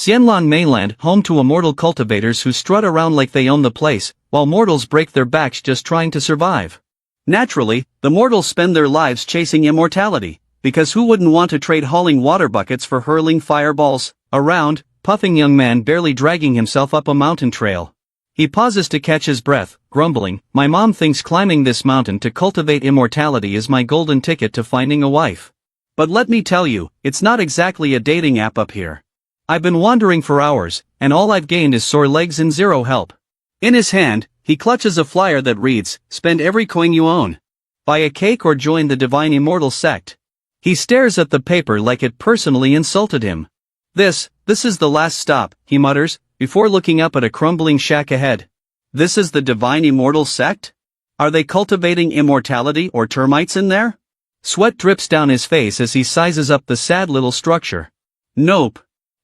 Xianlan Mainland, home to immortal cultivators who strut around like they own the place, while mortals break their backs just trying to survive. Naturally, the mortals spend their lives chasing immortality, because who wouldn't want to trade hauling water buckets for hurling fireballs around? Puffing young man barely dragging himself up a mountain trail. He pauses to catch his breath, grumbling, "My mom thinks climbing this mountain to cultivate immortality is my golden ticket to finding a wife. But let me tell you, it's not exactly a dating app up here. I've been wandering for hours, and all I've gained is sore legs and zero help." In his hand, he clutches a flyer that reads, "Spend every coin you own. Buy a cake or join the Divine Immortal Sect." He stares at the paper like it personally insulted him. This is the last stop," he mutters, before looking up at a crumbling shack ahead. "This is the Divine Immortal Sect? Are they cultivating immortality or termites in there?" Sweat drips down his face as he sizes up the sad little structure. "Nope.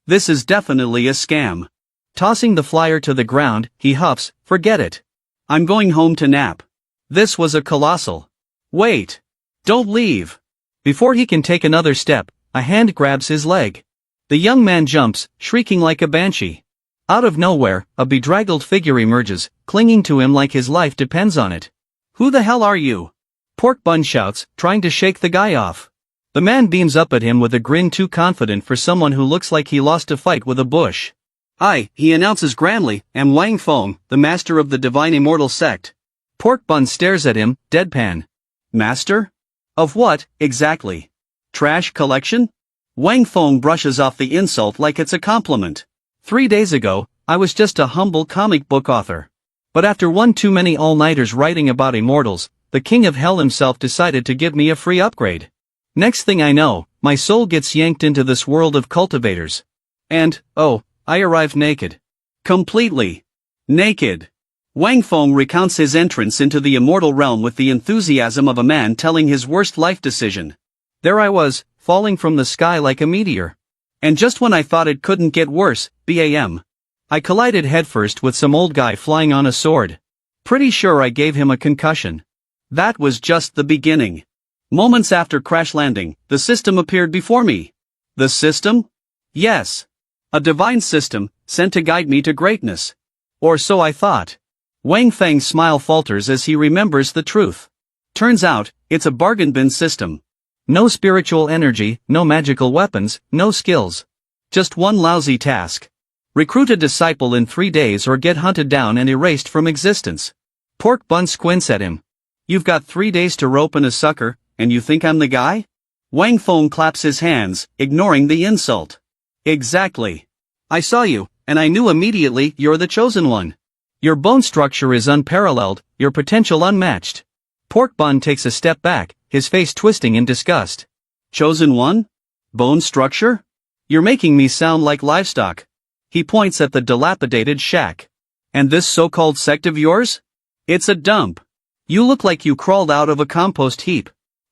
This is definitely a scam." Tossing the flyer to the ground, he huffs, "Forget it. I'm going home to nap." This was a colossal. "Wait. Don't leave." Before he can take another step, a hand grabs his leg. The young man jumps, shrieking like a banshee. Out of nowhere, a bedraggled figure emerges, clinging to him like his life depends on it. "Who the hell are you?" Pork Bun shouts, trying to shake the guy off. The man beams up at him with a grin too confident for someone who looks like he lost a fight with a bush. "I," he announces grandly, "am Wang Feng, the master of the Divine Immortal Sect." Pork Bun stares at him, deadpan. "Master? Of what, exactly? Trash collection?" Wang Feng brushes off the insult like it's a compliment. 3 days ago, I was just a humble comic book author. But after one too many all-nighters writing about immortals, the king of hell himself decided to give me a free upgrade. Next thing I know, my soul gets yanked into this world of cultivators. And, oh, I arrived naked. Completely naked. Wang Feng recounts his entrance into the immortal realm with the enthusiasm of a man telling his worst life decision. There I was, falling from the sky like a meteor. And just when I thought it couldn't get worse, bam. I collided headfirst with some old guy flying on a sword. Pretty sure I gave him a concussion. That was just the beginning. Moments after crash landing, the system appeared before me. The system? Yes. A divine system, sent to guide me to greatness. Or so I thought. Wang Feng's smile falters as he remembers the truth. Turns out, it's a bargain bin system. No spiritual energy, no magical weapons, no skills. Just one lousy task. Recruit a disciple in 3 days or get hunted down and erased from existence. Pork Bun squints at him. "You've got 3 days to rope in a sucker, and you think I'm the guy?" Wang Feng claps his hands, ignoring the insult. "Exactly. I saw you, and I knew immediately you're the chosen one. Your bone structure is unparalleled, your potential unmatched." Pork Bun takes a step back, his face twisting in disgust. "Chosen one? Bone structure? You're making me sound like livestock." He points at the dilapidated shack. "And this so-called sect of yours? It's a dump. You look like you crawled out of a compost heap.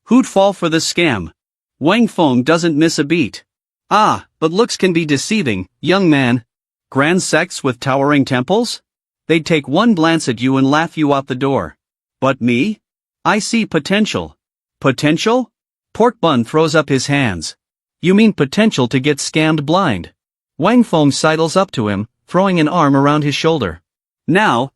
Who'd fall for this scam?" Wang Feng doesn't miss a beat. "Ah, but looks can be deceiving, young man. Grand sects with towering temples? They'd take one glance at you and laugh you out the door. But me? I see potential." "Potential?" Pork Bun throws up his hands. "You mean potential to get scammed blind?" Wang Feng sidles up to him, throwing an arm around his shoulder. Now.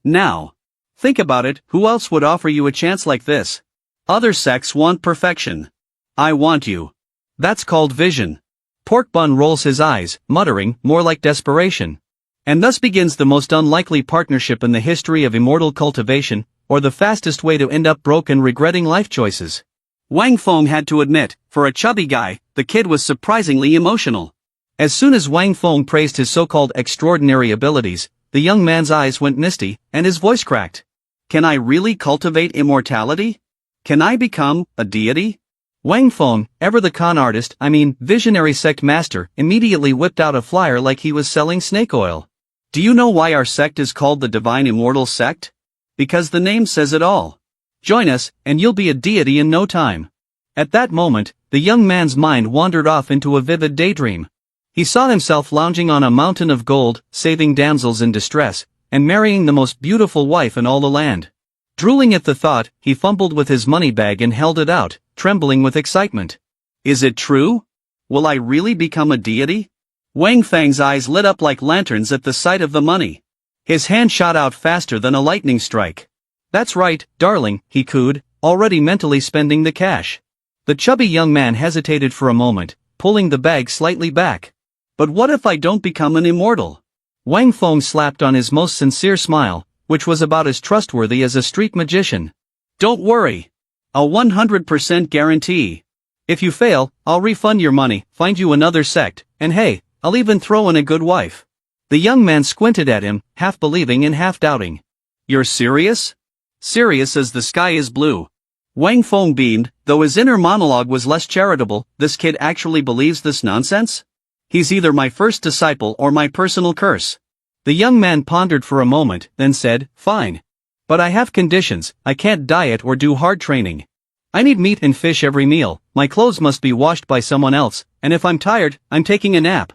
Think about it, who else would offer you a chance like this? Other sects want perfection. I want you. That's called vision." Pork Bun rolls his eyes, muttering, more like desperation. "And thus begins the most unlikely partnership in the history of immortal cultivation, or the fastest way to end up broke and regretting life choices." Wang Feng had to admit, for a chubby guy, the kid was surprisingly emotional. As soon as Wang Feng praised his so-called extraordinary abilities, the young man's eyes went misty, and his voice cracked. "Can I really cultivate immortality? Can I become a deity?" Wang Feng, ever the con artist, visionary sect master, immediately whipped out a flyer like he was selling snake oil. "Do you know why our sect is called the Divine Immortal Sect? Because the name says it all. Join us, and you'll be a deity in no time." At that moment, the young man's mind wandered off into a vivid daydream. He saw himself lounging on a mountain of gold, saving damsels in distress, and marrying the most beautiful wife in all the land. Drooling at the thought, he fumbled with his money bag and held it out, trembling with excitement. Is it true? Will I really become a deity? Wang Feng's eyes lit up like lanterns at the sight of the money. His hand shot out faster than a lightning strike. "That's right, darling," he cooed, already mentally spending the cash. The chubby young man hesitated for a moment, pulling the bag slightly back. "But what if I don't become an immortal?" Wang Feng slapped on his most sincere smile, which was about as trustworthy as a street magician. "Don't worry. A 100% guarantee. If you fail, I'll refund your money, find you another sect, and hey, I'll even throw in a good wife." The young man squinted at him, half believing and half doubting. "You're serious?" "Serious as the sky is blue." Wang Feng beamed, though his inner monologue was less charitable. This kid actually believes this nonsense? He's either my first disciple or my personal curse. The young man pondered for a moment, then said, "Fine. But I have conditions. I can't diet or do hard training. I need meat and fish every meal, my clothes must be washed by someone else, and if I'm tired, I'm taking a nap."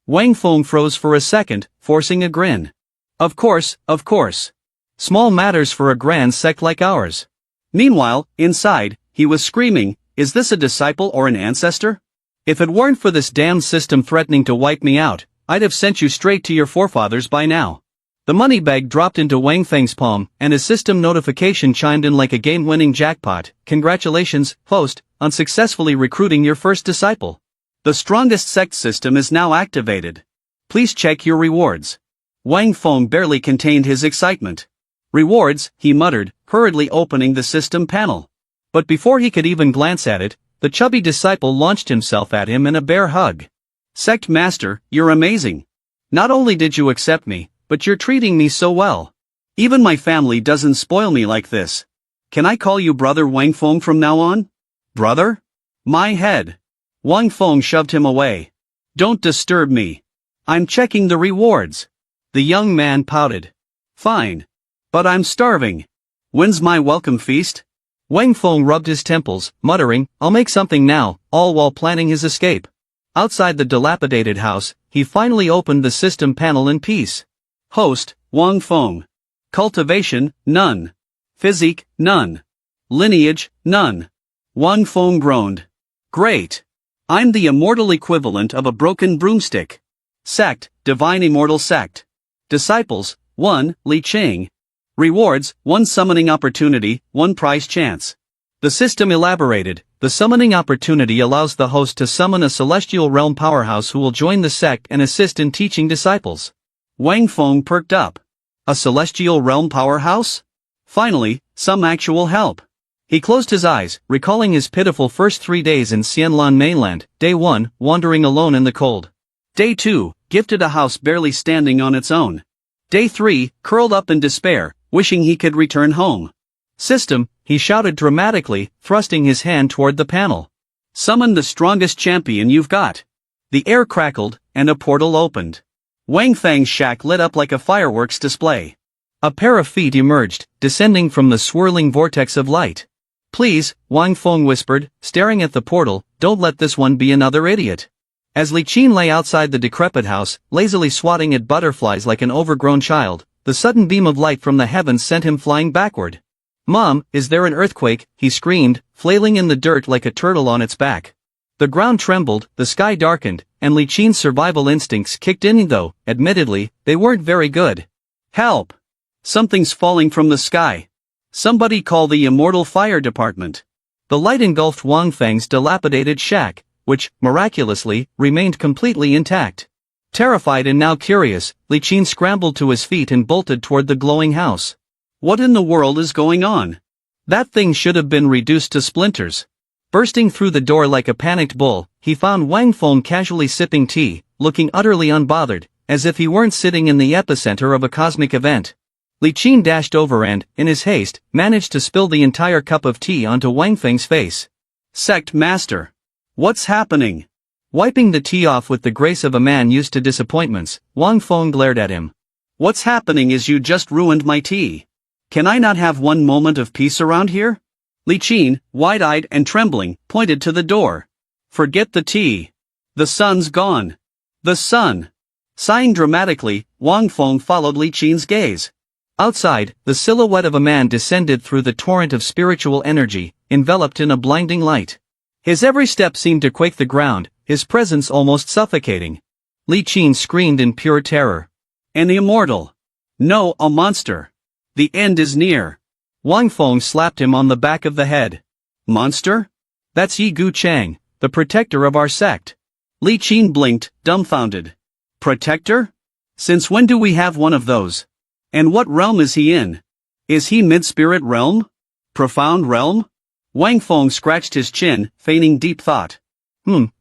Wang Feng froze for a second, forcing a grin. Of course, of course. Small matters for a grand sect like ours." Meanwhile, inside, he was screaming, "Is this a disciple or an ancestor? If it weren't for this damn system threatening to wipe me out, I'd have sent you straight to your forefathers by now." The money bag dropped into Wang Feng's palm, and a system notification chimed in like a game-winning jackpot. "Congratulations, host, on successfully recruiting your first disciple. The strongest sect system is now activated. Please check your rewards." Wang Feng barely contained his excitement. "Rewards," he muttered, hurriedly opening the system panel. But before he could even glance at it, the chubby disciple launched himself at him in a bear hug. "Sect Master, you're amazing. Not only did you accept me, but you're treating me so well. Even my family doesn't spoil me like this. Can I call you Brother Wang Feng from now on?" "Brother?" "My head." Wang Feng shoved him away. "Don't disturb me. I'm checking the rewards." The young man pouted. "Fine. But I'm starving. When's my welcome feast?" Wang Feng rubbed his temples, muttering, "I'll make something now," all while planning his escape. Outside the dilapidated house, he finally opened the system panel in peace. Host, Wang Feng. Cultivation, none. Physique, none. Lineage, none. Wang Feng groaned. "Great. I'm the immortal equivalent of a broken broomstick." Sect, Divine Immortal Sect. Disciples, 1, Li Qing. Rewards, 1 summoning opportunity, 1 prize chance. The system elaborated. The summoning opportunity allows the host to summon a celestial realm powerhouse who will join the sect and assist in teaching disciples. Wang Feng perked up. A celestial realm powerhouse? Finally, some actual help. He closed his eyes, recalling his pitiful first 3 days in Xianlan mainland. Day 1, wandering alone in the cold. Day 2, gifted a house barely standing on its own. Day 3, curled up in despair, wishing he could return home. System, he shouted dramatically, thrusting his hand toward the panel. "Summon the strongest champion you've got." The air crackled, and a portal opened. Wang Feng's shack lit up like a fireworks display. A pair of feet emerged, descending from the swirling vortex of light. "Please," Wang Feng whispered, staring at the portal, "don't let this one be another idiot." As Li Qin lay outside the decrepit house, lazily swatting at butterflies like an overgrown child, the sudden beam of light from the heavens sent him flying backward. "Mom, is there an earthquake?" he screamed, flailing in the dirt like a turtle on its back. The ground trembled, the sky darkened, and Li Qin's survival instincts kicked in though, admittedly, they weren't very good. "Help! Something's falling from the sky. Somebody call the Immortal Fire Department." The light engulfed Wang Feng's dilapidated shack, which, miraculously, remained completely intact. Terrified and now curious, Li Qin scrambled to his feet and bolted toward the glowing house. What in the world is going on? That thing should have been reduced to splinters. Bursting through the door like a panicked bull, he found Wang Feng casually sipping tea, looking utterly unbothered, as if he weren't sitting in the epicenter of a cosmic event. Li Qin dashed over and, in his haste, managed to spill the entire cup of tea onto Wang Feng's face. "Sect Master. What's happening?" Wiping the tea off with the grace of a man used to disappointments, Wang Feng glared at him. "What's happening is you just ruined my tea. Can I not have one moment of peace around here?" Li Qin, wide-eyed and trembling, pointed to the door. "Forget the tea. The sun's gone. The sun." Sighing dramatically, Wang Feng followed Li Qin's gaze. Outside, the silhouette of a man descended through the torrent of spiritual energy, enveloped in a blinding light. His every step seemed to quake the ground, his presence almost suffocating. Li Qin screamed in pure terror. An immortal. No, a monster. The end is near. Wang Feng slapped him on the back of the head. Monster? That's Yi Gu Chang, the protector of our sect. Li Qin blinked, dumbfounded. Protector? Since when do we have one of those? And what realm is he in? Is he mid-spirit realm? Profound realm? Wang Feng scratched his chin, feigning deep thought.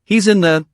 He's in the,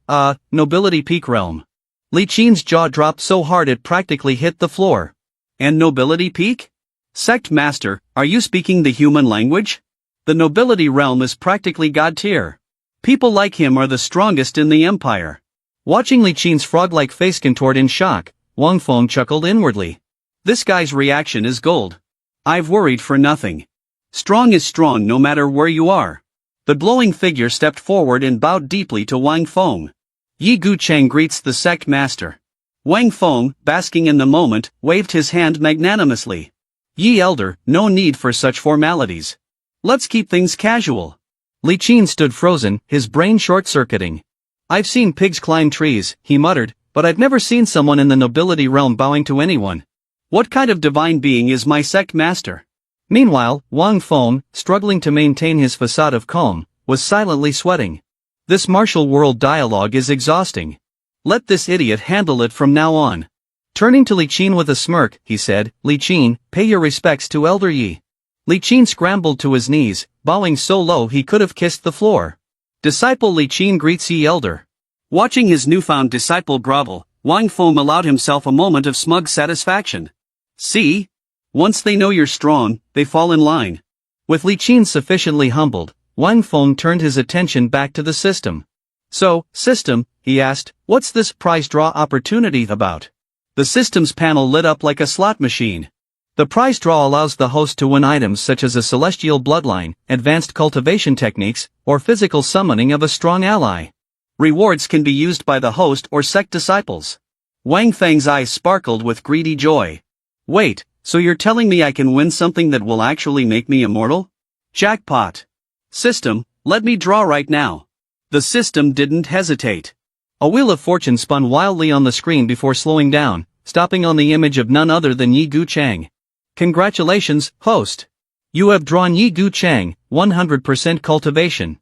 nobility peak realm. Li Qin's jaw dropped so hard it practically hit the floor. And nobility peak? Sect master, are you speaking the human language? The nobility realm is practically god tier. People like him are the strongest in the empire. Watching Li Qin's frog-like face contort in shock, Wang Feng chuckled inwardly. This guy's reaction is gold. I've worried for nothing. Strong is strong no matter where you are. The glowing figure stepped forward and bowed deeply to Wang Feng. Yi Gu Chang greets the sect master. Wang Feng, basking in the moment, waved his hand magnanimously. Yi Elder, no need for such formalities. Let's keep things casual. Li Qin stood frozen, his brain short-circuiting. I've seen pigs climb trees, he muttered, but I've never seen someone in the nobility realm bowing to anyone. What kind of divine being is my sect master? Meanwhile, Wang Feng, struggling to maintain his facade of calm, was silently sweating. This martial world dialogue is exhausting. Let this idiot handle it from now on. Turning to Li Qin with a smirk, he said, Li Qin, pay your respects to Elder Yi. Li Qin scrambled to his knees, bowing so low he could have kissed the floor. Disciple Li Qin greets Yi Elder. Watching his newfound disciple grovel, Wang Feng allowed himself a moment of smug satisfaction. See? Once they know you're strong, they fall in line. With Li Qin sufficiently humbled, Wang Feng turned his attention back to the system. So, system, he asked, what's this prize draw opportunity about? The system's panel lit up like a slot machine. The prize draw allows the host to win items such as a celestial bloodline, advanced cultivation techniques, or physical summoning of a strong ally. Rewards can be used by the host or sect disciples. Wang Feng's eyes sparkled with greedy joy. Wait, so you're telling me I can win something that will actually make me immortal? Jackpot. System, let me draw right now. The system didn't hesitate. A wheel of fortune spun wildly on the screen before slowing down, stopping on the image of none other than Yi Gu Chang. Congratulations, host. You have drawn Yi Gu Chang, 100% cultivation.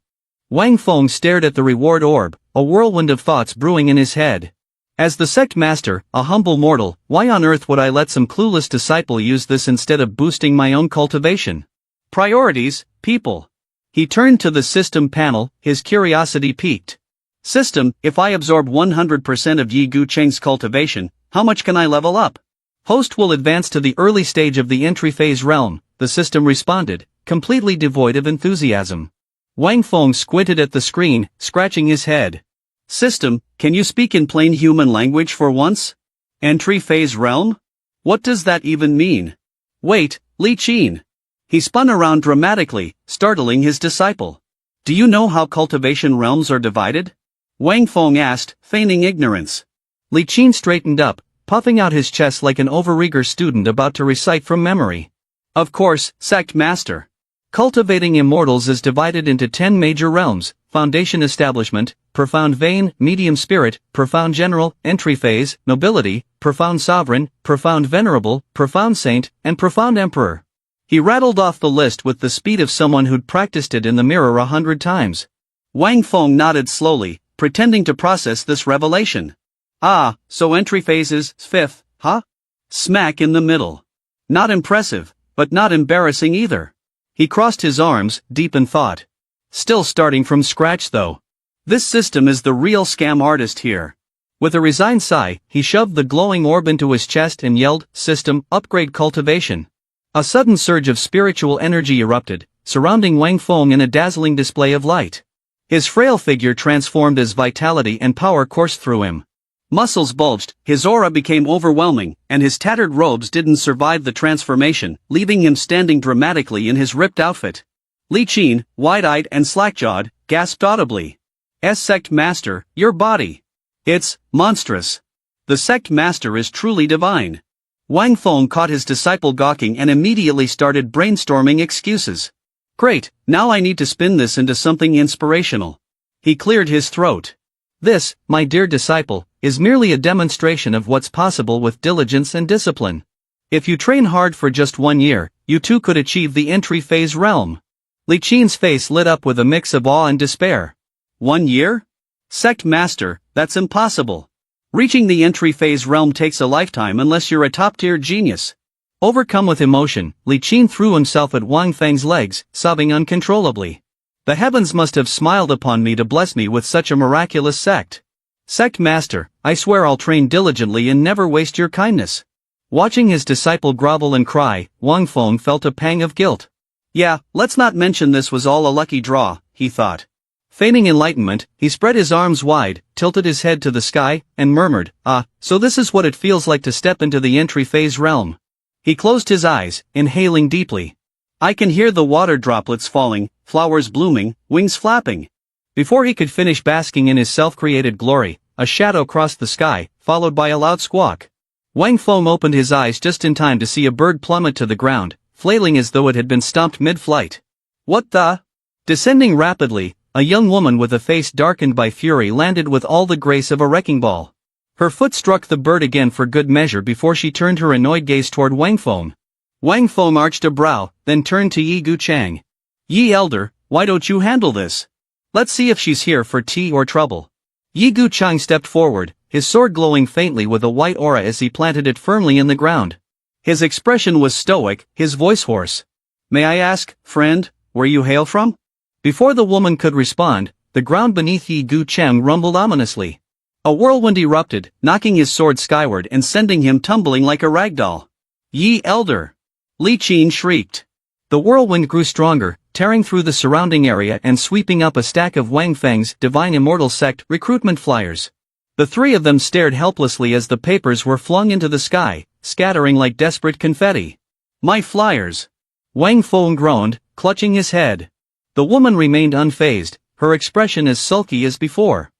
Wang Feng stared at the reward orb, a whirlwind of thoughts brewing in his head. As the sect master, a humble mortal, why on earth would I let some clueless disciple use this instead of boosting my own cultivation? Priorities, people. He turned to the system panel, his curiosity piqued. System, if I absorb 100% of Yi Gu Chang's cultivation, how much can I level up? Host will advance to the early stage of the entry phase realm, the system responded, completely devoid of enthusiasm. Wang Feng squinted at the screen, scratching his head. System, can you speak in plain human language for once? Entry phase realm? What does that even mean? Wait, Li Qin. He spun around dramatically, startling his disciple. Do you know how cultivation realms are divided? Wang Feng asked, feigning ignorance. Li Qin straightened up, puffing out his chest like an overeager student about to recite from memory. Of course, sect master. Cultivating immortals is divided into 10 major realms: foundation establishment, profound vein, medium spirit, profound general, entry phase, nobility, profound sovereign, profound venerable, profound saint, and profound emperor. He rattled off the list with the speed of someone who'd practiced it in the mirror 100 times. Wang Feng nodded slowly, pretending to process this revelation. Ah, so entry phase is 5th, huh? Smack in the middle. Not impressive, but not embarrassing either. He crossed his arms, deep in thought. Still starting from scratch though. This system is the real scam artist here. With a resigned sigh, he shoved the glowing orb into his chest and yelled, System, upgrade cultivation. A sudden surge of spiritual energy erupted, surrounding Wang Feng in a dazzling display of light. His frail figure transformed as vitality and power coursed through him. Muscles bulged, his aura became overwhelming, and his tattered robes didn't survive the transformation, leaving him standing dramatically in his ripped outfit. Li Qin, wide-eyed and slack-jawed, gasped audibly. Sect master, your body. It's monstrous. The sect master is truly divine. Wang Feng caught his disciple gawking and immediately started brainstorming excuses. Great, now I need to spin this into something inspirational. He cleared his throat. This, my dear disciple, is merely a demonstration of what's possible with diligence and discipline. If you train hard for just 1 year, you too could achieve the entry phase realm. Li Qin's face lit up with a mix of awe and despair. 1 year? Sect Master, that's impossible. Reaching the entry phase realm takes a lifetime unless you're a top-tier genius. Overcome with emotion, Li Qin threw himself at Wang Feng's legs, sobbing uncontrollably. The heavens must have smiled upon me to bless me with such a miraculous sect. Sect Master, I swear I'll train diligently and never waste your kindness. Watching his disciple grovel and cry, Wang Feng felt a pang of guilt. Yeah, let's not mention this was all a lucky draw, he thought. Feigning enlightenment, he spread his arms wide, tilted his head to the sky, and murmured, so this is what it feels like to step into the entry phase realm. He closed his eyes, inhaling deeply. I can hear the water droplets falling, flowers blooming, wings flapping. Before he could finish basking in his self-created glory, a shadow crossed the sky, followed by a loud squawk. Wang Feng opened his eyes just in time to see a bird plummet to the ground, flailing as though it had been stomped mid-flight. What the? Descending rapidly, a young woman with a face darkened by fury landed with all the grace of a wrecking ball. Her foot struck the bird again for good measure before she turned her annoyed gaze toward Wang Feng. Wang Feng arched a brow, then turned to Yi Guchang. Yi Elder, why don't you handle this? Let's see if she's here for tea or trouble. Yi Guchang stepped forward, his sword glowing faintly with a white aura as he planted it firmly in the ground. His expression was stoic, his voice hoarse. May I ask, friend, where you hail from? Before the woman could respond, the ground beneath Yi Guchang rumbled ominously. A whirlwind erupted, knocking his sword skyward and sending him tumbling like a ragdoll. Yi Elder! Li Qin shrieked. The whirlwind grew stronger, tearing through the surrounding area and sweeping up a stack of Wang Feng's Divine Immortal Sect recruitment flyers. The three of them stared helplessly as the papers were flung into the sky, scattering like desperate confetti. My flyers! Wang Feng groaned, clutching his head. The woman remained unfazed, her expression as sulky as before.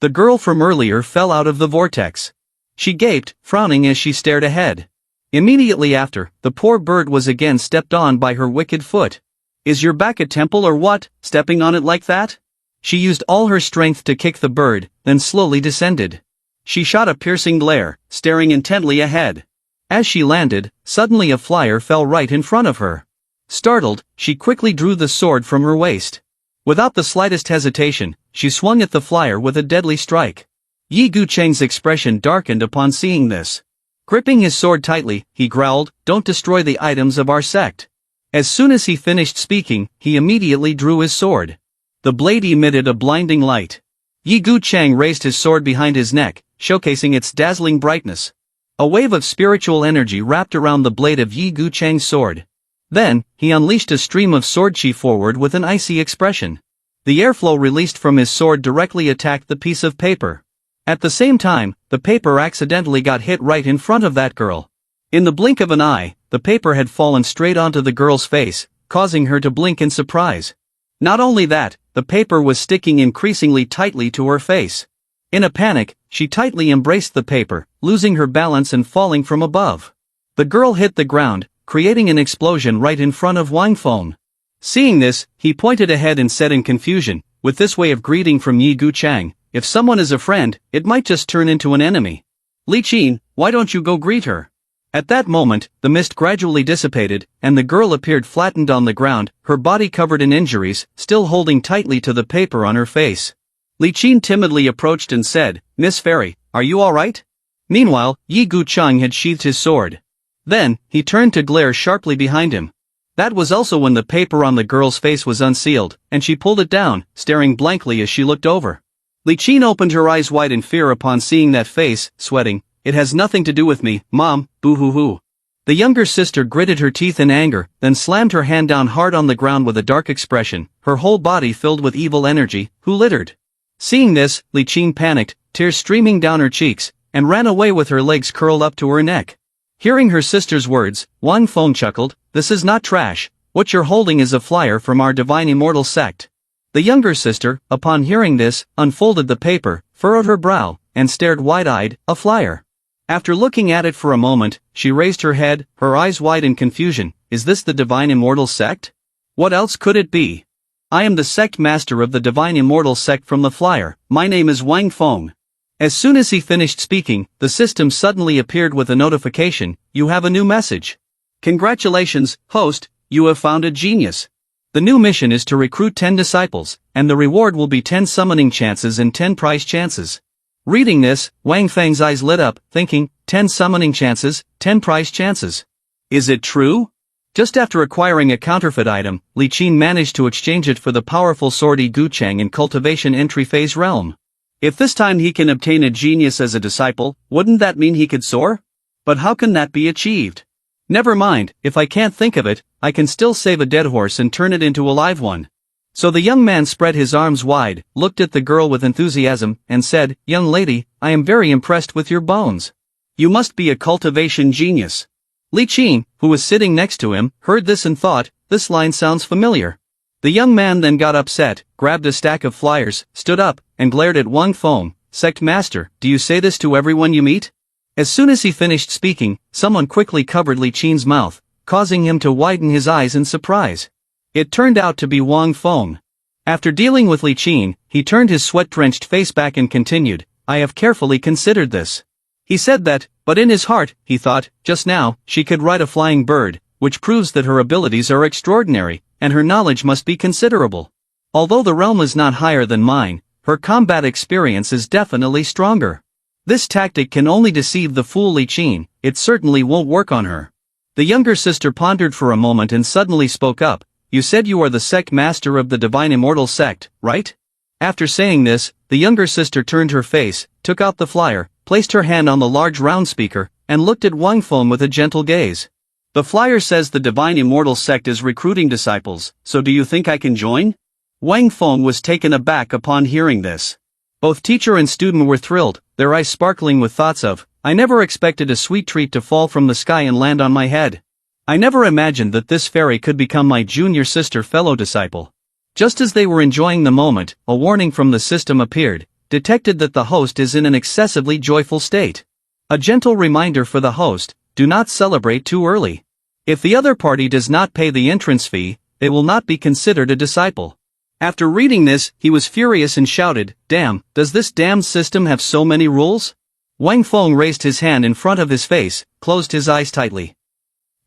The girl from earlier fell out of the vortex. She gaped, frowning as she stared ahead. Immediately after, the poor bird was again stepped on by her wicked foot. Is your back a temple or what, stepping on it like that? She used all her strength to kick the bird, then slowly descended. She shot a piercing glare, staring intently ahead. As she landed, suddenly a flyer fell right in front of her. Startled, she quickly drew the sword from her waist. Without the slightest hesitation, she swung at the flyer with a deadly strike. Yi Gucheng's expression darkened upon seeing this. Gripping his sword tightly, he growled, "Don't destroy the items of our sect." As soon as he finished speaking, he immediately drew his sword. The blade emitted a blinding light. Yi Gucheng raised his sword behind his neck, showcasing its dazzling brightness. A wave of spiritual energy wrapped around the blade of Yi Gucheng's sword. Then, he unleashed a stream of sword chi forward with an icy expression. The airflow released from his sword directly attacked the piece of paper. At the same time, the paper accidentally got hit right in front of that girl. In the blink of an eye, the paper had fallen straight onto the girl's face, causing her to blink in surprise. Not only that, the paper was sticking increasingly tightly to her face. In a panic, she tightly embraced the paper, losing her balance and falling from above. The girl hit the ground, creating an explosion right in front of Wang Feng. Seeing this, he pointed ahead and said in confusion, with this way of greeting from Yi Guchang, if someone is a friend, it might just turn into an enemy. Li Qin, why don't you go greet her? At that moment, the mist gradually dissipated, and the girl appeared flattened on the ground, her body covered in injuries, still holding tightly to the paper on her face. Li Qin timidly approached and said, Miss Fairy, are you alright? Meanwhile, Yi Guchang had sheathed his sword. Then, he turned to glare sharply behind him. That was also when the paper on the girl's face was unsealed, and she pulled it down, staring blankly as she looked over. Li Qin opened her eyes wide in fear upon seeing that face, sweating. It has nothing to do with me, Mom, boo-hoo-hoo. The younger sister gritted her teeth in anger, then slammed her hand down hard on the ground with a dark expression, her whole body filled with evil energy, who littered. Seeing this, Li Qin panicked, tears streaming down her cheeks, and ran away with her legs curled up to her neck. Hearing her sister's words, Wang Feng chuckled, this is not trash, what you're holding is a flyer from our Divine Immortal Sect. The younger sister, upon hearing this, unfolded the paper, furrowed her brow, and stared wide-eyed, a flyer. After looking at it for a moment, she raised her head, her eyes wide in confusion, is this the Divine Immortal Sect? What else could it be? I am the sect master of the Divine Immortal Sect from the flyer, my name is Wang Feng. As soon as he finished speaking, the system suddenly appeared with a notification, "You have a new message. Congratulations, host, you have found a genius. The new mission is to recruit 10 disciples, and the reward will be 10 summoning chances and 10 prize chances." Reading this, Wang Feng's eyes lit up, thinking, 10 summoning chances, 10 prize chances. Is it true? Just after acquiring a counterfeit item, Li Qin managed to exchange it for the powerful sword Gucheng in cultivation entry phase realm. If this time he can obtain a genius as a disciple, wouldn't that mean he could soar? But how can that be achieved? Never mind, if I can't think of it, I can still save a dead horse and turn it into a live one. So the young man spread his arms wide, looked at the girl with enthusiasm, and said, "Young lady, I am very impressed with your bones. You must be a cultivation genius." Li Qin, who was sitting next to him, heard this and thought, this line sounds familiar. The young man then got upset, grabbed a stack of flyers, stood up, and glared at Wang Feng, "Sect Master, do you say this to everyone you meet?" As soon as he finished speaking, someone quickly covered Li Qin's mouth, causing him to widen his eyes in surprise. It turned out to be Wang Feng. After dealing with Li Qin, he turned his sweat-drenched face back and continued, "I have carefully considered this." He said that, but in his heart, he thought, just now, she could ride a flying bird, which proves that her abilities are extraordinary, and her knowledge must be considerable. Although the realm is not higher than mine, her combat experience is definitely stronger. This tactic can only deceive the fool Li Qin, it certainly won't work on her. The younger sister pondered for a moment and suddenly spoke up, "You said you are the sect master of the divine immortal sect, right?" After saying this, the younger sister turned her face, took out the flyer, placed her hand on the large round speaker, and looked at Wang Feng with a gentle gaze. "The flyer says the divine immortal sect is recruiting disciples, so do you think I can join?" Wang Feng was taken aback upon hearing this. Both teacher and student were thrilled, their eyes sparkling with thoughts of, "I never expected a sweet treat to fall from the sky and land on my head. I never imagined that this fairy could become my junior sister fellow disciple." Just as they were enjoying the moment, a warning from the system appeared, detected that the host is in an excessively joyful state. A gentle reminder for the host, do not celebrate too early. If the other party does not pay the entrance fee, they will not be considered a disciple. After reading this, he was furious and shouted, "Damn, does this damned system have so many rules?" Wang Feng raised his hand in front of his face, closed his eyes tightly.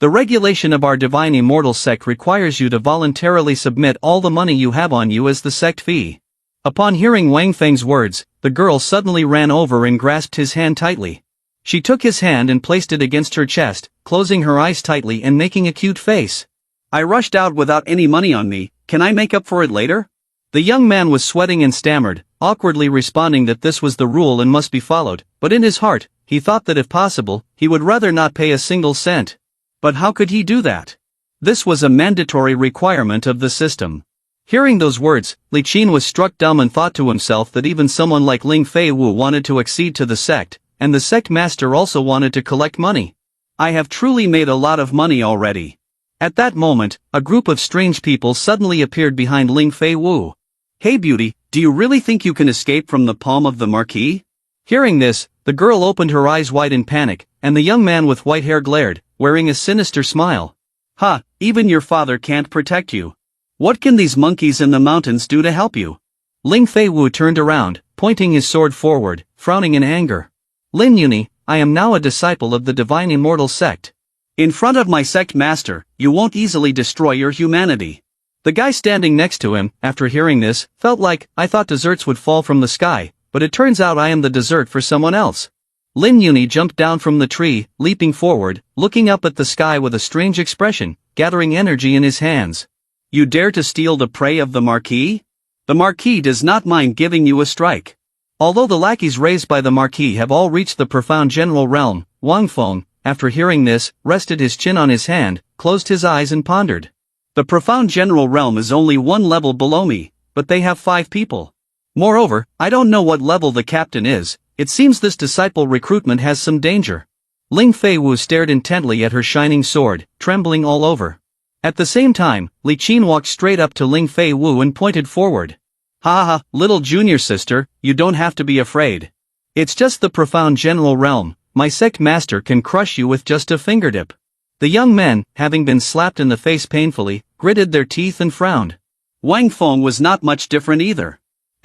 "The regulation of our divine immortal sect requires you to voluntarily submit all the money you have on you as the sect fee." Upon hearing Wang Feng's words, the girl suddenly ran over and grasped his hand tightly. She took his hand and placed it against her chest, closing her eyes tightly and making a cute face. "I rushed out without any money on me, can I make up for it later?" The young man was sweating and stammered, awkwardly responding that this was the rule and must be followed, but in his heart, he thought that if possible, he would rather not pay a single cent. But how could he do that? This was a mandatory requirement of the system. Hearing those words, Li Qin was struck dumb and thought to himself that even someone like Ling Fei Wu wanted to accede to the sect, and the sect master also wanted to collect money. "I have truly made a lot of money already." At that moment, a group of strange people suddenly appeared behind Ling Fei Wu. "Hey beauty, do you really think you can escape from the palm of the marquis?" Hearing this, the girl opened her eyes wide in panic, and the young man with white hair glared, wearing a sinister smile. "Ha, even your father can't protect you. What can these monkeys in the mountains do to help you?" Ling Fei Wu turned around, pointing his sword forward, frowning in anger. "Lin Yuni, I am now a disciple of the divine immortal sect. In front of my sect master, you won't easily destroy your humanity." The guy standing next to him, after hearing this, felt like, "I thought desserts would fall from the sky, but it turns out I am the dessert for someone else." Lin Yuni jumped down from the tree, leaping forward, looking up at the sky with a strange expression, gathering energy in his hands. "You dare to steal the prey of the marquis? The marquis does not mind giving you a strike." Although the lackeys raised by the marquis have all reached the profound general realm, Wang Feng, after hearing this, rested his chin on his hand, closed his eyes and pondered. "The profound general realm is only one level below me, but they have 5 people. Moreover, I don't know what level the captain is, it seems this disciple recruitment has some danger." Ling Fei Wu stared intently at her shining sword, trembling all over. At the same time, Li Qin walked straight up to Ling Fei Wu and pointed forward. "Ha ha, little junior sister, you don't have to be afraid. It's just the profound general realm, my sect master can crush you with just a fingertip." The young men, having been slapped in the face painfully, gritted their teeth and frowned. Wang Feng was not much different either.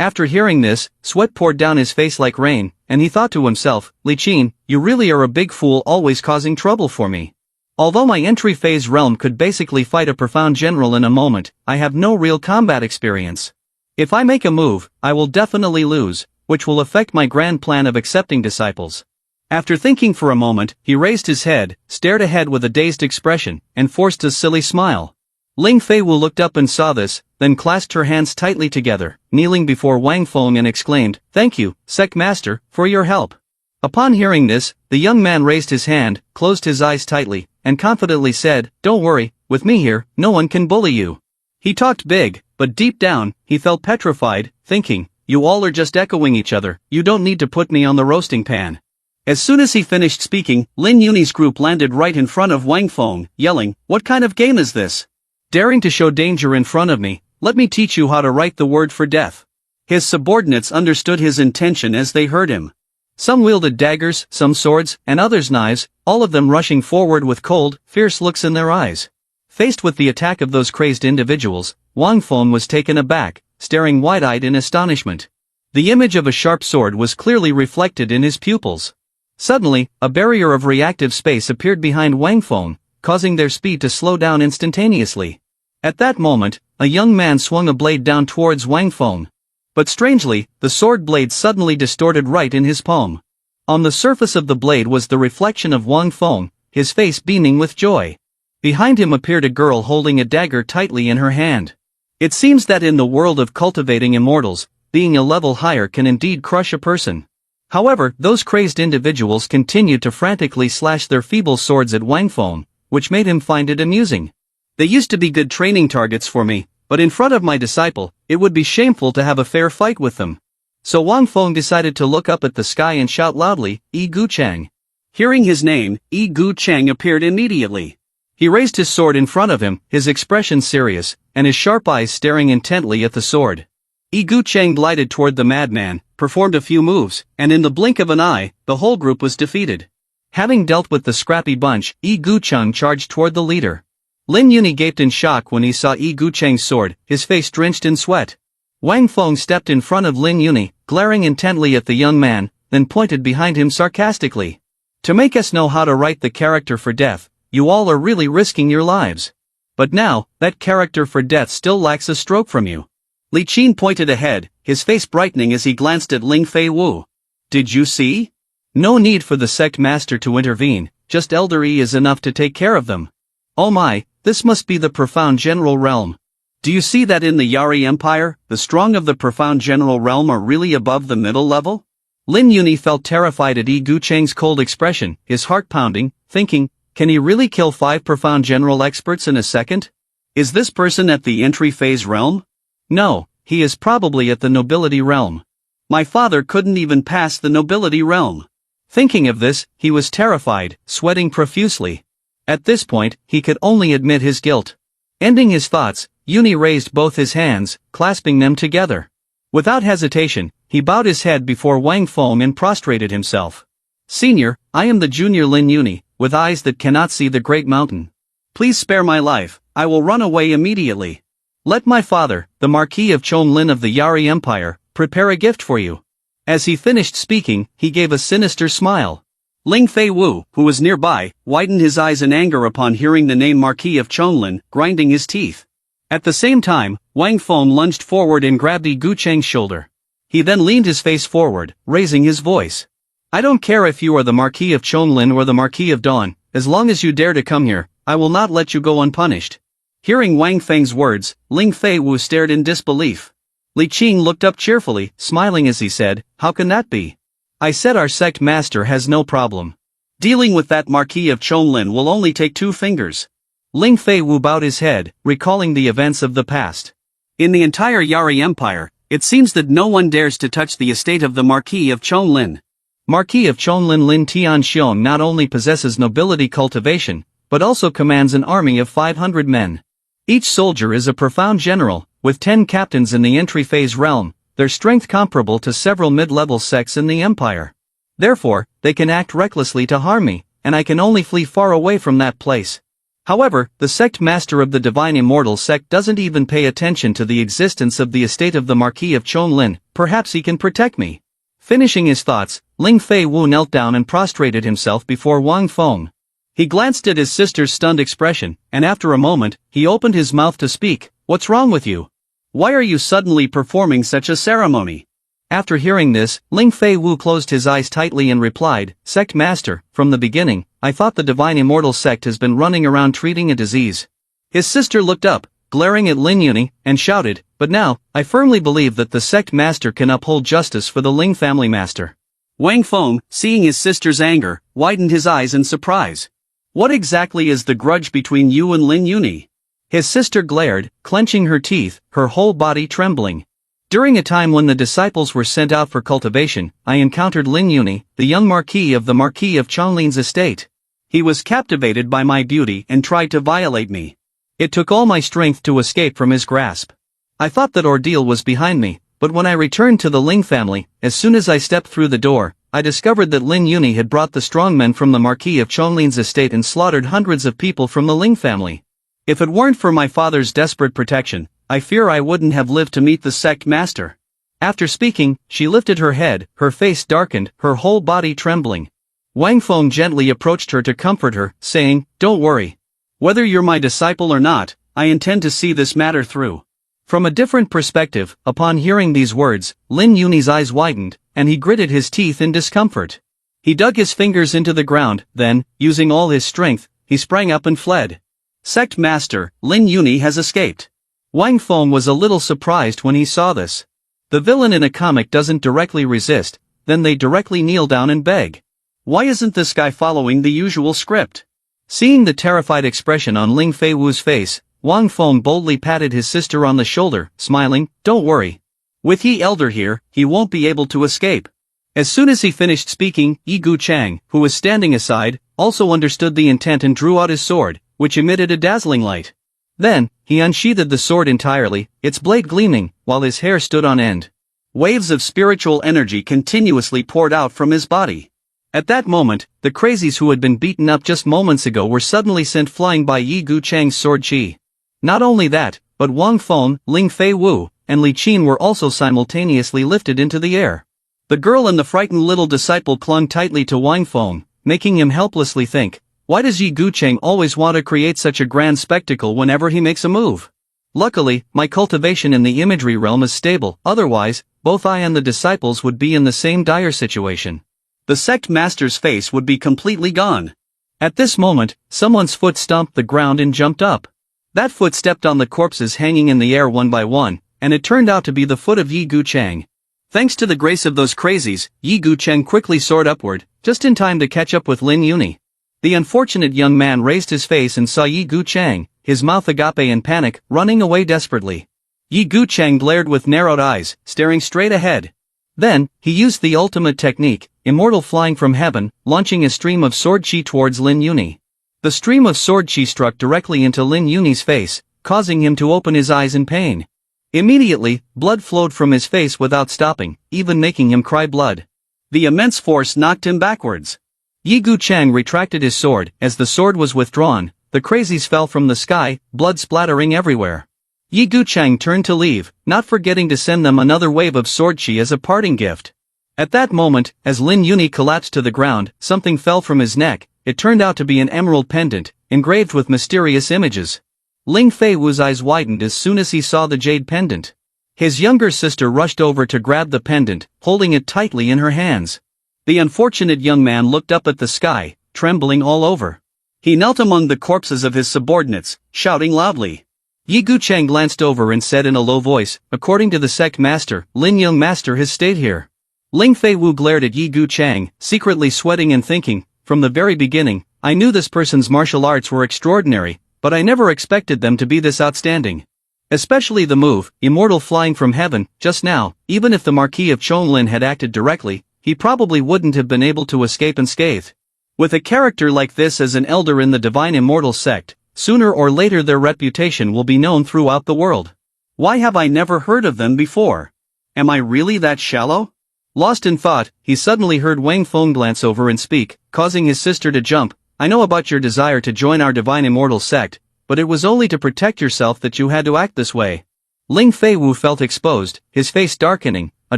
After hearing this, sweat poured down his face like rain, and he thought to himself, Li Qin, you really are a big fool always causing trouble for me. Although my entry phase realm could basically fight a profound general in a moment, I have no real combat experience. If I make a move, I will definitely lose, which will affect my grand plan of accepting disciples. After thinking for a moment, he raised his head, stared ahead with a dazed expression, and forced a silly smile. Ling Feiwu looked up and saw this, then clasped her hands tightly together, kneeling before Wang Feng and exclaimed, Thank you, Sect Master, for your help. Upon hearing this, the young man raised his hand, closed his eyes tightly, and confidently said, Don't worry, with me here, no one can bully you. He talked big, but deep down, he felt petrified, thinking, You all are just echoing each other, you don't need to put me on the roasting pan. As soon as he finished speaking, Lin Yuni's group landed right in front of Wang Feng, yelling, What kind of game is this? Daring to show danger in front of me, let me teach you how to write the word for death. His subordinates understood his intention as they heard him. Some wielded daggers, some swords, and others knives, all of them rushing forward with cold, fierce looks in their eyes. Faced with the attack of those crazed individuals, Wang Feng was taken aback, staring wide-eyed in astonishment. The image of a sharp sword was clearly reflected in his pupils. Suddenly, a barrier of reactive space appeared behind Wang Feng, causing their speed to slow down instantaneously. At that moment, a young man swung a blade down towards Wang Feng. But strangely, the sword blade suddenly distorted right in his palm. On the surface of the blade was the reflection of Wang Feng, his face beaming with joy. Behind him appeared a girl holding a dagger tightly in her hand. It seems that in the world of cultivating immortals, being a level higher can indeed crush a person. However, those crazed individuals continued to frantically slash their feeble swords at Wang Feng, which made him find it amusing. They used to be good training targets for me, but in front of my disciple, it would be shameful to have a fair fight with them. So Wang Feng decided to look up at the sky and shout loudly, Yi Gu Chang. Hearing his name, Yi Gu Chang appeared immediately. He raised his sword in front of him, his expression serious, and his sharp eyes staring intently at the sword. Yi Gu Chang glided toward the madman, performed a few moves, and in the blink of an eye, the whole group was defeated. Having dealt with the scrappy bunch, Yi Gu Chang charged toward the leader. Lin Yuni gaped in shock when he saw Yi Gu Chang's sword, his face drenched in sweat. Wang Feng stepped in front of Lin Yuni, glaring intently at the young man, then pointed behind him sarcastically. To make us know how to write the character for death, you all are really risking your lives. But now, that character for death still lacks a stroke from you. Li Qin pointed ahead, his face brightening as he glanced at Ling Fei Wu. Did you see? No need for the sect master to intervene, just Elder Yi is enough to take care of them. Oh my, this must be the profound general realm. Do you see that in the Yari Empire, the strong of the profound general realm are really above the middle level? Lin Yuni felt terrified at Yi Gu Chang's cold expression, his heart pounding, thinking, can he really kill 5 profound general experts in a second? Is this person at the entry phase realm? No, he is probably at the nobility realm. My father couldn't even pass the nobility realm. Thinking of this, he was terrified, sweating profusely. At this point, he could only admit his guilt. Ending his thoughts, Yuni raised both his hands, clasping them together. Without hesitation, he bowed his head before Wang Feng and prostrated himself. Senior, I am the junior Lin Yuni, with eyes that cannot see the great mountain. Please spare my life, I will run away immediately. Let my father, the Marquis of Chonlin of the Yari Empire, prepare a gift for you. As he finished speaking, he gave a sinister smile. Ling Fei Wu, who was nearby, widened his eyes in anger upon hearing the name Marquis of Chonlin, grinding his teeth. At the same time, Wang Feng lunged forward and grabbed Yi Gu Chang's shoulder. He then leaned his face forward, raising his voice. I don't care if you are the Marquis of Chonlin or the Marquis of Dawn, as long as you dare to come here, I will not let you go unpunished. Hearing Wang Feng's words, Ling Fei Wu stared in disbelief. Li Qing looked up cheerfully, smiling as he said, how can that be? I said our sect master has no problem. Dealing with that Marquis of Chonlin will only take 2 fingers. Ling Fei Wu bowed his head, recalling the events of the past. In the entire Yari Empire, it seems that no one dares to touch the estate of the Marquis of Chonlin. Marquis of Chonlin Lin Tianxiong not only possesses nobility cultivation, but also commands an army of 500 men. Each soldier is a profound general, with 10 captains in the entry phase realm, their strength comparable to several mid-level sects in the empire. Therefore, they can act recklessly to harm me, and I can only flee far away from that place. However, the sect master of the Divine Immortal Sect doesn't even pay attention to the existence of the estate of the Marquis of Chonlin. Perhaps he can protect me. Finishing his thoughts, Ling Fei Wu knelt down and prostrated himself before Wang Feng. He glanced at his sister's stunned expression, and after a moment, he opened his mouth to speak. What's wrong with you? Why are you suddenly performing such a ceremony? After hearing this, Ling Fei Wu closed his eyes tightly and replied, Sect Master, from the beginning, I thought the Divine Immortal Sect has been running around treating a disease. His sister looked up, glaring at Lin Yuni, and shouted, but now, I firmly believe that the Sect Master can uphold justice for the Ling family master. Wang Feng, seeing his sister's anger, widened his eyes in surprise. What exactly is the grudge between you and Lin Yuni? His sister glared, clenching her teeth, her whole body trembling. During a time when the disciples were sent out for cultivation, I encountered Lin Yuni, the young Marquis of Chonglin's estate. He was captivated by my beauty and tried to violate me. It took all my strength to escape from his grasp. I thought that ordeal was behind me, but when I returned to the Ling family, as soon as I stepped through the door, I discovered that Lin Yuni had brought the strongmen from the Marquis of Chonglin's estate and slaughtered hundreds of people from the Ling family. If it weren't for my father's desperate protection, I fear I wouldn't have lived to meet the sect master. After speaking, she lifted her head, her face darkened, her whole body trembling. Wang Feng gently approached her to comfort her, saying, Don't worry. Whether you're my disciple or not, I intend to see this matter through. From a different perspective, upon hearing these words, Lin Yuni's eyes widened, and he gritted his teeth in discomfort. He dug his fingers into the ground, then, using all his strength, he sprang up and fled. Sect Master, Lin Yuni has escaped. Wang Feng was a little surprised when he saw this. The villain in a comic doesn't directly resist, then they directly kneel down and beg. Why isn't this guy following the usual script? Seeing the terrified expression on Ling Fei Wu's face, Wang Feng boldly patted his sister on the shoulder, smiling, Don't worry. With Yi Elder here, he won't be able to escape. As soon as he finished speaking, Yi Gu Chang, who was standing aside, also understood the intent and drew out his sword, which emitted a dazzling light. Then, he unsheathed the sword entirely, its blade gleaming, while his hair stood on end. Waves of spiritual energy continuously poured out from his body. At that moment, the crazies who had been beaten up just moments ago were suddenly sent flying by Yi Gu Chang's sword chi. Not only that, but Wang Feng, Ling Fei Wu, and Li Qin were also simultaneously lifted into the air. The girl and the frightened little disciple clung tightly to Wang Feng, making him helplessly think, why does Yi Gu Chang always want to create such a grand spectacle whenever he makes a move? Luckily, my cultivation in the imagery realm is stable, otherwise, both I and the disciples would be in the same dire situation. The sect master's face would be completely gone. At this moment, someone's foot stomped the ground and jumped up. That foot stepped on the corpses hanging in the air one by one, and it turned out to be the foot of Yi Gu Chang. Thanks to the grace of those crazies, Yi Gu Chang quickly soared upward, just in time to catch up with Lin Yuni. The unfortunate young man raised his face and saw Yi Gu Chang, his mouth agape in panic, running away desperately. Yi Gu Chang glared with narrowed eyes, staring straight ahead. Then, he used the ultimate technique, immortal flying from heaven, launching a stream of sword chi towards Lin Yuni. The stream of sword chi struck directly into Lin Yuni's face, causing him to open his eyes in pain. Immediately, blood flowed from his face without stopping, even making him cry blood. The immense force knocked him backwards. Yi Gu Chang retracted his sword. As the sword was withdrawn, the crazies fell from the sky, blood splattering everywhere. Yi Gu Chang turned to leave, not forgetting to send them another wave of sword chi as a parting gift. At that moment, as Lin Yuni collapsed to the ground, something fell from his neck. It turned out to be an emerald pendant, engraved with mysterious images. Ling Fei Wu's eyes widened as soon as he saw the jade pendant. His younger sister rushed over to grab the pendant, holding it tightly in her hands. The unfortunate young man looked up at the sky, trembling all over. He knelt among the corpses of his subordinates, shouting loudly. Yi Gu Chang glanced over and said in a low voice, according to the sect master, Lin Young Master has stayed here. Ling Fei Wu glared at Yi Gu Chang, secretly sweating and thinking, from the very beginning, I knew this person's martial arts were extraordinary, but I never expected them to be this outstanding. Especially the move, immortal flying from heaven, just now, even if the Marquis of Chonlin had acted directly, he probably wouldn't have been able to escape unscathed. With a character like this as an elder in the Divine Immortal Sect, sooner or later their reputation will be known throughout the world. Why have I never heard of them before? Am I really that shallow? Lost in thought, he suddenly heard Wang Feng glance over and speak, causing his sister to jump. I know about your desire to join our divine immortal sect, but it was only to protect yourself that you had to act this way. Ling Feiwu felt exposed, his face darkening, a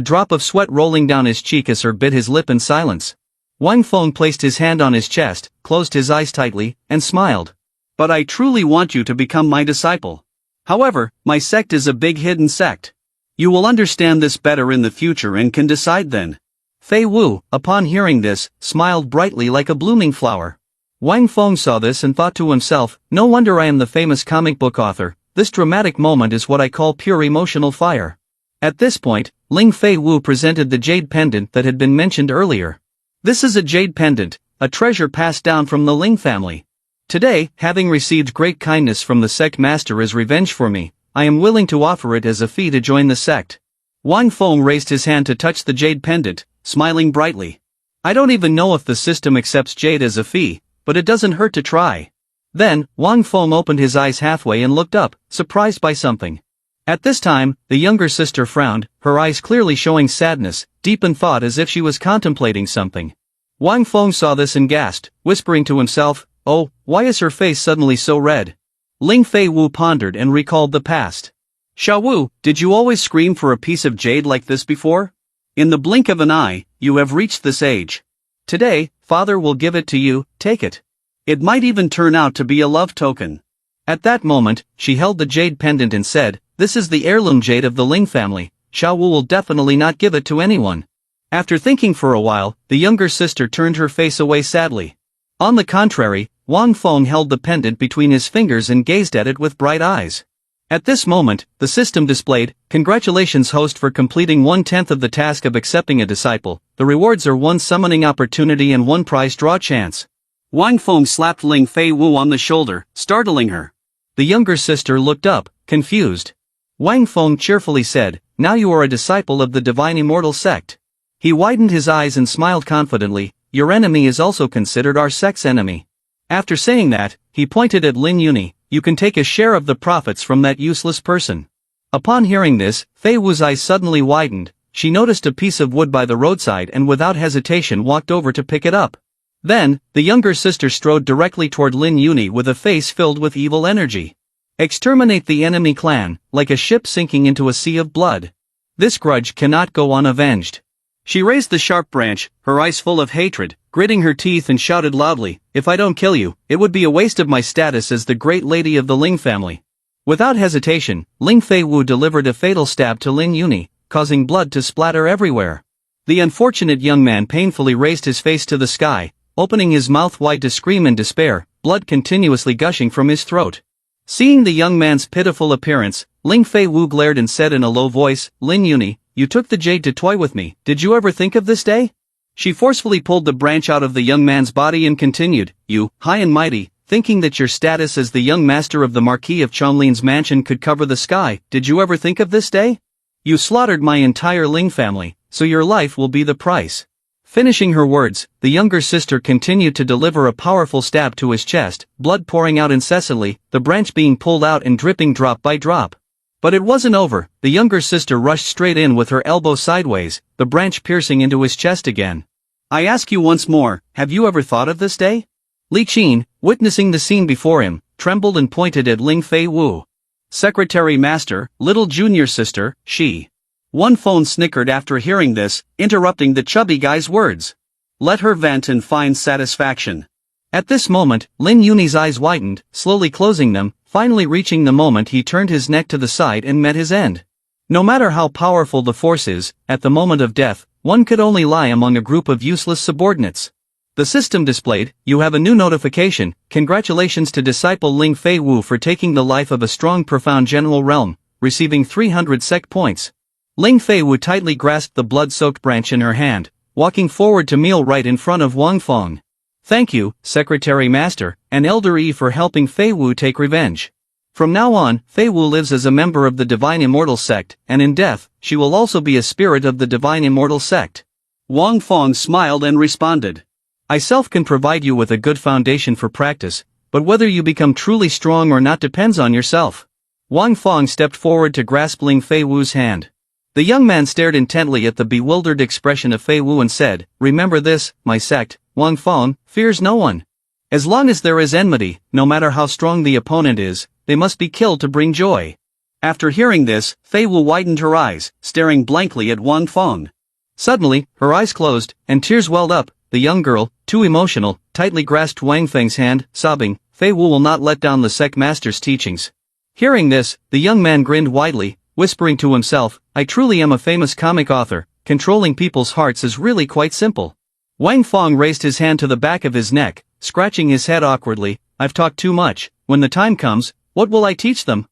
drop of sweat rolling down his cheek as he bit his lip in silence. Wang Feng placed his hand on his chest, closed his eyes tightly, and smiled. But I truly want you to become my disciple. However, my sect is a big hidden sect. You will understand this better in the future and can decide then. Fei Wu, upon hearing this, smiled brightly like a blooming flower. Wang Feng saw this and thought to himself, no wonder I am the famous comic book author, this dramatic moment is what I call pure emotional fire. At this point, Ling Fei Wu presented the jade pendant that had been mentioned earlier. This is a jade pendant, a treasure passed down from the Ling family. Today, having received great kindness from the sect master as revenge for me, I am willing to offer it as a fee to join the sect. Wang Feng raised his hand to touch the jade pendant, smiling brightly. I don't even know if the system accepts jade as a fee, but it doesn't hurt to try. Then, Wang Feng opened his eyes halfway and looked up, surprised by something. At this time, the younger sister frowned, her eyes clearly showing sadness, deep in thought as if she was contemplating something. Wang Feng saw this and gasped, whispering to himself, oh, why is her face suddenly so red? Ling Fei Wu pondered and recalled the past. Xiao Wu, did you always scream for a piece of jade like this before? In the blink of an eye, you have reached this age. Today, father will give it to you, take it. It might even turn out to be a love token. At that moment, she held the jade pendant and said, this is the heirloom jade of the Ling family, Xiao Wu will definitely not give it to anyone. After thinking for a while, the younger sister turned her face away sadly. On the contrary, Wang Feng held the pendant between his fingers and gazed at it with bright eyes. At this moment, the system displayed, congratulations host for completing 1/10 of the task of accepting a disciple, the rewards are 1 summoning opportunity and 1 prize draw chance. Wang Feng slapped Ling Fei Wu on the shoulder, startling her. The younger sister looked up, confused. Wang Feng cheerfully said, now you are a disciple of the divine immortal sect. He widened his eyes and smiled confidently, your enemy is also considered our sect's enemy. After saying that, he pointed at Lin Yuni, you can take a share of the profits from that useless person. Upon hearing this, Fei Wu's eyes suddenly widened, she noticed a piece of wood by the roadside and without hesitation walked over to pick it up. Then, the younger sister strode directly toward Lin Yuni with a face filled with evil energy. Exterminate the enemy clan, like a ship sinking into a sea of blood. This grudge cannot go unavenged. She raised the sharp branch, her eyes full of hatred, gritting her teeth and shouted loudly, if I don't kill you, it would be a waste of my status as the great lady of the Ling family. Without hesitation, Ling Fei Wu delivered a fatal stab to Lin Yuni, causing blood to splatter everywhere. The unfortunate young man painfully raised his face to the sky, opening his mouth wide to scream in despair, blood continuously gushing from his throat. Seeing the young man's pitiful appearance, Ling Fei Wu glared and said in a low voice, Lin Yuni, you took the jade to toy with me, did you ever think of this day? She forcefully pulled the branch out of the young man's body and continued, you, high and mighty, thinking that your status as the young master of the Marquis of Chonglin's mansion could cover the sky, did you ever think of this day? You slaughtered my entire Ling family, so your life will be the price. Finishing her words, the younger sister continued to deliver a powerful stab to his chest, blood pouring out incessantly, the branch being pulled out and dripping drop by drop. But it wasn't over, the younger sister rushed straight in with her elbow sideways, the branch piercing into his chest again. I ask you once more, have you ever thought of this day? Li Qin, witnessing the scene before him, trembled and pointed at Ling Fei Wu. Secretary Master, little junior sister, she. One phone snickered after hearing this, interrupting the chubby guy's words. Let her vent and find satisfaction. At this moment, Lin Yuni's eyes widened, slowly closing them, finally reaching the moment he turned his neck to the side and met his end. No matter how powerful the force is, at the moment of death, one could only lie among a group of useless subordinates. The system displayed, you have a new notification, congratulations to disciple Ling Fei Wu for taking the life of a strong profound general realm, receiving 300 sect points. Ling Fei Wu tightly grasped the blood-soaked branch in her hand, walking forward to kneel right in front of Wang Feng. Thank you, Secretary Master, and Elder Yi for helping Fei Wu take revenge. From now on, Fei Wu lives as a member of the Divine Immortal Sect, and in death, she will also be a spirit of the Divine Immortal Sect. Wang Feng smiled and responded. I self can provide you with a good foundation for practice, but whether you become truly strong or not depends on yourself. Wang Feng stepped forward to grasp Ling Fei Wu's hand. The young man stared intently at the bewildered expression of Fei Wu and said, remember this, my sect, Wang Feng, fears no one. As long as there is enmity, no matter how strong the opponent is, they must be killed to bring joy. After hearing this, Fei Wu widened her eyes, staring blankly at Wang Feng. Suddenly, her eyes closed, and tears welled up. The young girl, too emotional, tightly grasped Wang Feng's hand, sobbing, "Fei Wu will not let down the Sect master's teachings." Hearing this, the young man grinned widely, whispering to himself, "I truly am a famous comic author. Controlling people's hearts is really quite simple." Wang Feng raised his hand to the back of his neck, scratching his head awkwardly. "I've talked too much. When the time comes, what will I teach them?"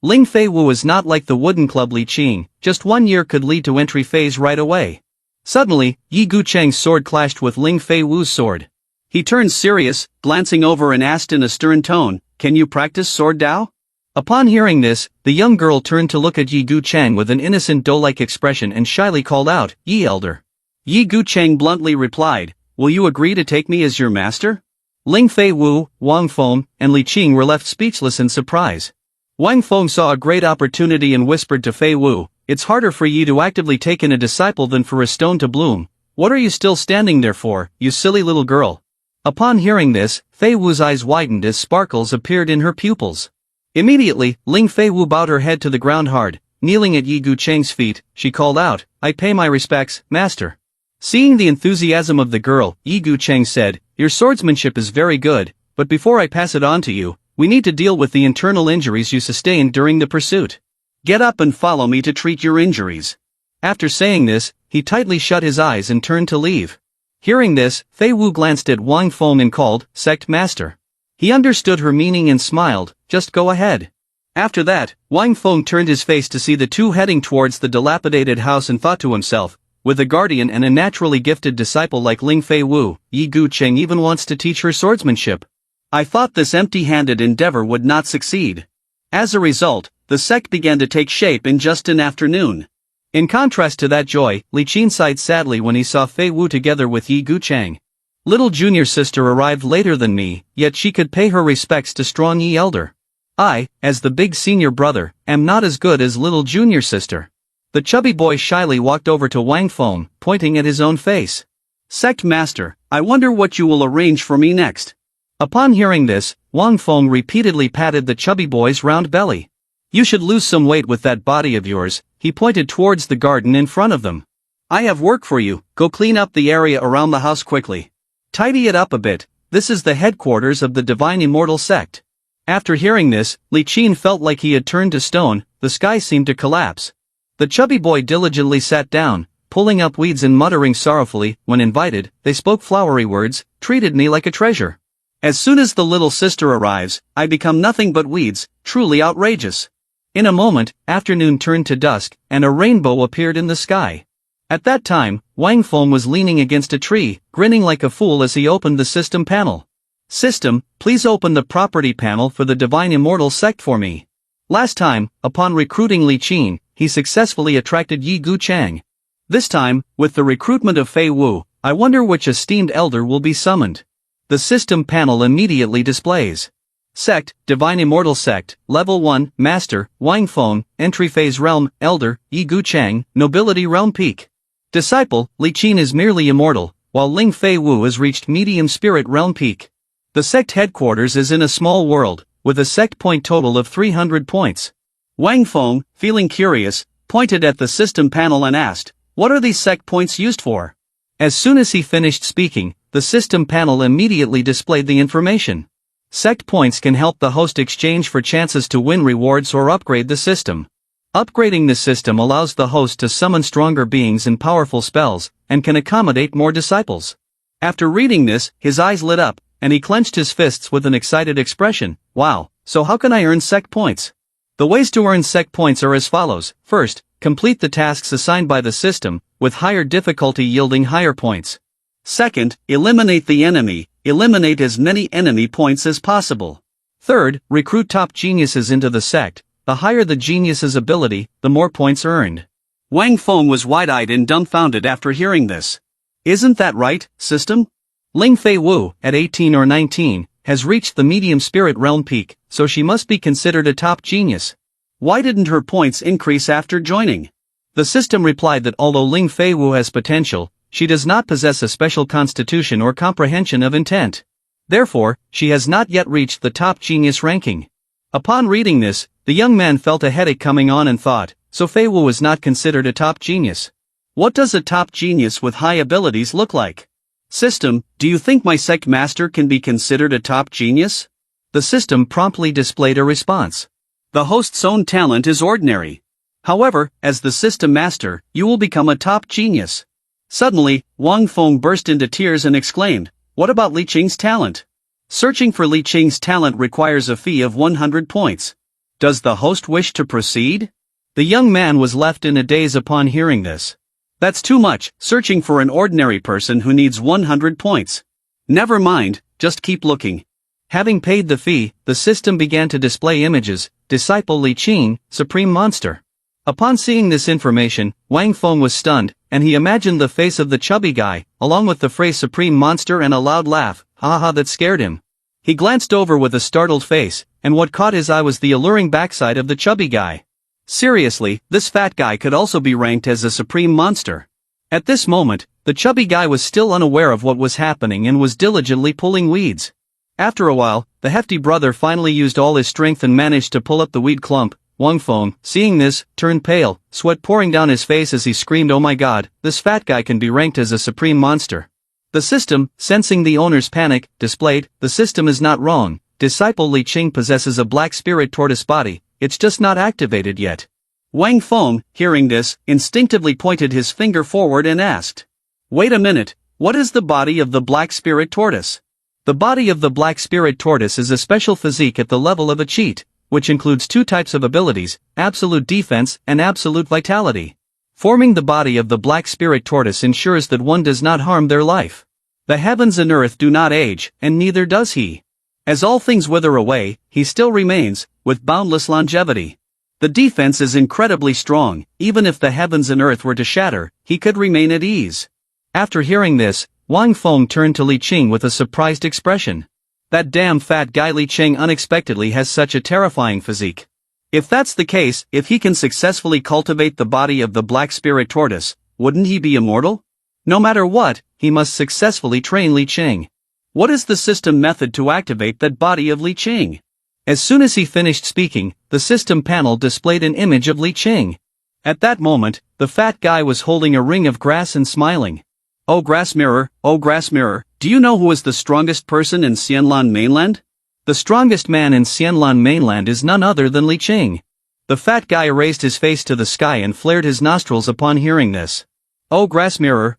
Ling Fei Wu is not like the wooden club Li Qing, just 1 year could lead to entry phase right away. Suddenly, Yi Gucheng's sword clashed with Ling Fei Wu's sword. He turned serious, glancing over and asked in a stern tone, "Can you practice sword Dao?" Upon hearing this, the young girl turned to look at Yi Gucheng with an innocent doe-like expression and shyly called out, "Yi elder." Yi Gucheng bluntly replied, "Will you agree to take me as your master?" Ling Fei Wu, Wang Feng, and Li Qing were left speechless in surprise. Wang Feng saw a great opportunity and whispered to Fei Wu, "It's harder for you to actively take in a disciple than for a stone to bloom. What are you still standing there for, you silly little girl?" Upon hearing this, Fei Wu's eyes widened as sparkles appeared in her pupils. Immediately, Ling Fei Wu bowed her head to the ground hard. Kneeling at Yi Gucheng's feet, she called out, "I pay my respects, master." Seeing the enthusiasm of the girl, Yi Gucheng said, "Your swordsmanship is very good, but before I pass it on to you, we need to deal with the internal injuries you sustained during the pursuit. Get up and follow me to treat your injuries." After saying this, he tightly shut his eyes and turned to leave. Hearing this, Fei Wu glanced at Wang Feng and called, "Sect master." He understood her meaning and smiled, "Just go ahead." After that, Wang Feng turned his face to see the two heading towards the dilapidated house and thought to himself, with a guardian and a naturally gifted disciple like Ling Fei Wu, Yi Gucheng even wants to teach her swordsmanship. I thought this empty-handed endeavor would not succeed. As a result, the sect began to take shape in just an afternoon. In contrast to that joy, Li Qin sighed sadly when he saw Fei Wu together with Yi Gucheng. Little junior sister arrived later than me, yet she could pay her respects to strong Yi elder. I, as the big senior brother, am not as good as little junior sister. The chubby boy shyly walked over to Wang Feng, pointing at his own face. "Sect master, I wonder what you will arrange for me next." Upon hearing this, Wang Feng repeatedly patted the chubby boy's round belly. "You should lose some weight with that body of yours." He pointed towards the garden in front of them. "I have work for you. Go clean up the area around the house quickly. Tidy it up a bit. This is the headquarters of the Divine Immortal Sect." After hearing this, Li Qin felt like he had turned to stone. The sky seemed to collapse. The chubby boy diligently sat down, pulling up weeds and muttering sorrowfully. When invited, they spoke flowery words, "Treated me like a treasure. As soon as the little sister arrives, I become nothing but weeds, truly outrageous." In a moment, afternoon turned to dusk, and a rainbow appeared in the sky. At that time, Wang Feng was leaning against a tree, grinning like a fool as he opened the system panel. "System, please open the property panel for the Divine Immortal Sect for me." Last time, upon recruiting Li Qin, he successfully attracted Yi Gucheng. This time, with the recruitment of Fei Wu, I wonder which esteemed elder will be summoned. The system panel immediately displays. Sect, Divine Immortal Sect, Level 1, Master, Wang Feng, Entry Phase Realm, Elder, Yi Gucheng, Nobility Realm Peak. Disciple, Li Qin is merely immortal, while Ling Fei Wu has reached Medium Spirit Realm Peak. The sect headquarters is in a small world, with a sect point total of 300 points. Wang Feng, feeling curious, pointed at the system panel and asked, "What are these sect points used for?" As soon as he finished speaking, the system panel immediately displayed the information. Sect points can help the host exchange for chances to win rewards or upgrade the system. Upgrading the system allows the host to summon stronger beings and powerful spells, and can accommodate more disciples. After reading this, his eyes lit up, and he clenched his fists with an excited expression. "Wow, so how can I earn sect points?" The ways to earn sect points are as follows. First, complete the tasks assigned by the system, with higher difficulty yielding higher points. Second, eliminate the enemy. Eliminate as many enemy points as possible. Third, recruit top geniuses into the sect. The higher the genius's ability, the more points earned. Wang Feng was wide-eyed and dumbfounded after hearing this. "Isn't that right, system?" Ling Fei Wu, at 18 or 19, has reached the medium spirit realm peak, so she must be considered a top genius. Why didn't her points increase after joining? The system replied that although Ling Fei Wu has potential, she does not possess a special constitution or comprehension of intent. Therefore, she has not yet reached the top genius ranking. Upon reading this, the young man felt a headache coming on and thought, so Fei Wu was not considered a top genius. What does a top genius with high abilities look like? System, do you think my sect master can be considered a top genius? The system promptly displayed a response. The host's own talent is ordinary. However, as the system master, you will become a top genius. Suddenly, Wang Feng burst into tears and exclaimed, what about Li Qing's talent? Searching for Li Qing's talent requires a fee of 100 points. Does the host wish to proceed? The young man was left in a daze upon hearing this. That's too much, searching for an ordinary person who needs 100 points. Never mind, just keep looking. Having paid the fee, the system began to display images, Disciple Li Qing, Supreme Monster. Upon seeing this information, Wang Feng was stunned, and he imagined the face of the chubby guy, along with the phrase Supreme Monster and a loud laugh, haha, that scared him. He glanced over with a startled face, and what caught his eye was the alluring backside of the chubby guy. Seriously, this fat guy could also be ranked as a supreme monster. At this moment, the chubby guy was still unaware of what was happening and was diligently pulling weeds. After a while, the hefty brother finally used all his strength and managed to pull up the weed clump. Wang Feng, seeing this, turned pale, sweat pouring down his face as he screamed, oh my god, this fat guy can be ranked as a supreme monster. The system, sensing the owner's panic, displayed, the system is not wrong, Disciple Li Qing possesses a black spirit tortoise body, it's just not activated yet. Wang Feng, hearing this, instinctively pointed his finger forward and asked, wait a minute, what is the body of the black spirit tortoise? The body of the black spirit tortoise is a special physique at the level of a cheat, which includes two types of abilities, absolute defense and absolute vitality. Forming the body of the black spirit tortoise ensures that one does not harm their life. The heavens and earth do not age, and neither does he. As all things wither away, he still remains, with boundless longevity. The defense is incredibly strong, even if the heavens and earth were to shatter, he could remain at ease. After hearing this, Wang Feng turned to Li Qing with a surprised expression. That damn fat guy Li Qing unexpectedly has such a terrifying physique. If that's the case, if he can successfully cultivate the body of the black spirit tortoise, wouldn't he be immortal? No matter what, he must successfully train Li Qing. What is the system method to activate that body of Li Qing? As soon as he finished speaking, the system panel displayed an image of Li Qing. At that moment, the fat guy was holding a ring of grass and smiling. Oh grass mirror, do you know who is the strongest person in Xianlan mainland? The strongest man in Xianlan mainland is none other than Li Qing. The fat guy raised his face to the sky and flared his nostrils upon hearing this. Oh grass mirror,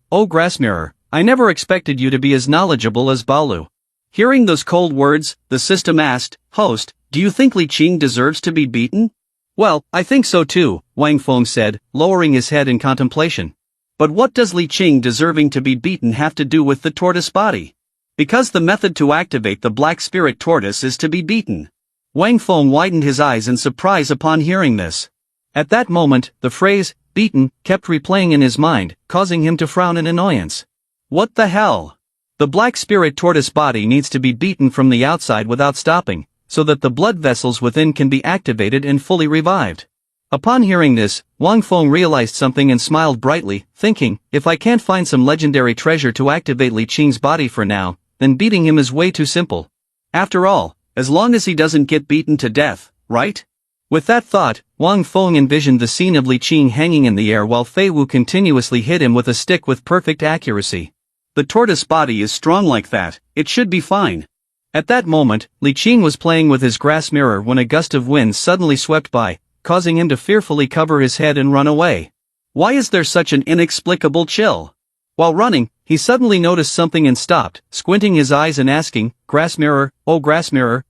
I never expected you to be as knowledgeable as Balu. Hearing those cold words, the system asked, host, do you think Li Qing deserves to be beaten? Well, I think so too, Wang Feng said, lowering his head in contemplation. But what does Li Qing deserving to be beaten have to do with the tortoise body? Because the method to activate the black spirit tortoise is to be beaten. Wang Feng widened his eyes in surprise upon hearing this. At that moment, the phrase, beaten, kept replaying in his mind, causing him to frown in annoyance. What the hell? The black spirit tortoise body needs to be beaten from the outside without stopping, so that the blood vessels within can be activated and fully revived. Upon hearing this, Wang Feng realized something and smiled brightly, thinking, if I can't find some legendary treasure to activate Li Qing's body for now, then beating him is way too simple. After all, as long as he doesn't get beaten to death, right? With that thought, Wang Feng envisioned the scene of Li Qing hanging in the air while Fei Wu continuously hit him with a stick with perfect accuracy. The tortoise body is strong like that, it should be fine. At that moment, Li Qing was playing with his grass mirror when a gust of wind suddenly swept by, causing him to fearfully cover his head and run away. Why is there such an inexplicable chill? While running, he suddenly noticed something and stopped, squinting his eyes and asking, grass mirror,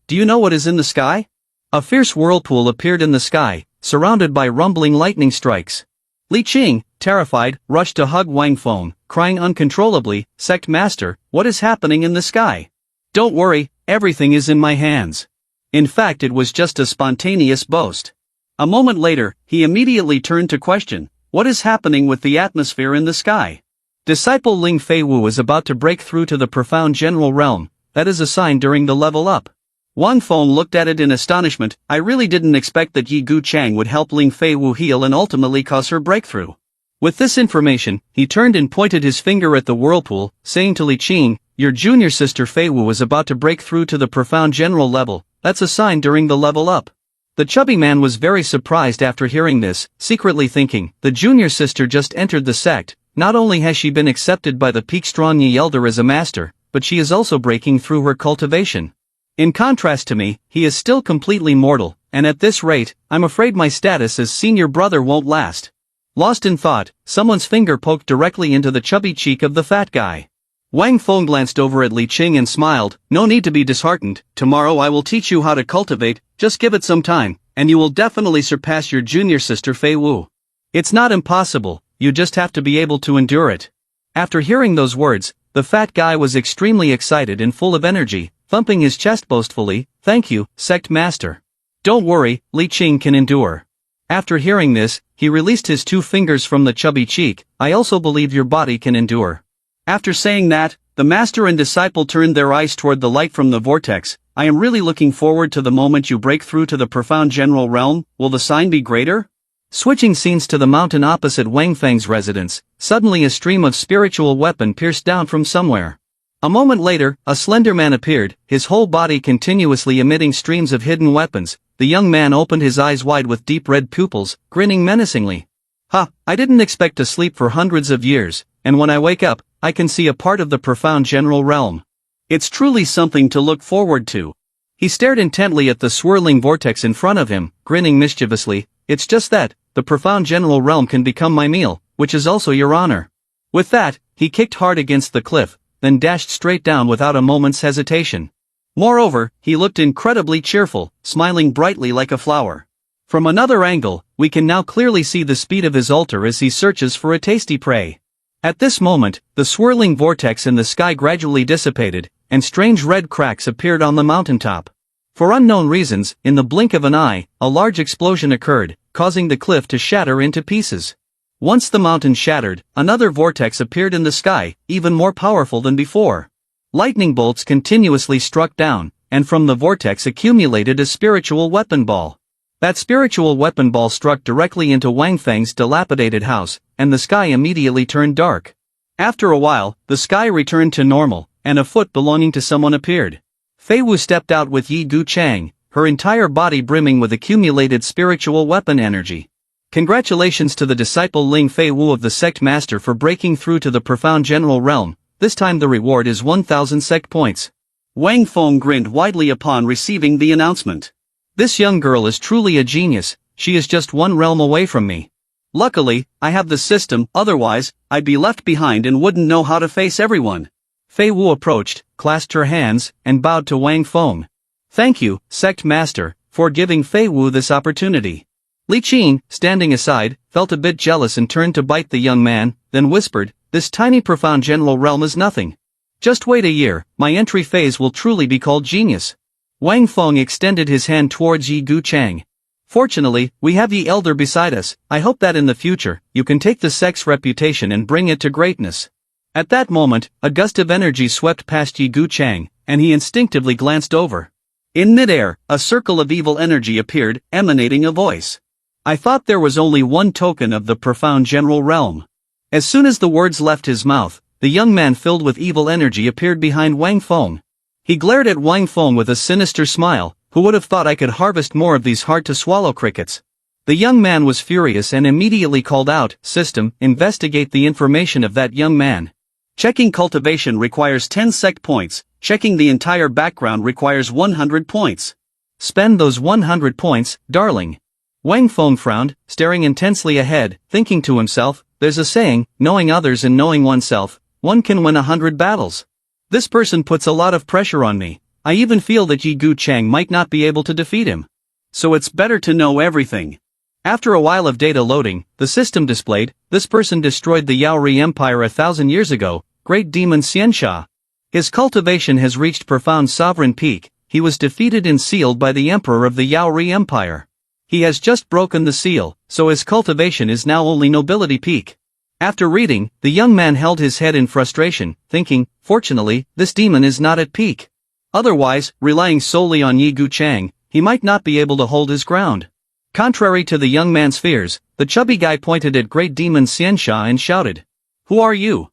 do you know what is in the sky? A fierce whirlpool appeared in the sky, surrounded by rumbling lightning strikes. Li Qing, terrified, rushed to hug Wang Feng, crying uncontrollably, Sect Master, what is happening in the sky? Don't worry, everything is in my hands. In fact, it was just a spontaneous boast. A moment later, he immediately turned to question, what is happening with the atmosphere in the sky? Disciple Ling Fei Wu is about to break through to the profound general realm, that is a sign during the level up. Wang Feng looked at it in astonishment, I really didn't expect that Yi Gu Chang would help Ling Fei Wu heal and ultimately cause her breakthrough. With this information, he turned and pointed his finger at the whirlpool, saying to Li Qing, Your junior sister Fei Wu is about to break through to the profound general level. That's a sign during the level up. The chubby man was very surprised after hearing this, secretly thinking, the junior sister just entered the sect. Not only has she been accepted by the peak strong Yahello as a master, but she is also breaking through her cultivation. In contrast to me, he is still completely mortal, and at this rate, I'm afraid my status as senior brother won't last. Lost in thought, someone's finger poked directly into the chubby cheek of the fat guy. Wang Feng glanced over at Li Qing and smiled, no need to be disheartened, tomorrow I will teach you how to cultivate, just give it some time, and you will definitely surpass your junior sister Fei Wu. It's not impossible, you just have to be able to endure it. After hearing those words, the fat guy was extremely excited and full of energy, thumping his chest boastfully, thank you, Sect Master. Don't worry, Li Qing can endure. After hearing this, he released his 2 fingers from the chubby cheek, I also believe your body can endure. After saying that, the master and disciple turned their eyes toward the light from the vortex. I am really looking forward to the moment you break through to the profound general realm. Will the sign be greater? Switching scenes to the mountain opposite Wang Feng's residence, suddenly a stream of spiritual weapon pierced down from somewhere. A moment later, a slender man appeared, his whole body continuously emitting streams of hidden weapons. The young man opened his eyes wide with deep red pupils, grinning menacingly. I didn't expect to sleep for hundreds of years, and when I wake up, I can see a part of the profound general realm. It's truly something to look forward to. He stared intently at the swirling vortex in front of him, grinning mischievously. It's just that, the profound general realm can become my meal, which is also your honor. With that, he kicked hard against the cliff, then dashed straight down without a moment's hesitation. Moreover, he looked incredibly cheerful, smiling brightly like a flower. From another angle, we can now clearly see the speed of his altar as he searches for a tasty prey. At this moment, the swirling vortex in the sky gradually dissipated, and strange red cracks appeared on the mountaintop. For unknown reasons, in the blink of an eye, a large explosion occurred, causing the cliff to shatter into pieces. Once the mountain shattered, another vortex appeared in the sky, even more powerful than before. Lightning bolts continuously struck down, and from the vortex accumulated a spiritual weapon ball. That spiritual weapon ball struck directly into Wang Feng's dilapidated house, and the sky immediately turned dark. After a while, the sky returned to normal, and a foot belonging to someone appeared. Fei Wu stepped out with Yi Gu Chang, her entire body brimming with accumulated spiritual weapon energy. Congratulations to the disciple Ling Fei Wu of the Sect Master for breaking through to the profound general realm. This time the reward is 1000 Sect points. Wang Feng grinned widely upon receiving the announcement. This young girl is truly a genius, she is just one realm away from me. Luckily, I have the system, otherwise, I'd be left behind and wouldn't know how to face everyone. Fei Wu approached, clasped her hands, and bowed to Wang Feng. Thank you, Sect Master, for giving Fei Wu this opportunity. Li Qing, standing aside, felt a bit jealous and turned to bite the young man, then whispered, this tiny profound general realm is nothing. Just wait a year, my entry phase will truly be called genius. Wang Feng extended his hand towards Yi Gu Chang. Fortunately, we have Yi Elder beside us. I hope that in the future, you can take the sect's reputation and bring it to greatness. At that moment, a gust of energy swept past Yi Gu Chang, and he instinctively glanced over. In midair, a circle of evil energy appeared, emanating a voice. I thought there was only one token of the profound general realm. As soon as the words left his mouth, the young man filled with evil energy appeared behind Wang Feng. He glared at Wang Feng with a sinister smile. Who would have thought I could harvest more of these hard-to-swallow crickets? The young man was furious and immediately called out, System, investigate the information of that young man. Checking cultivation requires 10 Sect points, checking the entire background requires 100 points. Spend those 100 points, darling. Wang Feng frowned, staring intensely ahead, thinking to himself, there's a saying, knowing others and knowing oneself, one can win 100 battles. This person puts a lot of pressure on me. I even feel that Yi Gu Chang might not be able to defeat him. So it's better to know everything. After a while of data loading, the system displayed, this person destroyed the Yaori Empire 1,000 years ago, Great Demon Xianxia. His cultivation has reached profound sovereign peak, he was defeated and sealed by the Emperor of the Yaori Empire. He has just broken the seal, so his cultivation is now only nobility peak. After reading, the young man held his head in frustration, thinking, fortunately, this demon is not at peak. Otherwise, relying solely on Yi Gu Chang, he might not be able to hold his ground. Contrary to the young man's fears, the chubby guy pointed at Great Demon Xianxia and shouted, Who are you?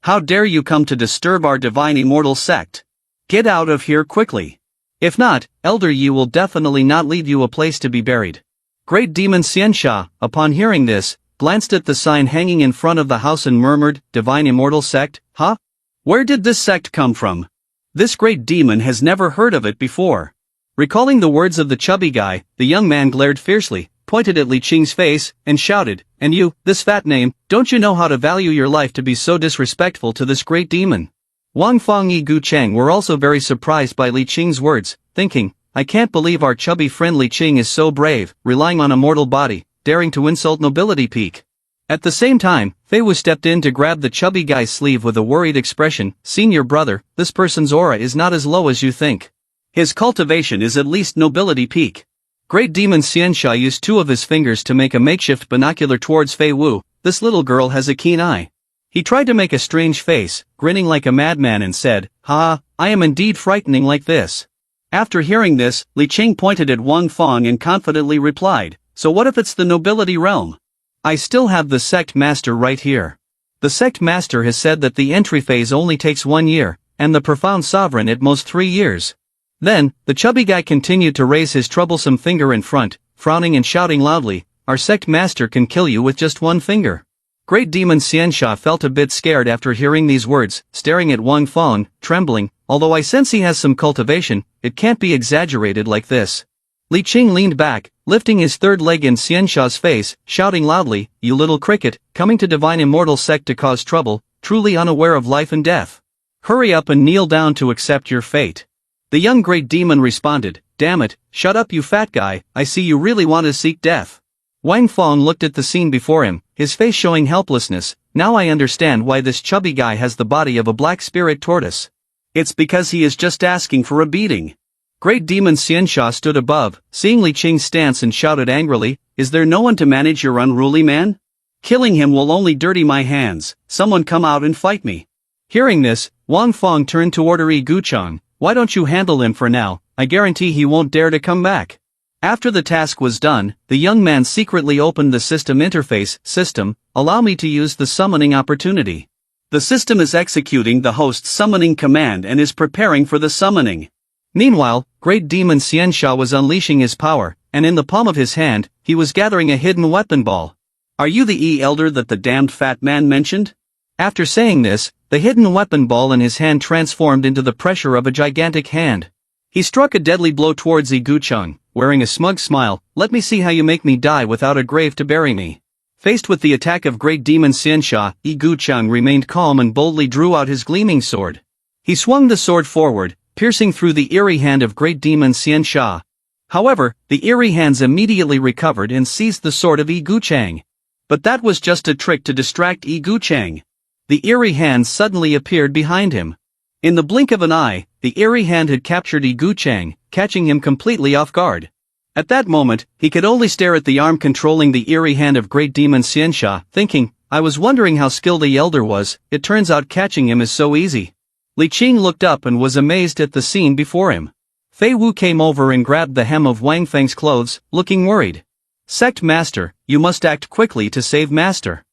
How dare you come to disturb our divine immortal sect? Get out of here quickly. If not, Elder Yi will definitely not leave you a place to be buried. Great Demon Xiansha, upon hearing this, glanced at the sign hanging in front of the house and murmured, Divine Immortal Sect, huh? Where did this sect come from? This great demon has never heard of it before. Recalling the words of the chubby guy, the young man glared fiercely, pointed at Li Qing's face, and shouted, and you, this fat name, don't you know how to value your life to be so disrespectful to this great demon? Wang Feng and Gu Cheng were also very surprised by Li Qing's words, thinking, I can't believe our chubby friend Li Qing is so brave, relying on a mortal body, daring to insult nobility peak. At the same time, Fei Wu stepped in to grab the chubby guy's sleeve with a worried expression, Senior brother, this person's aura is not as low as you think. His cultivation is at least nobility peak. Great Demon Xiansha used two of his fingers to make a makeshift binocular towards Fei Wu, this little girl has a keen eye. He tried to make a strange face, grinning like a madman and said, Ha, I am indeed frightening like this. After hearing this, Li Qing pointed at Wang Feng and confidently replied, so what if it's the nobility realm? I still have the sect master right here. The sect master has said that the entry phase only takes 1 year, and the profound sovereign at most 3 years. Then, the chubby guy continued to raise his troublesome finger in front, frowning and shouting loudly, our sect master can kill you with just 1 finger. Great Demon Xiansha felt a bit scared after hearing these words, staring at Wang Feng, trembling, although I sense he has some cultivation, it can't be exaggerated like this. Li Qing leaned back, lifting his third leg in Xiansha's face, shouting loudly, you little cricket, coming to Divine Immortal Sect to cause trouble, truly unaware of life and death. Hurry up and kneel down to accept your fate. The young great demon responded, damn it, shut up you fat guy, I see you really want to seek death. Wang Feng looked at the scene before him, his face showing helplessness, now I understand why this chubby guy has the body of a black spirit tortoise. It's because he is just asking for a beating. Great Demon Xiansha stood above, seeing Li Qing's stance and shouted angrily, is there no one to manage your unruly man? Killing him will only dirty my hands, someone come out and fight me. Hearing this, Wang Feng turned toward Yi Guchang, why don't you handle him for now, I guarantee he won't dare to come back. After the task was done, the young man secretly opened the system interface, system, allow me to use the summoning opportunity. The system is executing the host's summoning command and is preparing for the summoning. Meanwhile, Great Demon Xiansha was unleashing his power, and in the palm of his hand, he was gathering a hidden weapon ball. Are you the elder that the damned fat man mentioned? After saying this, the hidden weapon ball in his hand transformed into the pressure of a gigantic hand. He struck a deadly blow towards Yi Guchang, wearing a smug smile, let me see how you make me die without a grave to bury me. Faced with the attack of Great Demon Xiansha, Yi Guchang remained calm and boldly drew out his gleaming sword. He swung the sword forward, piercing through the eerie hand of Great Demon Xiansha. However, the eerie hands immediately recovered and seized the sword of Yi Guchang. But that was just a trick to distract Yi Guchang. The eerie hand suddenly appeared behind him. In the blink of an eye, the eerie hand had captured Yi Guchang, catching him completely off guard. At that moment, he could only stare at the arm controlling the eerie hand of Great Demon Xiansha, thinking, I was wondering how skilled the elder was, it turns out catching him is so easy. Li Qing looked up and was amazed at the scene before him. Fei Wu came over and grabbed the hem of Wang Feng's clothes, looking worried. Sect Master, you must act quickly to save Master.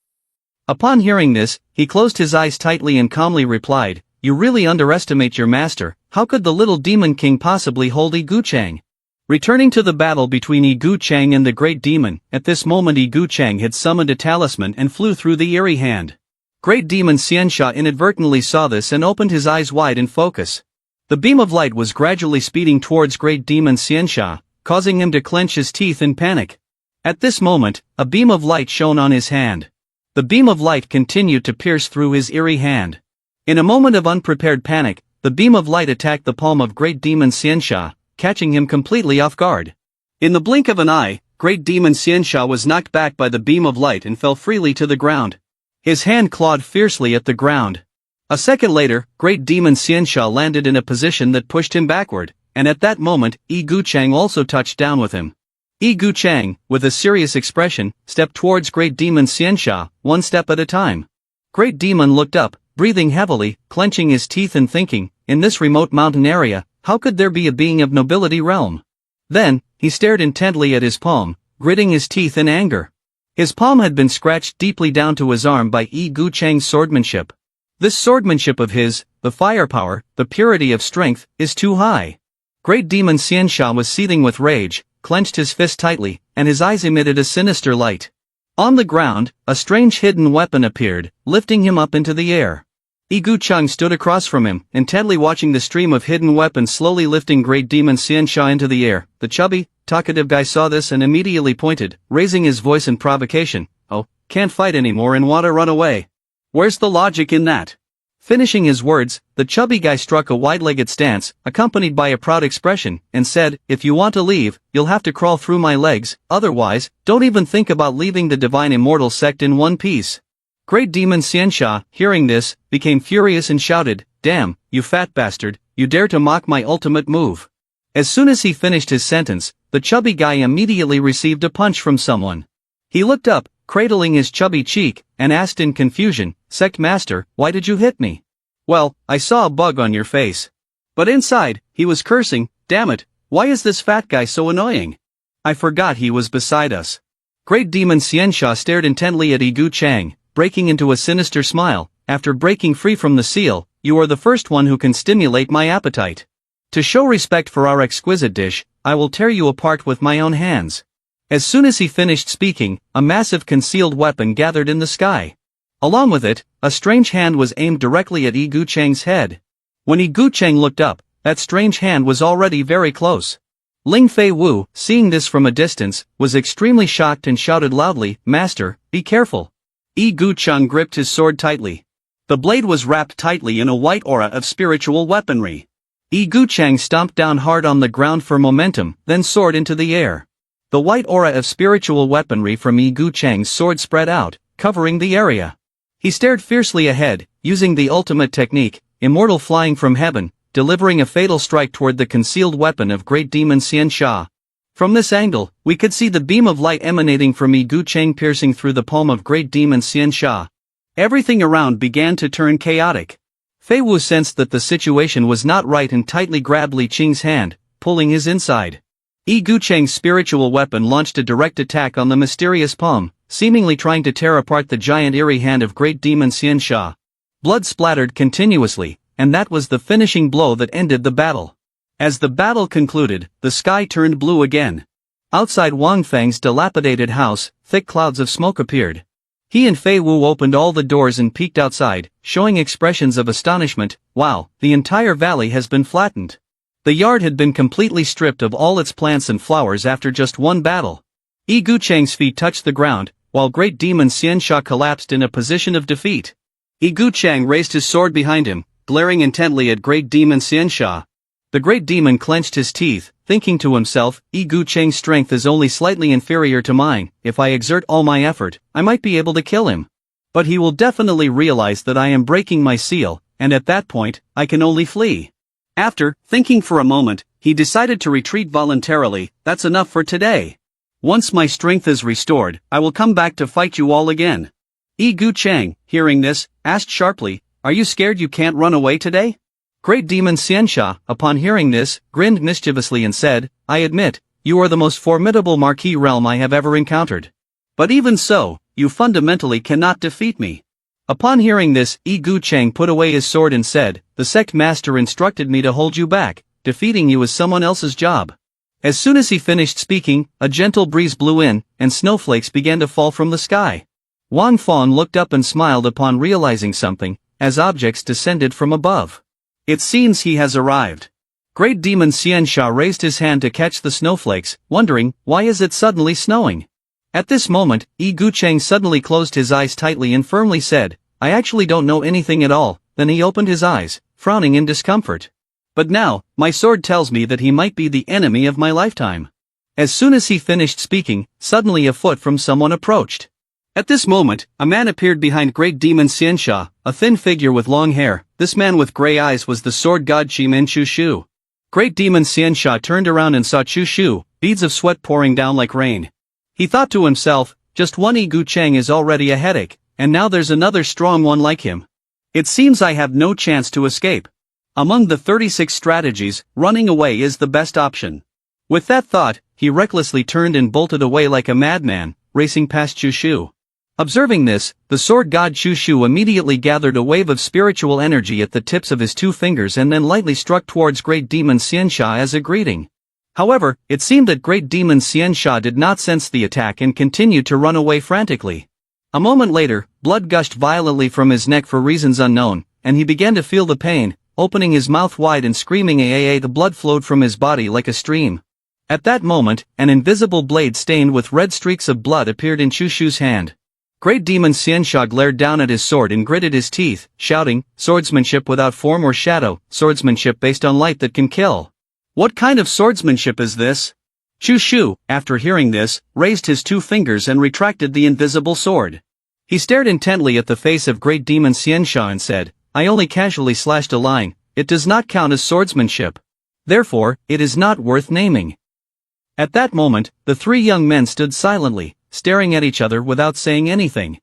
Upon hearing this, he closed his eyes tightly and calmly replied, you really underestimate your master, how could the little demon king possibly hold Yi Guchang? Returning to the battle between Yi Guchang and the great demon, at this moment Yi Guchang had summoned a talisman and flew through the eerie hand. Great Demon Xiansha inadvertently saw this and opened his eyes wide in focus. The beam of light was gradually speeding towards Great Demon Xiansha, causing him to clench his teeth in panic. At this moment, a beam of light shone on his hand. The beam of light continued to pierce through his eerie hand. In a moment of unprepared panic, the beam of light attacked the palm of Great Demon Xiansha, catching him completely off guard. In the blink of an eye, Great Demon Xiansha was knocked back by the beam of light and fell freely to the ground. His hand clawed fiercely at the ground. A second later, Great Demon Xiansha landed in a position that pushed him backward, and at that moment, Yi Guchang also touched down with him. Yi Guchang, with a serious expression, stepped towards Great Demon Xiansha, one step at a time. Great Demon looked up, breathing heavily, clenching his teeth and thinking, in this remote mountain area, how could there be a being of nobility realm? Then, he stared intently at his palm, gritting his teeth in anger. His palm had been scratched deeply down to his arm by Yi Guchang's swordsmanship. This swordsmanship of his, the firepower, the purity of strength, is too high. Great Demon Xiansha was seething with rage, clenched his fist tightly, and his eyes emitted a sinister light. On the ground, a strange hidden weapon appeared, lifting him up into the air. Igu Chung stood across from him, intently watching the stream of hidden weapons slowly lifting Great Demon Xiansha into the air. The chubby, talkative guy saw this and immediately pointed, raising his voice in provocation. "Oh, can't fight anymore and want to run away. Where's the logic in that?" Finishing his words, the chubby guy struck a wide-legged stance, accompanied by a proud expression, and said, "If you want to leave, you'll have to crawl through my legs, otherwise, don't even think about leaving the Divine Immortal Sect in one piece." Great Demon Xiansha, hearing this, became furious and shouted, "Damn, you fat bastard, you dare to mock my ultimate move." As soon as he finished his sentence, the chubby guy immediately received a punch from someone. He looked up, cradling his chubby cheek, and asked in confusion, "Sect Master, why did you hit me?" "Well, I saw a bug on your face." But inside, he was cursing, "Damn it, why is this fat guy so annoying? I forgot he was beside us." Great Demon Xiansha stared intently at Igu Chang, breaking into a sinister smile. "After breaking free from the seal, you are the first one who can stimulate my appetite. To show respect for our exquisite dish, I will tear you apart with my own hands." As soon as he finished speaking, a massive concealed weapon gathered in the sky. Along with it, a strange hand was aimed directly at Igu Chang's head. When Igu Chang looked up, that strange hand was already very close. Ling Fei Wu, seeing this from a distance, was extremely shocked and shouted loudly, "Master, be careful." Igu Chang gripped his sword tightly. The blade was wrapped tightly in a white aura of spiritual weaponry. Igu Chang stomped down hard on the ground for momentum, then soared into the air. The white aura of spiritual weaponry from Igu Chang's sword spread out, covering the area. He stared fiercely ahead, using the ultimate technique, immortal flying from heaven, delivering a fatal strike toward the concealed weapon of Great Demon Xiansha. From this angle, we could see the beam of light emanating from Igu Chang piercing through the palm of Great Demon Xiansha. Everything around began to turn chaotic. Fei Wu sensed that the situation was not right and tightly grabbed Li Qing's hand, pulling his inside. Igu Chang's spiritual weapon launched a direct attack on the mysterious palm, seemingly trying to tear apart the giant eerie hand of Great Demon Xiansha. Blood splattered continuously, and that was the finishing blow that ended the battle. As the battle concluded, the sky turned blue again. Outside Wang Feng's dilapidated house, thick clouds of smoke appeared. He and Fei Wu opened all the doors and peeked outside, showing expressions of astonishment. "Wow, the entire valley has been flattened." The yard had been completely stripped of all its plants and flowers after just one battle. Igu Chang's feet touched the ground, while Great Demon Xiansha collapsed in a position of defeat. Igu Chang raised his sword behind him, glaring intently at Great Demon Xiansha. The Great Demon clenched his teeth, thinking to himself, "Igu Chang's strength is only slightly inferior to mine. If I exert all my effort, I might be able to kill him. But he will definitely realize that I am breaking my seal, and at that point, I can only flee." After thinking for a moment, he decided to retreat voluntarily. "That's enough for today. Once my strength is restored, I will come back to fight you all again." Igu Chang, hearing this, asked sharply, "Are you scared you can't run away today?" Great Demon Xiansha, upon hearing this, grinned mischievously and said, "I admit, you are the most formidable marquis realm I have ever encountered. But even so, you fundamentally cannot defeat me." Upon hearing this, Igu Chang put away his sword and said, "The sect master instructed me to hold you back. Defeating you is someone else's job." As soon as he finished speaking, a gentle breeze blew in, and snowflakes began to fall from the sky. Wang Fong looked up and smiled upon realizing something, as objects descended from above. "It seems he has arrived." Great Demon Xiansha raised his hand to catch the snowflakes, wondering, why is it suddenly snowing? At this moment, Igu Chang suddenly closed his eyes tightly and firmly said, "I actually don't know anything at all." Then he opened his eyes, frowning in discomfort. "But now, my sword tells me that he might be the enemy of my lifetime." As soon as he finished speaking, suddenly a foot from someone approached. At this moment, a man appeared behind Great Demon Xiansha, a thin figure with long hair. This man with gray eyes was the sword god Chimen Chushu. Great Demon Xiansha turned around and saw Chushu, beads of sweat pouring down like rain. He thought to himself, just one Igu Chang is already a headache, and now there's another strong one like him. It seems I have no chance to escape. Among the 36 strategies, running away is the best option. With that thought, he recklessly turned and bolted away like a madman, racing past Chushu. Observing this, the sword god Shushu immediately gathered a wave of spiritual energy at the tips of his 2 fingers and then lightly struck towards Great Demon Xiansha as a greeting. However, it seemed that Great Demon Xiansha did not sense the attack and continued to run away frantically. A moment later, blood gushed violently from his neck for reasons unknown, and he began to feel the pain, opening his mouth wide and screaming "Aaa." The blood flowed from his body like a stream. At that moment, an invisible blade stained with red streaks of blood appeared in Shushu's hand. Great Demon Xiansha glared down at his sword and gritted his teeth, shouting, "Swordsmanship without form or shadow, swordsmanship based on light that can kill. What kind of swordsmanship is this?" Shushu, after hearing this, raised his 2 fingers and retracted the invisible sword. He stared intently at the face of Great Demon Xiansha and said, "I only casually slashed a line, it does not count as swordsmanship. Therefore, it is not worth naming." At that moment, the 3 young men stood silently, staring at each other without saying anything.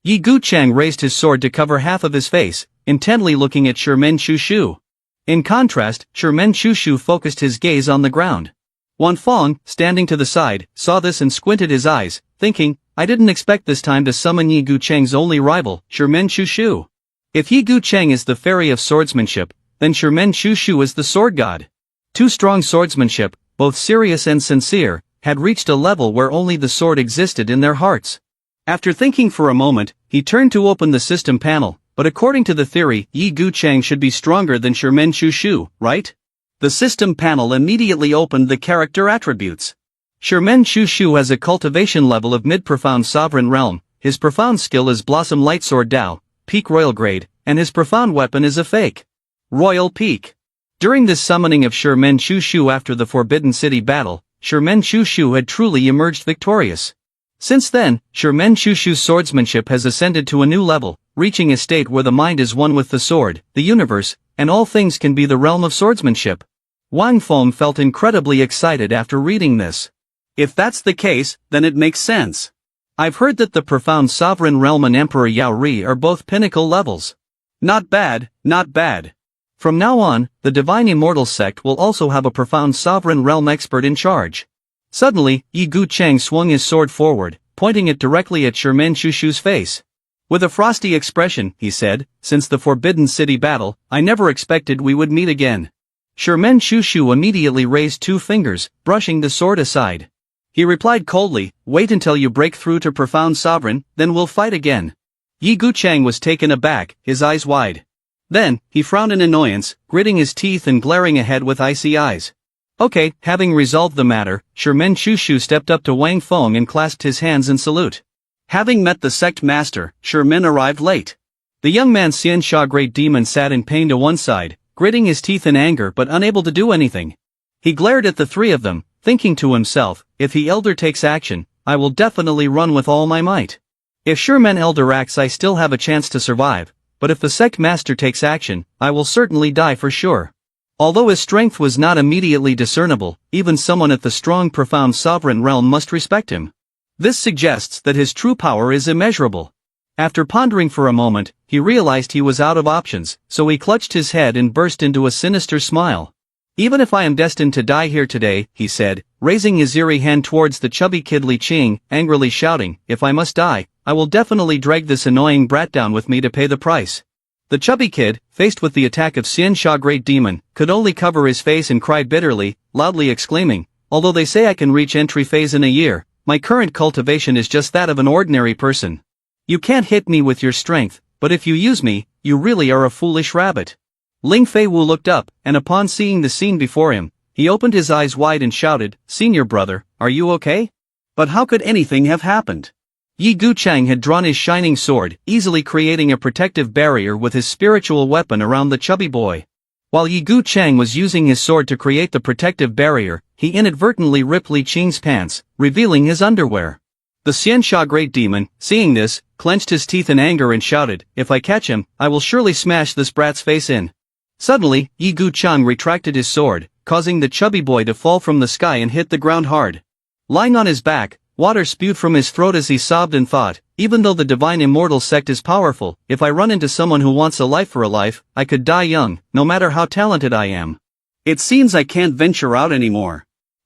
Yi Guchang raised his sword to cover half of his face, intently looking at Sherman Shushu. In contrast, Sherman Shushu focused his gaze on the ground. Wan Fong, standing to the side, saw this and squinted his eyes, thinking, "I didn't expect this time to summon Yi Guchang's only rival, Sherman Shushu. If Yi Guchang is the fairy of swordsmanship, then Sherman Shushu is the sword god." 2 strong swordsmanship, both serious and sincere, had reached a level where only the sword existed in their hearts. After thinking for a moment, he turned to open the system panel, but according to the theory, Yi Guchang should be stronger than Sherman Shushu, right? The system panel immediately opened the character attributes. Sherman Shushu has a cultivation level of mid-profound sovereign realm, his profound skill is Blossom Lightsword Dao, peak royal grade, and his profound weapon is a fake royal peak. During this summoning of Sherman Shushu after the Forbidden City battle, Sherman Shushu had truly emerged victorious. Since then, Sherman Shushu's swordsmanship has ascended to a new level, reaching a state where the mind is one with the sword, the universe, and all things can be the realm of swordsmanship. Wang Feng felt incredibly excited after reading this. If that's the case, then it makes sense. I've heard that the profound sovereign realm and Emperor Yao Ri are both pinnacle levels. Not bad, not bad. From now on, the Divine Immortal Sect will also have a profound sovereign realm expert in charge. Suddenly, Yi Guchang swung his sword forward, pointing it directly at Sherman Shushu's face. With a frosty expression, he said, "Since the Forbidden City battle, I never expected we would meet again." Sherman Shushu immediately raised 2 fingers, brushing the sword aside. He replied coldly, "Wait until you break through to profound sovereign, then we'll fight again." Yi Guchang was taken aback, his eyes wide. Then, he frowned in annoyance, gritting his teeth and glaring ahead with icy eyes. Okay, having resolved the matter, Sherman Shushu stepped up to Wang Feng and clasped his hands in salute. Having met the sect master, Sherman arrived late. The young man Xiansha Great Demon sat in pain to one side, gritting his teeth in anger but unable to do anything. He glared at the 3 of them, thinking to himself, if the elder takes action, I will definitely run with all my might. If Sherman elder acts, I still have a chance to survive. But if the sect master takes action, I will certainly die for sure. Although his strength was not immediately discernible, even someone at the strong profound sovereign realm must respect him. This suggests that his true power is immeasurable. After pondering for a moment, he realized he was out of options, so he clutched his head and burst into a sinister smile. "Even if I am destined to die here today," he said, raising his eerie hand towards the chubby kid Li Qing, angrily shouting, "If I must die, I will definitely drag this annoying brat down with me to pay the price." The chubby kid, faced with the attack of Xiansha Great Demon, could only cover his face and cry bitterly, loudly exclaiming, "Although they say I can reach entry phase in a year, my current cultivation is just that of an ordinary person. You can't hit me with your strength, but if you use me, you really are a foolish rabbit." Ling Feiwu looked up, and upon seeing the scene before him, he opened his eyes wide and shouted, "Senior brother, are you okay?" But how could anything have happened? Yi Guchang had drawn his shining sword, easily creating a protective barrier with his spiritual weapon around the chubby boy. While Yi Guchang was using his sword to create the protective barrier, he inadvertently ripped Li Qing's pants, revealing his underwear. The Xiansha Great Demon, seeing this, clenched his teeth in anger and shouted, "If I catch him, I will surely smash this brat's face in." Suddenly, Yi Guchang retracted his sword, causing the chubby boy to fall from the sky and hit the ground hard. Lying on his back, water spewed from his throat as he sobbed and thought, even though the Divine Immortal Sect is powerful, if I run into someone who wants a life for a life, I could die young, no matter how talented I am. It seems I can't venture out anymore.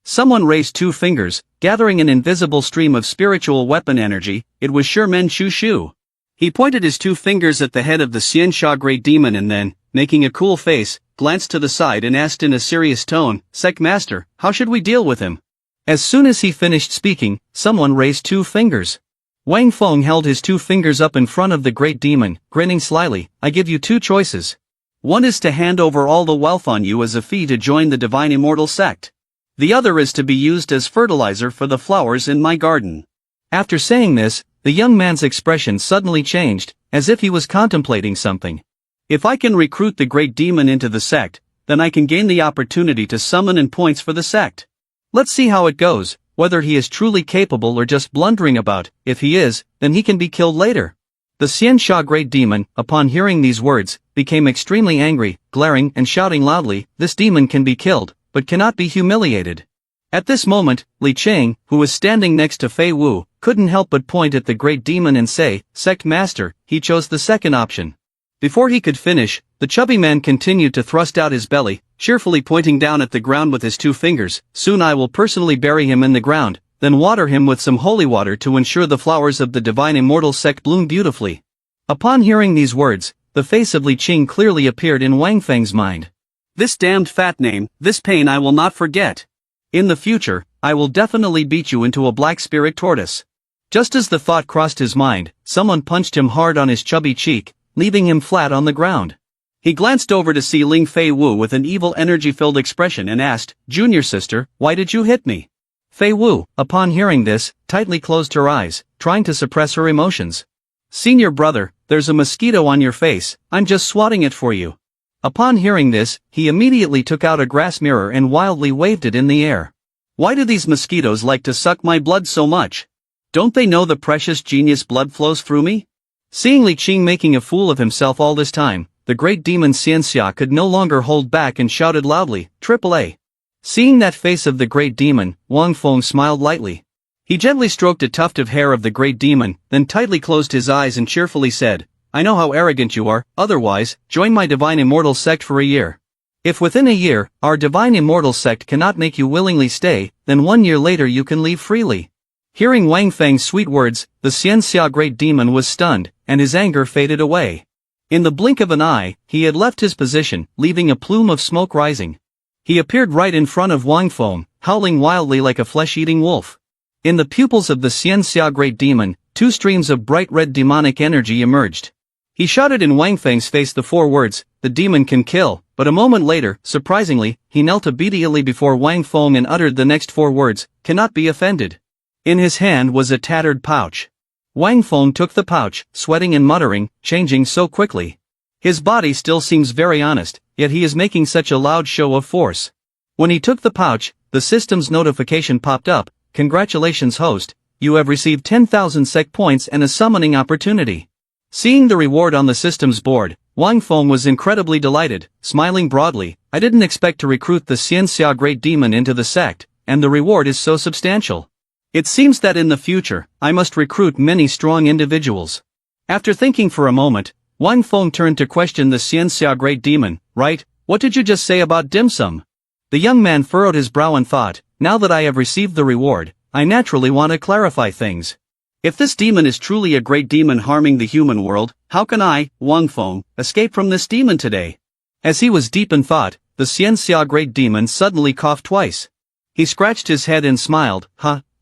Someone raised 2 fingers, gathering an invisible stream of spiritual weapon energy. It was Sherman Shu Shu. He pointed his 2 fingers at the head of the Xianxia Great Demon and then, making a cool face, glanced to the side and asked in a serious tone, Sect Master, how should we deal with him? As soon as he finished speaking, someone raised 2 fingers. Wang Feng held his 2 fingers up in front of the Great Demon, grinning slyly. I give you 2 choices. One is to hand over all the wealth on you as a fee to join the Divine Immortal Sect. The other is to be used as fertilizer for the flowers in my garden. After saying this, the young man's expression suddenly changed, as if he was contemplating something. If I can recruit the Great Demon into the sect, then I can gain the opportunity to summon and points for the sect. Let's see how it goes, whether he is truly capable or just blundering about. If he is, then he can be killed later. The Xianxia Great Demon, upon hearing these words, became extremely angry, glaring and shouting loudly, this demon can be killed, but cannot be humiliated. At this moment, Li Cheng, who was standing next to Fei Wu, couldn't help but point at the Great Demon and say, Sect Master. He chose the second option. Before he could finish, the chubby man continued to thrust out his belly, cheerfully pointing down at the ground with his 2 fingers. Soon I will personally bury him in the ground, then water him with some holy water to ensure the flowers of the Divine Immortal Sect bloom beautifully. Upon hearing these words, the face of Li Qing clearly appeared in Wang Feng's mind. This damned fat name, this pain I will not forget. In the future, I will definitely beat you into a black spirit tortoise. Just as the thought crossed his mind, someone punched him hard on his chubby cheek, leaving him flat on the ground. He glanced over to see Ling Fei Wu with an evil energy-filled expression and asked, Junior sister, why did you hit me? Fei Wu, upon hearing this, tightly closed her eyes, trying to suppress her emotions. Senior brother, there's a mosquito on your face, I'm just swatting it for you. Upon hearing this, he immediately took out a grass mirror and wildly waved it in the air. Why do these mosquitoes like to suck my blood so much? Don't they know the precious genius blood flows through me? Seeing Li Qing making a fool of himself all this time, the Great Demon Xianxia could no longer hold back and shouted loudly, AAA. Seeing that face of the Great Demon, Wang Feng smiled lightly. He gently stroked a tuft of hair of the Great Demon, then tightly closed his eyes and cheerfully said, I know how arrogant you are, otherwise, join my Divine Immortal Sect for a year. If within a year, our Divine Immortal Sect cannot make you willingly stay, then 1 year later you can leave freely. Hearing Wang Feng's sweet words, the Xianxia Great Demon was stunned, and his anger faded away. In the blink of an eye, he had left his position, leaving a plume of smoke rising. He appeared right in front of Wang Feng, howling wildly like a flesh-eating wolf. In the pupils of the Xianxia Great Demon, 2 streams of bright red demonic energy emerged. He shouted in Wang Feng's face the 4 words, the demon can kill, but a moment later, surprisingly, he knelt obediently before Wang Feng and uttered the next 4 words, cannot be offended. In his hand was a tattered pouch. Wang Feng took the pouch, sweating and muttering, changing so quickly. His body still seems very honest, yet he is making such a loud show of force. When he took the pouch, the system's notification popped up, congratulations host, you have received 10,000 sec points and a summoning opportunity. Seeing the reward on the system's board, Wang Feng was incredibly delighted, smiling broadly, I didn't expect to recruit the Xianxia Great Demon into the sect, and the reward is so substantial. It seems that in the future, I must recruit many strong individuals. After thinking for a moment, Wang Feng turned to question the Xianxia Great Demon, right, what did you just say about dim sum? The young man furrowed his brow and thought, now that I have received the reward, I naturally want to clarify things. If this demon is truly a great demon harming the human world, how can I, Wang Feng, escape from this demon today? As he was deep in thought, the Xianxia Great Demon suddenly coughed twice. He scratched his head and smiled,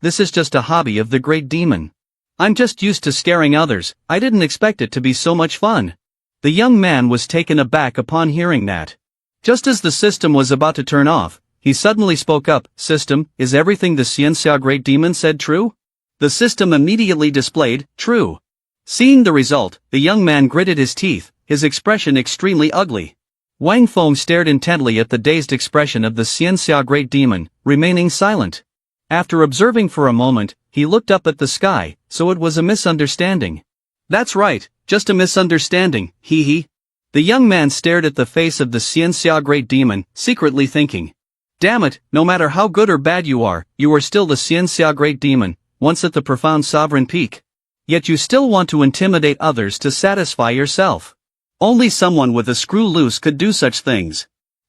this is just a hobby of the Great Demon. I'm just used to scaring others, I didn't expect it to be so much fun. The young man was taken aback upon hearing that. Just as the system was about to turn off, he suddenly spoke up, System, is everything the Xianxia Great Demon said true? The system immediately displayed, true. Seeing the result, the young man gritted his teeth, his expression extremely ugly. Wang Feng stared intently at the dazed expression of the Xianxia Great Demon, remaining silent. After observing for a moment, he looked up at the sky, so it was a misunderstanding. That's right, just a misunderstanding, hee hee. The young man stared at the face of the Xianxia Great Demon, secretly thinking. Damn it, no matter how good or bad you are still the Xianxia Great Demon, once at the profound sovereign peak. Yet you still want to intimidate others to satisfy yourself. Only someone with a screw loose could do such things.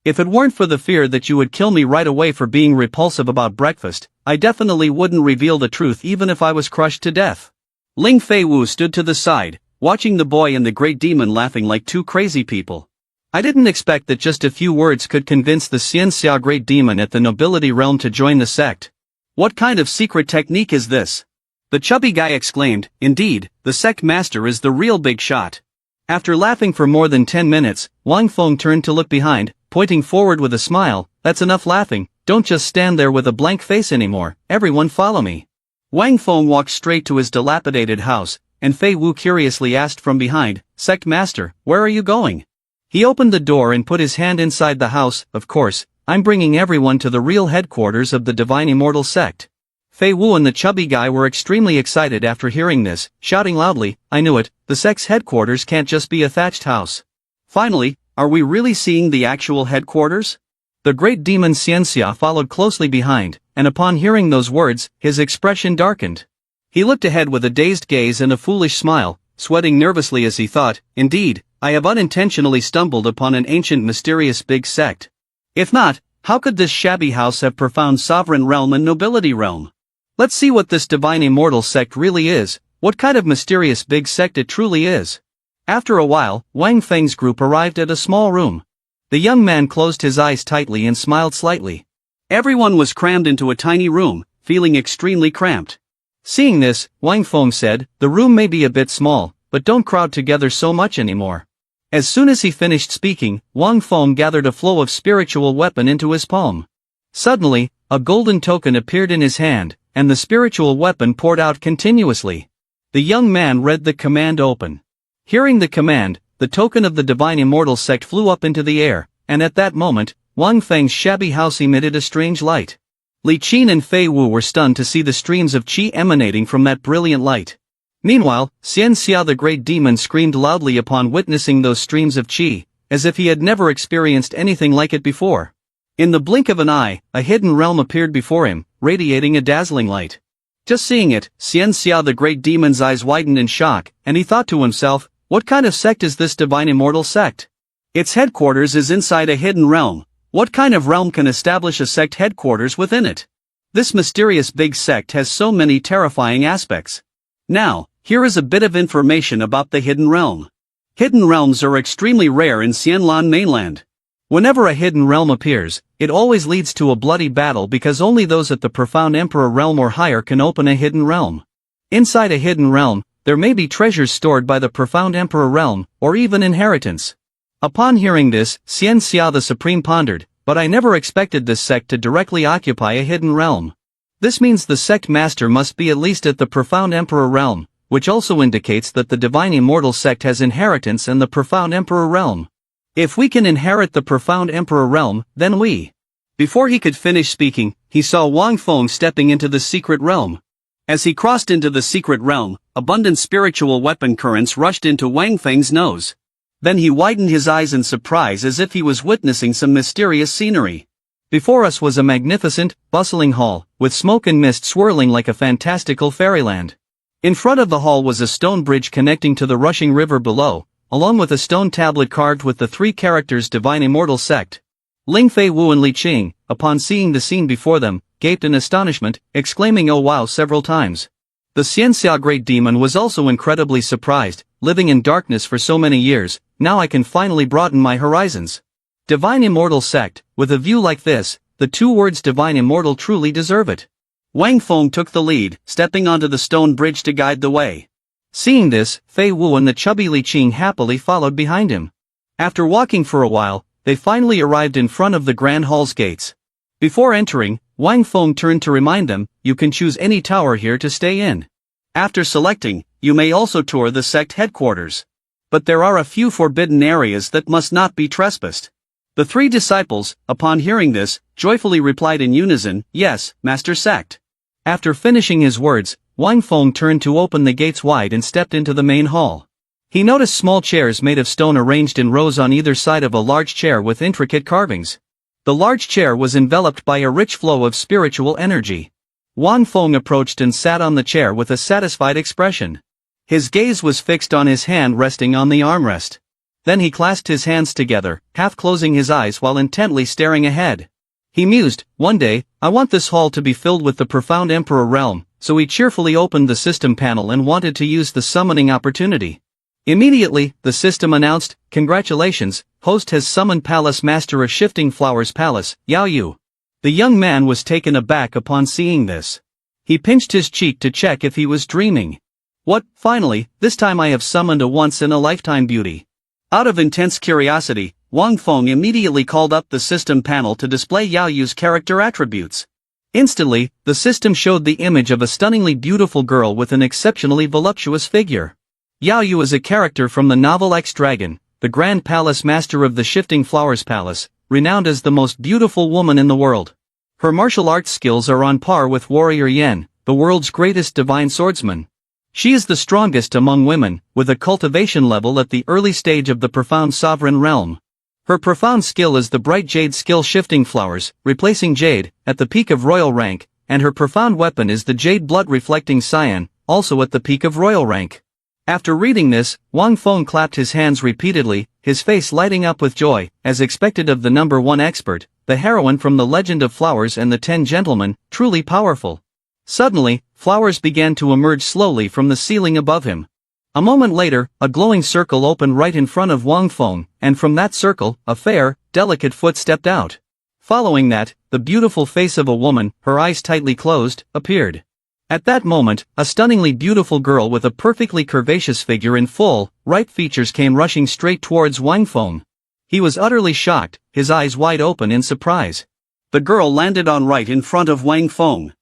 If it weren't for the fear that you would kill me right away for being repulsive about breakfast, I definitely wouldn't reveal the truth even if I was crushed to death. Ling Fei Wu stood to the side, watching the boy and the great demon laughing like two crazy people. I didn't expect that just a few words could convince the Xianxia great demon at the nobility realm to join the sect. What kind of secret technique is this? The chubby guy exclaimed. Indeed, the sect master is the real big shot. After laughing for more than 10 minutes, Wang Feng turned to look behind, pointing forward with a smile. That's enough laughing, don't just stand there with a blank face anymore, everyone follow me. Wang Feng walked straight to his dilapidated house, and Fei Wu curiously asked from behind, Sect master, where are you going? He opened the door and put his hand inside the house. Of course, I'm bringing everyone to the real headquarters of the Divine Immortal Sect. Fei Wu and the chubby guy were extremely excited after hearing this, shouting loudly, I knew it, the sect's headquarters can't just be a thatched house. Finally, are we really seeing the actual headquarters? The great demon Xianxia followed closely behind, and upon hearing those words, his expression darkened. He looked ahead with a dazed gaze and a foolish smile, sweating nervously as he thought, indeed, I have unintentionally stumbled upon an ancient mysterious big sect. If not, how could this shabby house have profound sovereign realm and nobility realm? Let's see what this divine immortal sect really is, what kind of mysterious big sect it truly is. After a while, Wang Feng's group arrived at a small room. The young man closed his eyes tightly and smiled slightly. Everyone was crammed into a tiny room, feeling extremely cramped. Seeing this, Wang Feng said, the room may be a bit small, but don't crowd together so much anymore. As soon as he finished speaking, Wang Feng gathered a flow of spiritual weapon into his palm. Suddenly, a golden token appeared in his hand, and the spiritual weapon poured out continuously. The young man read the command open. Hearing the command, the token of the Divine Immortal Sect flew up into the air, and at that moment, Wang Feng's shabby house emitted a strange light. Li Qin and Fei Wu were stunned to see the streams of qi emanating from that brilliant light. Meanwhile, Xianxia the great demon screamed loudly upon witnessing those streams of qi, as if he had never experienced anything like it before. In the blink of an eye, a hidden realm appeared before him, radiating a dazzling light. Just seeing it, Xianxia the great demon's eyes widened in shock, and he thought to himself, what kind of sect is this divine immortal sect? Its headquarters is inside a hidden realm. What kind of realm can establish a sect headquarters within it? This mysterious big sect has so many terrifying aspects. Now, here is a bit of information about the hidden realm. Hidden realms are extremely rare in Xianlan mainland. Whenever a hidden realm appears, it always leads to a bloody battle because only those at the profound emperor realm or higher can open a hidden realm. Inside a hidden realm, there may be treasures stored by the profound emperor realm, or even inheritance. Upon hearing this, Xianxia the Supreme pondered, but I never expected this sect to directly occupy a hidden realm. This means the sect master must be at least at the profound emperor realm, which also indicates that the divine immortal sect has inheritance in the profound emperor realm. If we can inherit the profound emperor realm, then we. Before he could finish speaking, he saw Wang Feng stepping into the secret realm. As he crossed into the secret realm, abundant spiritual weapon currents rushed into Wang Feng's nose. Then he widened his eyes in surprise as if he was witnessing some mysterious scenery. Before us was a magnificent, bustling hall, with smoke and mist swirling like a fantastical fairyland. In front of the hall was a stone bridge connecting to the rushing river below, along with a stone tablet carved with the three characters Divine Immortal Sect. Ling Fei Wu and Li Qing, upon seeing the scene before them, gaped in astonishment, exclaiming oh wow several times. The Xianxia Great Demon was also incredibly surprised, living in darkness for so many years, now I can finally broaden my horizons. Divine Immortal Sect, with a view like this, the two words Divine Immortal truly deserve it. Wang Feng took the lead, stepping onto the stone bridge to guide the way. Seeing this, Fei Wu and the chubby Li Qing happily followed behind him. After walking for a while, they finally arrived in front of the Grand Hall's gates. Before entering, Wang Feng turned to remind them, you can choose any tower here to stay in. After selecting, you may also tour the sect headquarters. But there are a few forbidden areas that must not be trespassed. The three disciples, upon hearing this, joyfully replied in unison, yes, Master Sect. After finishing his words, Wang Feng turned to open the gates wide and stepped into the main hall. He noticed small chairs made of stone arranged in rows on either side of a large chair with intricate carvings. The large chair was enveloped by a rich flow of spiritual energy. Wang Feng approached and sat on the chair with a satisfied expression. His gaze was fixed on his hand resting on the armrest. Then he clasped his hands together, half closing his eyes while intently staring ahead. He mused, one day, I want this hall to be filled with the profound Emperor realm, so he cheerfully opened the system panel and wanted to use the summoning opportunity. Immediately, the system announced, congratulations, host has summoned Palace Master of Shifting Flowers Palace, Yahello. The young man was taken aback upon seeing this. He pinched his cheek to check if he was dreaming. What, finally, this time I have summoned a once-in-a-lifetime beauty. Out of intense curiosity, Wang Feng immediately called up the system panel to display Yahello's character attributes. Instantly, the system showed the image of a stunningly beautiful girl with an exceptionally voluptuous figure. Yahello is a character from the novel X-Dragon, the Grand Palace Master of the Shifting Flowers Palace, renowned as the most beautiful woman in the world. Her martial arts skills are on par with Warrior Yen, the world's greatest divine swordsman. She is the strongest among women, with a cultivation level at the early stage of the profound sovereign realm. Her profound skill is the bright jade skill Shifting Flowers, replacing jade, at the peak of royal rank, and her profound weapon is the jade blood reflecting cyan, also at the peak of royal rank. After reading this, Wang Feng clapped his hands repeatedly, his face lighting up with joy, as expected of the number one expert, the heroine from the Legend of Flowers and the 10 Gentlemen, truly powerful. Suddenly, flowers began to emerge slowly from the ceiling above him. A moment later, a glowing circle opened right in front of Wang Feng, and from that circle, a fair, delicate foot stepped out. Following that, the beautiful face of a woman, her eyes tightly closed, appeared. At that moment, a stunningly beautiful girl with a perfectly curvaceous figure and full, ripe features came rushing straight towards Wang Feng. He was utterly shocked, his eyes wide open in surprise. The girl landed on right in front of Wang Feng.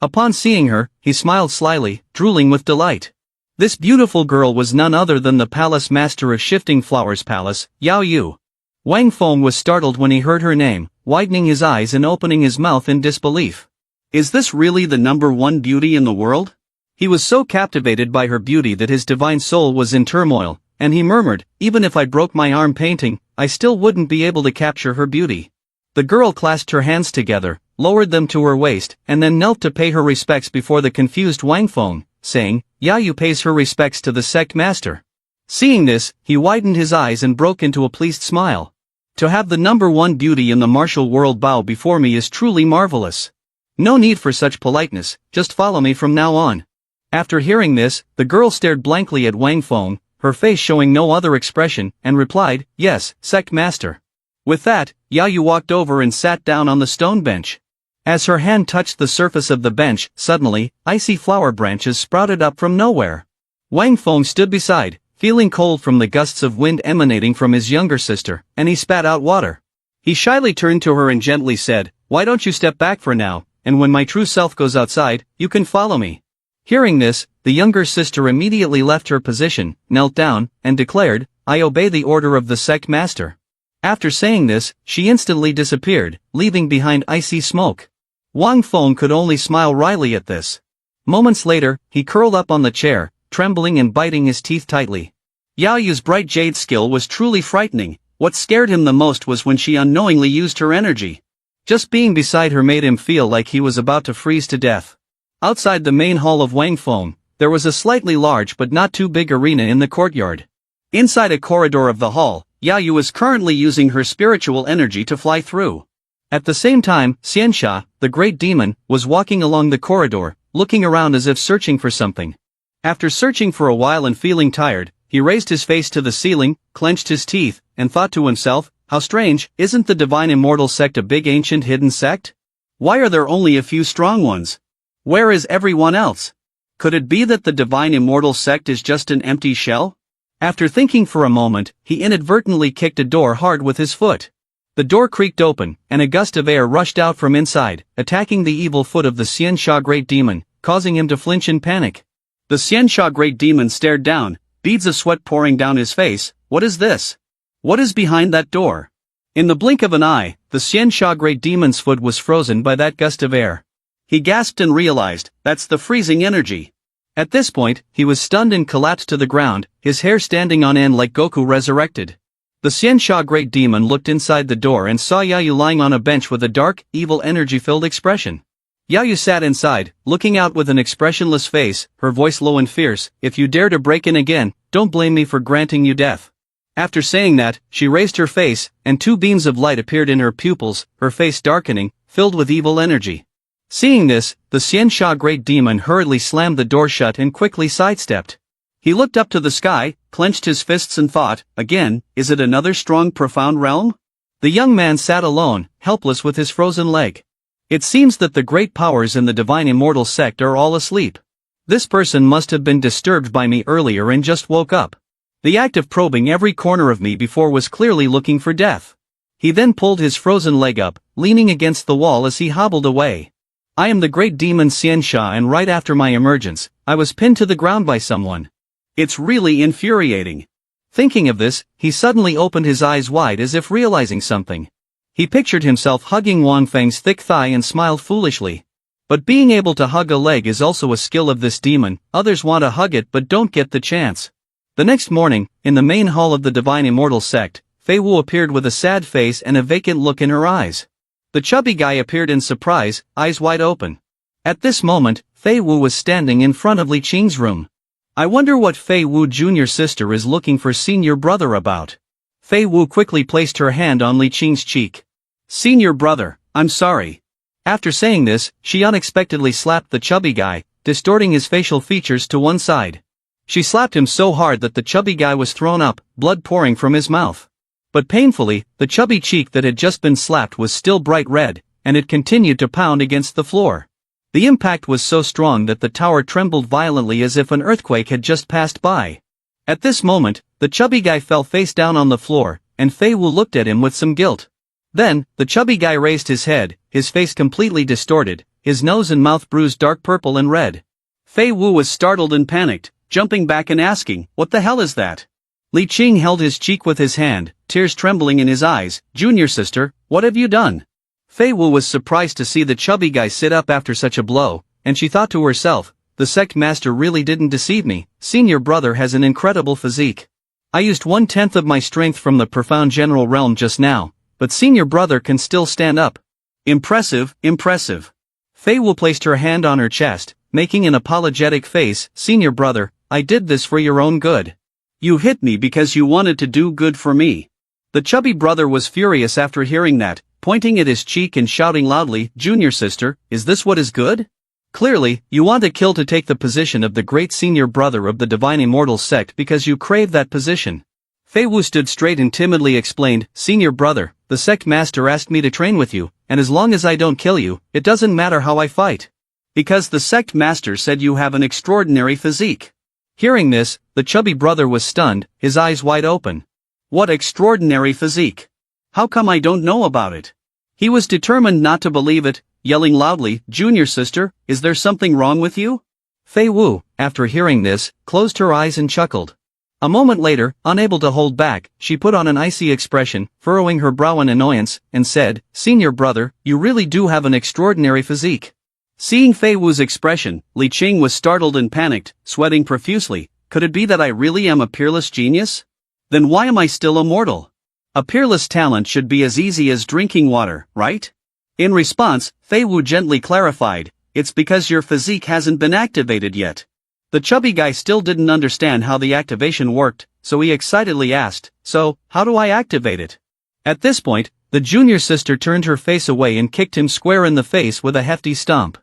Upon seeing her, he smiled slyly, drooling with delight. This beautiful girl was none other than the Palace Master of Shifting Flowers Palace, Yahello. Wang Feng was startled when he heard her name, widening his eyes and opening his mouth in disbelief. Is this really the number one beauty in the world? He was so captivated by her beauty that his divine soul was in turmoil, and he murmured, even if I broke my arm painting, I still wouldn't be able to capture her beauty. The girl clasped her hands together, lowered them to her waist, and then knelt to pay her respects before the confused Wang Feng, saying, Yahello pays her respects to the Sect Master. Seeing this, he widened his eyes and broke into a pleased smile. To have the number one beauty in the martial world bow before me is truly marvelous. No need for such politeness, just follow me from now on. After hearing this, the girl stared blankly at Wang Feng, her face showing no other expression, and replied, Yes, Sect Master. With that, Yahello walked over and sat down on the stone bench. As her hand touched the surface of the bench, suddenly, icy flower branches sprouted up from nowhere. Wang Feng stood beside, feeling cold from the gusts of wind emanating from his younger sister, and he spat out water. He shyly turned to her and gently said, Why don't you step back for now, and when my true self goes outside, you can follow me. Hearing this, the younger sister immediately left her position, knelt down, and declared, I obey the order of the Sect Master. After saying this, she instantly disappeared, leaving behind icy smoke. Wang Feng could only smile wryly at this. Moments later, he curled up on the chair, trembling and biting his teeth tightly. Yahello's bright jade skill was truly frightening. What scared him the most was when she unknowingly used her energy. Just being beside her made him feel like he was about to freeze to death. Outside the main hall of Wang Feng, there was a slightly large but not too big arena in the courtyard. Inside a corridor of the hall, Yahello is currently using her spiritual energy to fly through. At the same time, Xiansha, the great demon, was walking along the corridor, looking around as if searching for something. After searching for a while and feeling tired, he raised his face to the ceiling, clenched his teeth, and thought to himself, how strange, isn't the divine immortal sect a big ancient hidden sect? Why are there only a few strong ones? Where is everyone else? Could it be that the divine immortal sect is just an empty shell? After thinking for a moment, he inadvertently kicked a door hard with his foot. The door creaked open, and a gust of air rushed out from inside, attacking the evil foot of the Xiansha Great Demon, causing him to flinch in panic. The Xiansha Great Demon stared down, beads of sweat pouring down his face. What is this? What is behind that door? In the blink of an eye, the Xiansha Great Demon's foot was frozen by that gust of air. He gasped and realized, that's the freezing energy. At this point, he was stunned and collapsed to the ground, his hair standing on end like Goku resurrected. The Xiansha Great Demon looked inside the door and saw Yahello lying on a bench with a dark, evil energy-filled expression. Yahello sat inside, looking out with an expressionless face, her voice low and fierce, if you dare to break in again, don't blame me for granting you death. After saying that, she raised her face, and 2 beams of light appeared in her pupils, her face darkening, filled with evil energy. Seeing this, the Xianxia Great Demon hurriedly slammed the door shut and quickly sidestepped. He looked up to the sky, clenched his fists and thought, again, is it another strong profound realm? The young man sat alone, helpless with his frozen leg. It seems that the great powers in the divine immortal sect are all asleep. This person must have been disturbed by me earlier and just woke up. The act of probing every corner of me before was clearly looking for death. He then pulled his frozen leg up, leaning against the wall as he hobbled away. I am the great demon Xianxia, and right after my emergence, I was pinned to the ground by someone. It's really infuriating. Thinking of this, he suddenly opened his eyes wide as if realizing something. He pictured himself hugging Wang Feng's thick thigh and smiled foolishly. But being able to hug a leg is also a skill of this demon. Others want to hug it but don't get the chance. The next morning, in the main hall of the divine immortal sect, Fei Wu appeared with a sad face and a vacant look in her eyes. The chubby guy appeared in surprise, eyes wide open. At this moment, Fei Wu was standing in front of Li Qing's room. I wonder what Fei Wu junior sister is looking for senior brother about. Fei Wu quickly placed her hand on Li Qing's cheek. Senior brother, I'm sorry. After saying this, she unexpectedly slapped the chubby guy, distorting his facial features to one side. She slapped him so hard that the chubby guy was thrown up, blood pouring from his mouth. But painfully, the chubby cheek that had just been slapped was still bright red, and it continued to pound against the floor. The impact was so strong that the tower trembled violently as if an earthquake had just passed by. At this moment, the chubby guy fell face down on the floor, and Fei Wu looked at him with some guilt. Then, the chubby guy raised his head, his face completely distorted, his nose and mouth bruised dark purple and red. Fei Wu was startled and panicked, jumping back and asking, what the hell is that? Li Qing held his cheek with his hand, tears trembling in his eyes. Junior sister, what have you done? Fei Wu was surprised to see the chubby guy sit up after such a blow, and she thought to herself, the sect master really didn't deceive me. Senior brother has an incredible physique. I used 1/10 of my strength from the profound general realm just now, but senior brother can still stand up. Impressive, impressive. Fei Wu placed her hand on her chest, making an apologetic face. Senior brother, I did this for your own good. You hit me because you wanted to do good for me. The chubby brother was furious after hearing that, pointing at his cheek and shouting loudly, Junior sister, is this what is good? Clearly, you want to kill to take the position of the great senior brother of the divine immortal sect because you crave that position. Fei Wu stood straight and timidly explained, Senior brother, the sect master asked me to train with you, and as long as I don't kill you, it doesn't matter how I fight. Because the sect master said you have an extraordinary physique. Hearing this, the chubby brother was stunned, his eyes wide open. What extraordinary physique? How come I don't know about it? He was determined not to believe it, yelling loudly, Junior sister, is there something wrong with you? Fei Wu, after hearing this, closed her eyes and chuckled. A moment later, unable to hold back, she put on an icy expression, furrowing her brow in annoyance, and said, Senior brother, you really do have an extraordinary physique. Seeing Fei Wu's expression, Li Qing was startled and panicked, sweating profusely. Could it be that I really am a peerless genius? Then why am I still a mortal? A peerless talent should be as easy as drinking water, right? In response, Fei Wu gently clarified, it's because your physique hasn't been activated yet. The chubby guy still didn't understand how the activation worked, so he excitedly asked, so, how do I activate it? At this point, the junior sister turned her face away and kicked him square in the face with a hefty stomp.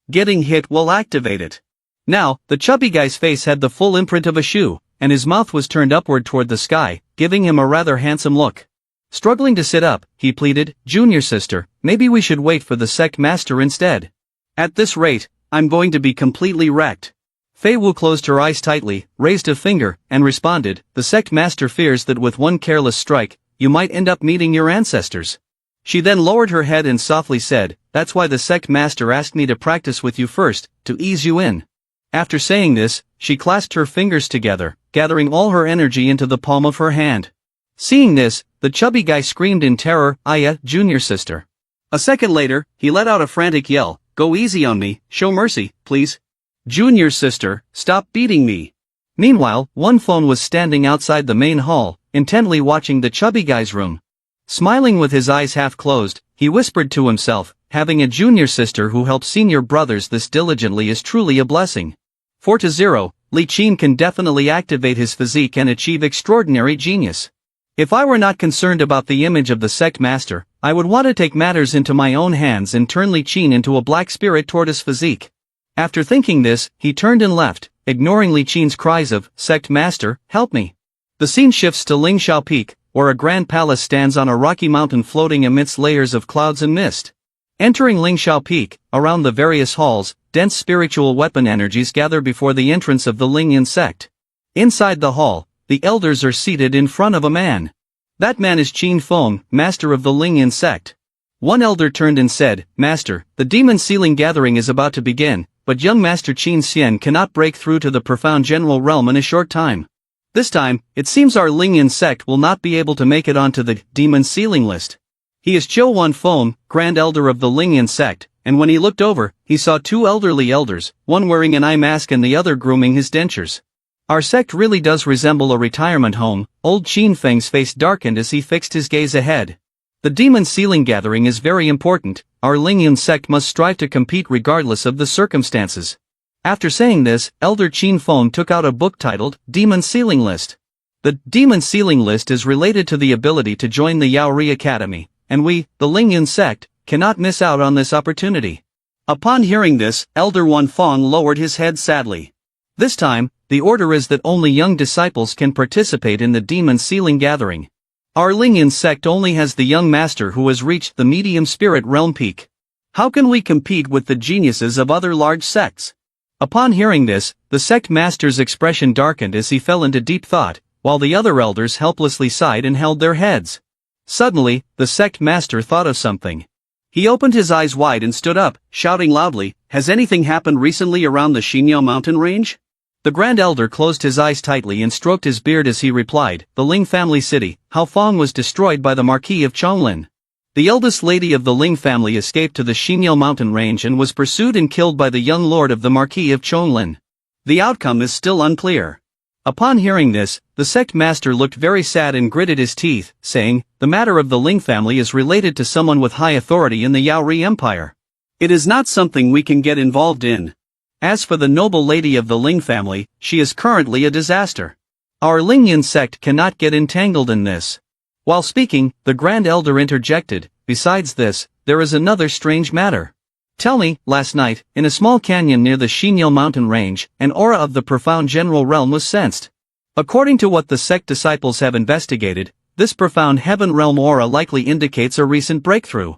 Getting hit will activate it. Now, the chubby guy's face had the full imprint of a shoe, and his mouth was turned upward toward the sky, giving him a rather handsome look. Struggling to sit up, he pleaded, Junior sister, maybe we should wait for the sect master instead. At this rate, I'm going to be completely wrecked. Fei Wu closed her eyes tightly, raised a finger, and responded, the sect master fears that with one careless strike, you might end up meeting your ancestors. She then lowered her head and softly said, that's why the sect master asked me to practice with you first, to ease you in. After saying this, she clasped her fingers together, gathering all her energy into the palm of her hand. Seeing this, the chubby guy screamed in terror, Aya, junior sister. A second later, he let out a frantic yell, go easy on me, show mercy, please. Junior sister, stop beating me. Meanwhile, One Phone was standing outside the main hall, intently watching the chubby guy's room. Smiling with his eyes half closed, he whispered to himself, having a junior sister who helps senior brothers this diligently is truly a blessing. 4-0, Li Qing can definitely activate his physique and achieve extraordinary genius. If I were not concerned about the image of the sect master, I would want to take matters into my own hands and turn Li Qin into a black spirit tortoise physique. After thinking this, he turned and left, ignoring Li Qin's cries of, "Sect master, help me." The scene shifts to Lingxiao Peak, where a grand palace stands on a rocky mountain floating amidst layers of clouds and mist. Entering Lingxiao Peak, around the various halls, dense spiritual weapon energies gather before the entrance of the Lingyan sect. Inside the hall, the elders are seated in front of a man. That man is Qin Feng, master of the Lingyan sect. One elder turned and said, "Master, the demon sealing gathering is about to begin, but young Master Qin Xian cannot break through to the profound general realm in a short time. This time, it seems our Lingyan sect will not be able to make it onto the demon sealing list." He is Qiu Wan Feng, Grand Elder of the Lingyan sect, and when he looked over, he saw two elderly elders, one wearing an eye mask and the other grooming his dentures. Our sect really does resemble a retirement home. Old Qin Feng's face darkened as he fixed his gaze ahead. The demon sealing gathering is very important. Our Lingyan sect must strive to compete regardless of the circumstances. After saying this, Elder Qin Feng took out a book titled Demon Sealing List. The Demon Sealing List is related to the ability to join the Yaori Academy, and we, the Lingyan sect, cannot miss out on this opportunity. Upon hearing this, Elder Wan Feng lowered his head sadly. This time, the order is that only young disciples can participate in the demon sealing gathering. Our Lingyan sect only has the young master who has reached the medium spirit realm peak. How can we compete with the geniuses of other large sects? Upon hearing this, the sect master's expression darkened as he fell into deep thought, while the other elders helplessly sighed and held their heads. Suddenly, the sect master thought of something. He opened his eyes wide and stood up, shouting loudly, "Has anything happened recently around the Xinyao mountain range?" The Grand Elder closed his eyes tightly and stroked his beard as he replied, "The Ling family city, Haofeng was destroyed by the Marquis of Chonglin. The eldest lady of the Ling family escaped to the Xinyao mountain range and was pursued and killed by the young lord of the Marquis of Chonglin. The outcome is still unclear." Upon hearing this, the sect master looked very sad and gritted his teeth, saying, "The matter of the Ling family is related to someone with high authority in the Yaori Empire. It is not something we can get involved in. As for the noble lady of the Ling family, she is currently a disaster. Our Lingyan sect cannot get entangled in this." While speaking, the Grand Elder interjected, "Besides this, there is another strange matter. Tell me, last night, in a small canyon near the Xinyao mountain range, an aura of the profound general realm was sensed. According to what the sect disciples have investigated, this profound heaven realm aura likely indicates a recent breakthrough."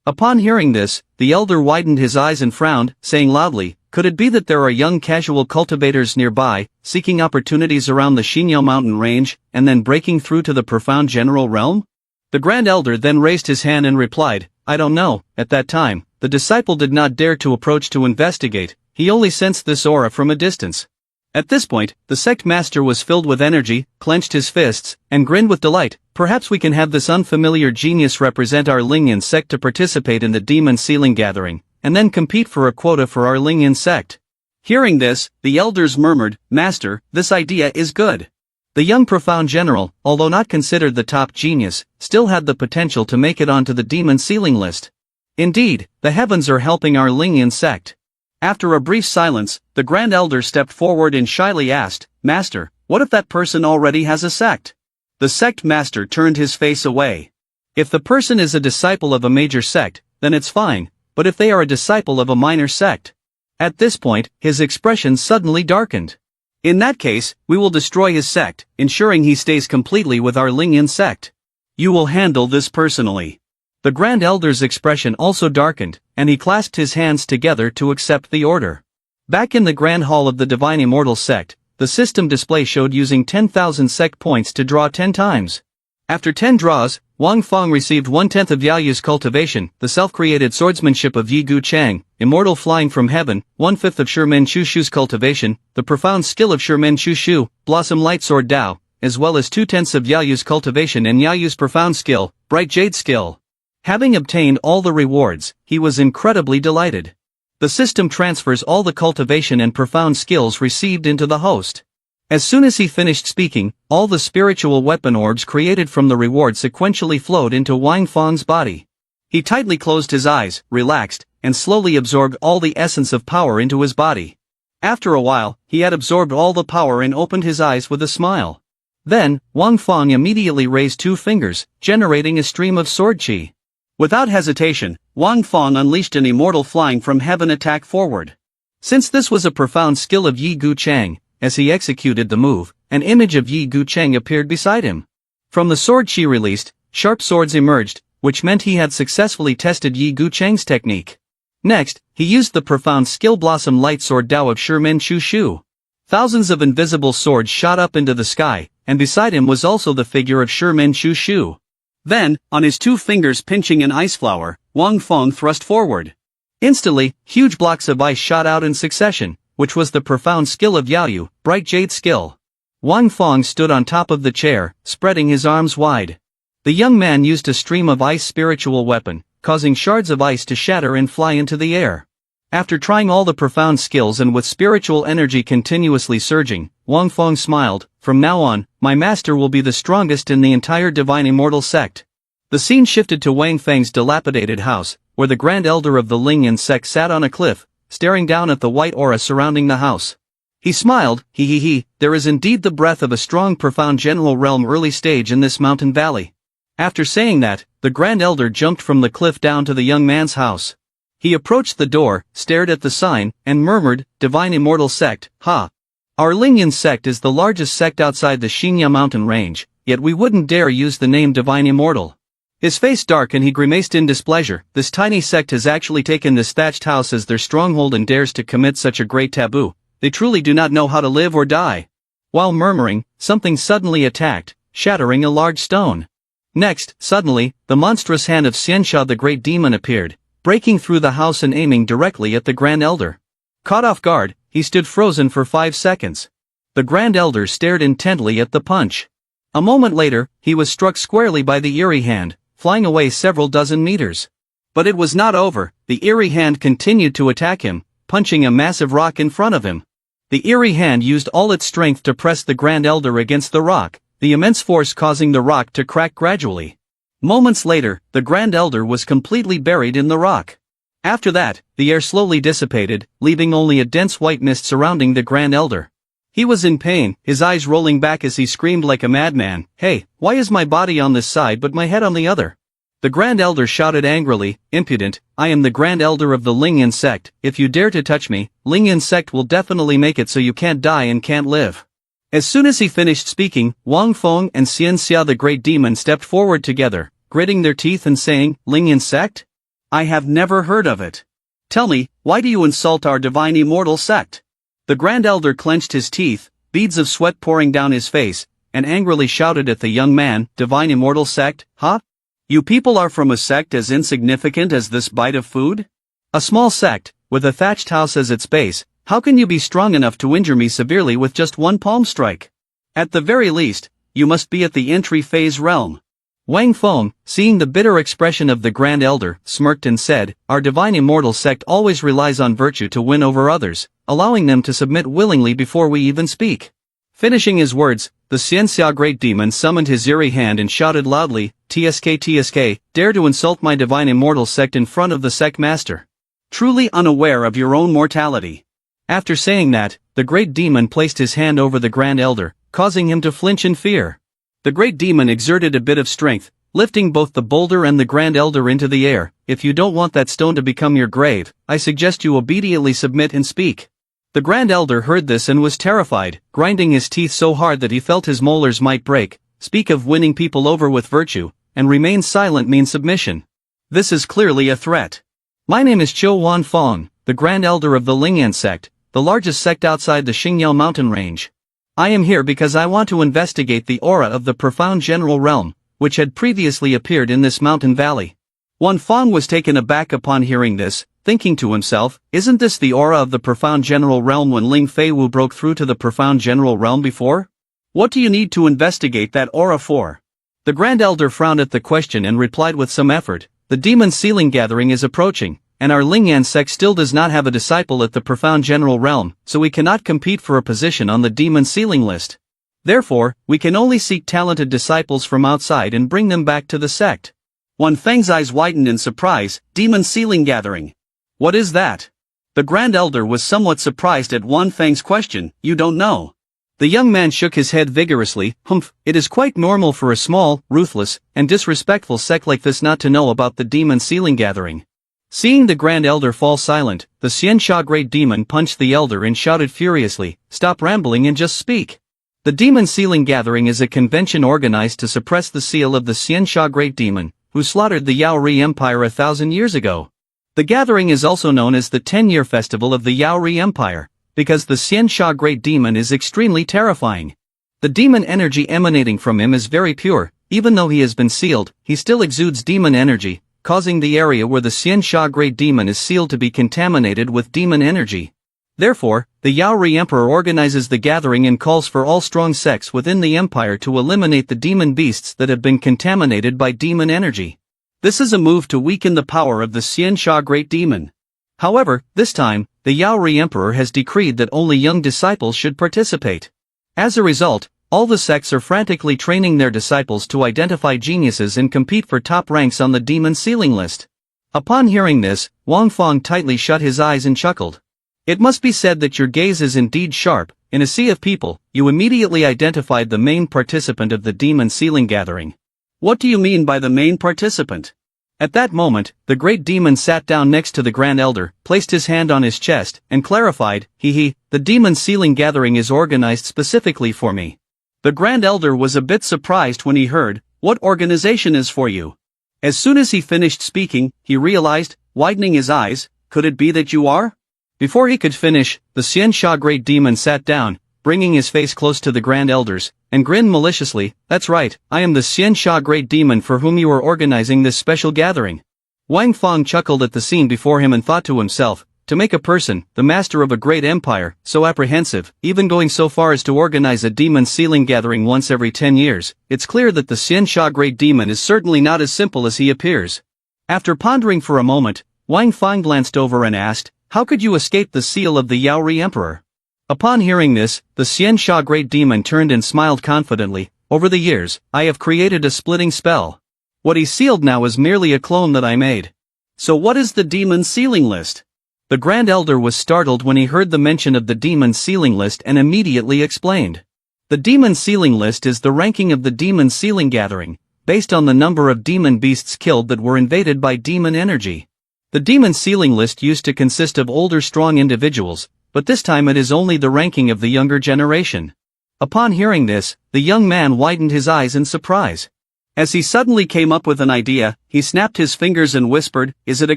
Upon hearing this, the elder widened his eyes and frowned, saying loudly, "Could it be that there are young casual cultivators nearby, seeking opportunities around the Xinyao mountain range, and then breaking through to the profound general realm?" The Grand Elder then raised his hand and replied, "I don't know." At that time, the disciple did not dare to approach to investigate, he only sensed this aura from a distance. At this point, the sect master was filled with energy, clenched his fists, and grinned with delight. "Perhaps we can have this unfamiliar genius represent our Lingyan sect to participate in the demon sealing gathering, and then compete for a quota for our Lingyan sect." Hearing this, the elders murmured, "Master, this idea is good." The young profound general, although not considered the top genius, still had the potential to make it onto the demon sealing list. Indeed, the heavens are helping our Lingyan sect. After a brief silence, the Grand Elder stepped forward and shyly asked, "Master, what if that person already has a sect?" The sect master turned his face away. If the person is a disciple of a major sect, then it's fine, but if they are a disciple of a minor sect? At this point, his expression suddenly darkened. "In that case, we will destroy his sect, ensuring he stays completely with our Lingyan sect. You will handle this personally." The Grand Elder's expression also darkened, and he clasped his hands together to accept the order. Back in the Grand Hall of the Divine Immortal Sect, the system display showed using 10,000 sect points to draw 10 times. After 10 draws, Wang Feng received 1/10 of Yaoyu's cultivation, the self-created swordsmanship of Yi Gu Chang, immortal flying from heaven, 1/5 of Shimen Chushu's cultivation, the profound skill of Shimen Chushu, Blossom Light Sword Dao, as well as 2/10 of Yaoyu's cultivation and Yaoyu's profound skill, Bright Jade skill. Having obtained all the rewards, he was incredibly delighted. The system transfers all the cultivation and profound skills received into the host. As soon as he finished speaking, all the spiritual weapon orbs created from the reward sequentially flowed into Wang Feng's body. He tightly closed his eyes, relaxed, and slowly absorbed all the essence of power into his body. After a while, he had absorbed all the power and opened his eyes with a smile. Then, Wang Feng immediately raised 2 fingers, generating a stream of sword chi. Without hesitation, Wang Feng unleashed an immortal flying from heaven attack forward. Since this was a profound skill of Yi Gu Chang, as he executed the move, an image of Yi Gu Chang appeared beside him. From the sword chi released, sharp swords emerged, which meant he had successfully tested Yi Gu Chang's technique. Next, he used the profound skill Blossom Light Sword Dao of Shimen Shu Shu. Thousands of invisible swords shot up into the sky, and beside him was also the figure of Shimen Shu Shu. Then, on his 2 fingers pinching an ice flower, Wang Feng thrust forward. Instantly, huge blocks of ice shot out in succession, which was the profound skill of Yaoyu, Bright Jade skill. Wang Feng stood on top of the chair, spreading his arms wide. The young man used a stream of ice spiritual weapon, causing shards of ice to shatter and fly into the air. After trying all the profound skills and with spiritual energy continuously surging, Wang Feng smiled, "From now on, my master will be the strongest in the entire Divine Immortal Sect." The scene shifted to Wang Feng's dilapidated house, where the Grand Elder of the Lingyan Sect sat on a cliff, staring down at the white aura surrounding the house. He smiled, he, there is indeed the breath of a strong profound general realm early stage in this mountain valley. After saying that, the Grand Elder jumped from the cliff down to the young man's house. He approached the door, stared at the sign, and murmured, "Divine Immortal Sect, ha. Our Lingyan Sect is the largest sect outside the Xingya mountain range, yet we wouldn't dare use the name Divine Immortal." His face darkened and he grimaced in displeasure. This tiny sect has actually taken this thatched house as their stronghold and dares to commit such a great taboo. They truly do not know how to live or die. While murmuring, something suddenly attacked, shattering a large stone. Next, suddenly, the monstrous hand of Xianxia the Great Demon appeared, breaking through the house and aiming directly at the Grand Elder. Caught off guard, he stood frozen for 5 seconds. The Grand Elder stared intently at the punch. A moment later, he was struck squarely by the eerie hand, flying away several dozen meters. But it was not over. The eerie hand continued to attack him, punching a massive rock in front of him. The eerie hand used all its strength to press the Grand Elder against the rock, the immense force causing the rock to crack gradually. Moments later, the Grand Elder was completely buried in the rock. After that, the air slowly dissipated, leaving only a dense white mist surrounding the Grand Elder. He was in pain, his eyes rolling back as he screamed like a madman, "Hey, why is my body on this side but my head on the other?" The Grand Elder shouted angrily, "Impudent, I am the Grand Elder of the Lingyan Sect. If you dare to touch me, Lingyan Sect will definitely make it so you can't die and can't live." As soon as he finished speaking, Wang Feng and Xianxia the Great Demon stepped forward together, gritting their teeth and saying, "Lingyan Sect? I have never heard of it. Tell me, why do you insult our Divine Immortal Sect?" The Grand Elder clenched his teeth, beads of sweat pouring down his face, and angrily shouted at the young man, "Divine Immortal Sect, huh? You people are from a sect as insignificant as this bite of food? A small sect, with a thatched house as its base. How can you be strong enough to injure me severely with just one palm strike? At the very least, you must be at the entry phase realm." Wang Feng, seeing the bitter expression of the Grand Elder, smirked and said, "Our Divine Immortal Sect always relies on virtue to win over others, allowing them to submit willingly before we even speak." Finishing his words, the Xianxia Great Demon summoned his eerie hand and shouted loudly, TSK, dare to insult my Divine Immortal Sect in front of the Sect Master. Truly unaware of your own mortality." After saying that, the Great Demon placed his hand over the Grand Elder, causing him to flinch in fear. The Great Demon exerted a bit of strength, lifting both the boulder and the Grand Elder into the air. "If you don't want that stone to become your grave, I suggest you obediently submit and speak." The Grand Elder heard this and was terrified, grinding his teeth so hard that he felt his molars might break. Speak of winning people over with virtue, and remain silent means submission. This is clearly a threat. "My name is Qiu Wan Feng, the Grand Elder of the Lingyan Sect, the largest sect outside the Xingya mountain range. I am here because I want to investigate the aura of the profound general realm, which had previously appeared in this mountain valley." Wan Feng was taken aback upon hearing this, thinking to himself, "Isn't this the aura of the profound general realm when Ling Feiwu broke through to the profound general realm before? What do you need to investigate that aura for?" The Grand Elder frowned at the question and replied with some effort, "The demon sealing gathering is approaching, and our Lingyan sect still does not have a disciple at the profound general realm, so we cannot compete for a position on the demon sealing list. Therefore, we can only seek talented disciples from outside and bring them back to the sect." Wan Feng's eyes widened in surprise. "Demon sealing gathering? What is that?" The Grand Elder was somewhat surprised at Wan Feng's question. "You don't know?" The young man shook his head vigorously. Humph, it is quite normal for a small, ruthless, and disrespectful sect like this not to know about the demon sealing gathering. Seeing the Grand Elder fall silent, the Xiansha Great Demon punched the Elder and shouted furiously, "Stop rambling and just speak." The demon sealing gathering is a convention organized to suppress the seal of the Xiansha Great Demon, who slaughtered the Yaori Empire 1,000 years ago. The gathering is also known as the 10-year festival of the Yaori Empire, because the Xiansha Great Demon is extremely terrifying. The demon energy emanating from him is very pure. Even though he has been sealed, he still exudes demon energy, causing the area where the Xiansha Great Demon is sealed to be contaminated with demon energy. Therefore, the Yaori Emperor organizes the gathering and calls for all strong sects within the empire to eliminate the demon beasts that have been contaminated by demon energy. This is a move to weaken the power of the Xiansha Great Demon. However, this time, the Yaori Emperor has decreed that only young disciples should participate. As a result, all the sects are frantically training their disciples to identify geniuses and compete for top ranks on the demon sealing list. Upon hearing this, Wang Feng tightly shut his eyes and chuckled. It must be said that your gaze is indeed sharp. In a sea of people, you immediately identified the main participant of the demon sealing gathering. What do you mean by the main participant? At that moment, the great demon sat down next to the Grand Elder, placed his hand on his chest, and clarified, "The demon sealing gathering is organized specifically for me." The Grand Elder was a bit surprised when he heard, "What organization is for you?" As soon as he finished speaking, he realized, widening his eyes, "Could it be that you are?" Before he could finish, the Xiansha Great Demon sat down, bringing his face close to the Grand Elder's, and grinned maliciously. "That's right, I am the Xiansha Great Demon for whom you are organizing this special gathering." Wang Feng chuckled at the scene before him and thought to himself, to make a person, the master of a great empire, so apprehensive, even going so far as to organize a demon sealing gathering once every 10 years, it's clear that the Xiansha Great Demon is certainly not as simple as he appears. After pondering for a moment, Wang Feng glanced over and asked, "How could you escape the seal of the Yaori Emperor?" Upon hearing this, the Xiansha Great Demon turned and smiled confidently. "Over the years, I have created a splitting spell. What he sealed now is merely a clone that I made." "So what is the demon sealing list?" The Grand Elder was startled when he heard the mention of the demon sealing list and immediately explained. The demon sealing list is the ranking of the demon sealing gathering, based on the number of demon beasts killed that were invaded by demon energy. The demon sealing list used to consist of older strong individuals, but this time it is only the ranking of the younger generation. Upon hearing this, the young man widened his eyes in surprise. As he suddenly came up with an idea, he snapped his fingers and whispered, "Is it a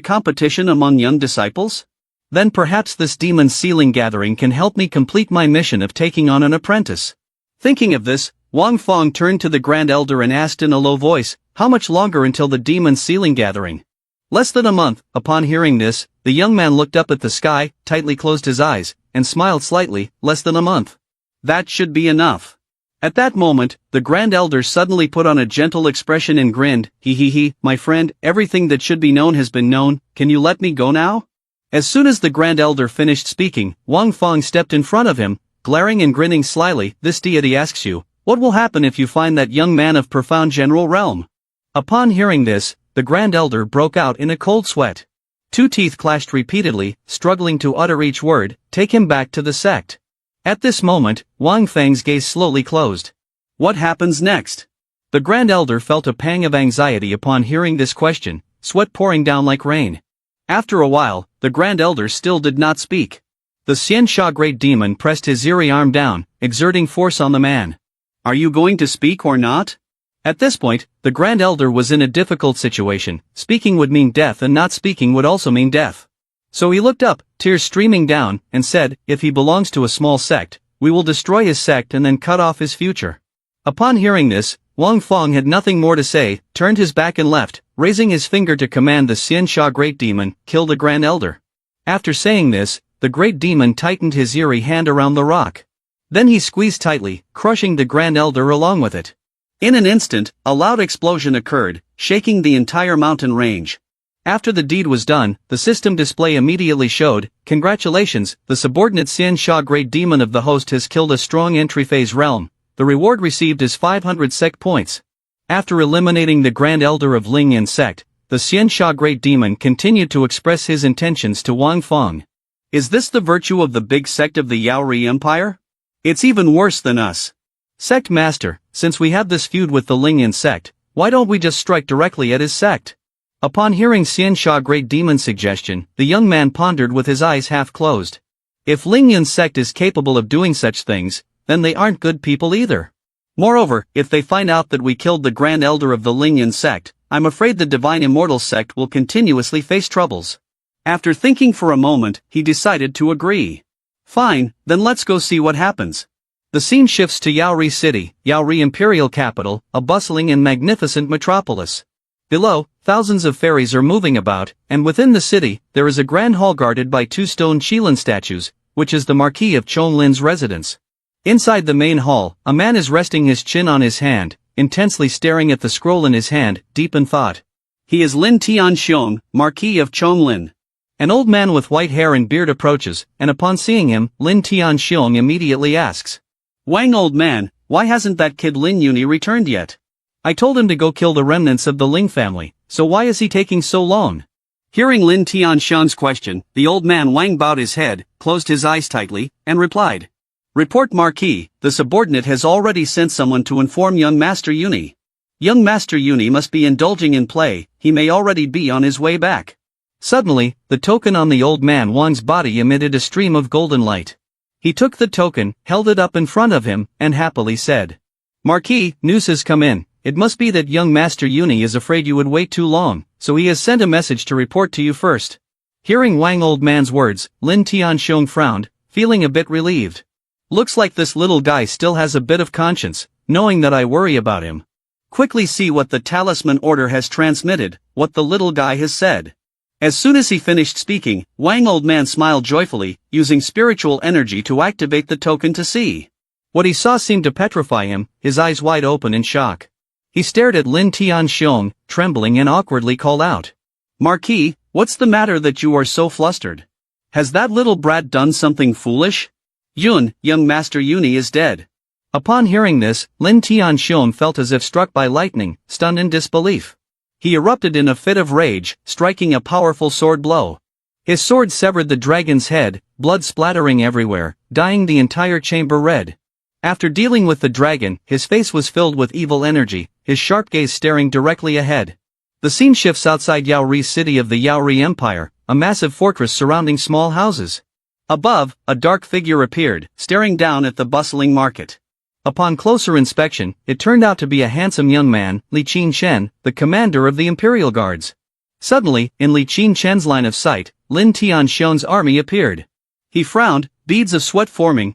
competition among young disciples? Then perhaps this demon sealing gathering can help me complete my mission of taking on an apprentice." Thinking of this, Wang Feng turned to the Grand Elder and asked in a low voice, "How much longer until the demon sealing gathering?" "Less than a month." Upon hearing this, the young man looked up at the sky, tightly closed his eyes, and smiled slightly. "Less than a month. That should be enough." At that moment, the Grand Elder suddenly put on a gentle expression and grinned. My friend, everything that should be known has been known. Can you let me go now?" As soon as the Grand Elder finished speaking, Wang Feng stepped in front of him, glaring and grinning slyly. "This deity asks you, what will happen if you find that young man of profound general realm?" Upon hearing this, the Grand Elder broke out in a cold sweat. Two teeth clashed repeatedly, struggling to utter each word. "Take him back to the sect." At this moment, Wang Feng's gaze slowly closed. What happens next? The Grand Elder felt a pang of anxiety upon hearing this question, sweat pouring down like rain. After a while, the Grand Elder still did not speak. The Xiansha Great Demon pressed his eerie arm down, exerting force on the man. "Are you going to speak or not?" At this point, the Grand Elder was in a difficult situation. Speaking would mean death and not speaking would also mean death. So he looked up, tears streaming down, and said, "If he belongs to a small sect, we will destroy his sect and then cut off his future." Upon hearing this, Wang Feng had nothing more to say, turned his back and left, raising his finger to command the Xiansha Great Demon, "Kill the Grand Elder." After saying this, the Great Demon tightened his eerie hand around the rock. Then he squeezed tightly, crushing the Grand Elder along with it. In an instant, a loud explosion occurred, shaking the entire mountain range. After the deed was done, the system display immediately showed, "Congratulations, the subordinate Xiansha Great Demon of the host has killed a strong entry-phase realm. The reward received is 500 Sect points." After eliminating the Grand Elder of Lingyan Sect, the Xiansha Great Demon continued to express his intentions to Wang Feng. "Is this the virtue of the big sect of the Yaori Empire? It's even worse than us. Sect Master, since we have this feud with the Lingyan sect, why don't we just strike directly at his sect? Upon hearing Xian Sha Great Demon's suggestion, the young man pondered with his eyes half closed. If Lingyan's sect is capable of doing such things, then they aren't good people either. Moreover, if they find out that we killed the Grand Elder of the Lingyan sect, I'm afraid the Divine Immortal sect will continuously face troubles. After thinking for a moment, he decided to agree. Fine, then let's go see what happens. The scene shifts to Yauri City, Yauri Imperial Capital, a bustling and magnificent metropolis. Below, thousands of fairies are moving about, and within the city, there is a grand hall guarded by 2 stone Qilin statues, which is the Marquis of Chonglin's residence. Inside the main hall, a man is resting his chin on his hand, intensely staring at the scroll in his hand, deep in thought. He is Lin Tianxiong, Marquis of Chonglin. An old man with white hair and beard approaches, and upon seeing him, Lin Tianxiong immediately asks, "Wang, old man, why hasn't that kid Lin Yuni returned yet? I told him to go kill the remnants of the Ling family, so why is he taking so long?" Hearing Lin Tianxiong's question, the old man Wang bowed his head, closed his eyes tightly, and replied, "Report Marquis, the subordinate has already sent someone to inform young Master Yuni. Young Master Yuni must be indulging in play, he may already be on his way back." Suddenly, the token on the old man Wang's body emitted a stream of golden light. He took the token, held it up in front of him, and happily said, "Marquis, news has come in. It must be that young Master Yuni is afraid you would wait too long, so he has sent a message to report to you first." Hearing Wang old man's words, Lin Tianxiong frowned, feeling a bit relieved. Looks like this little guy still has a bit of conscience, knowing that I worry about him. Quickly see what the talisman order has transmitted, what the little guy has said. As soon as he finished speaking, Wang old man smiled joyfully, using spiritual energy to activate the token to see. What he saw seemed to petrify him, his eyes wide open in shock. He stared at Lin Tianxiong, trembling and awkwardly called out, "Marquis, what's the matter that you are so flustered? Has that little brat done something foolish? Young Master Yuni is dead." Upon hearing this, Lin Tianxiong felt as if struck by lightning, stunned in disbelief. He erupted in a fit of rage, striking a powerful sword blow. His sword severed the dragon's head, blood splattering everywhere, dyeing the entire chamber red. After dealing with the dragon, his face was filled with evil energy, his sharp gaze staring directly ahead. The scene shifts outside Yauri City of the Yauri Empire, a massive fortress surrounding small houses. Above, a dark figure appeared, staring down at the bustling market. Upon closer inspection, it turned out to be a handsome young man, Li Qingchen, the commander of the Imperial Guards. Suddenly, in Li Qingchen's line of sight, Lin Tianxiong's army appeared. He frowned, beads of sweat forming.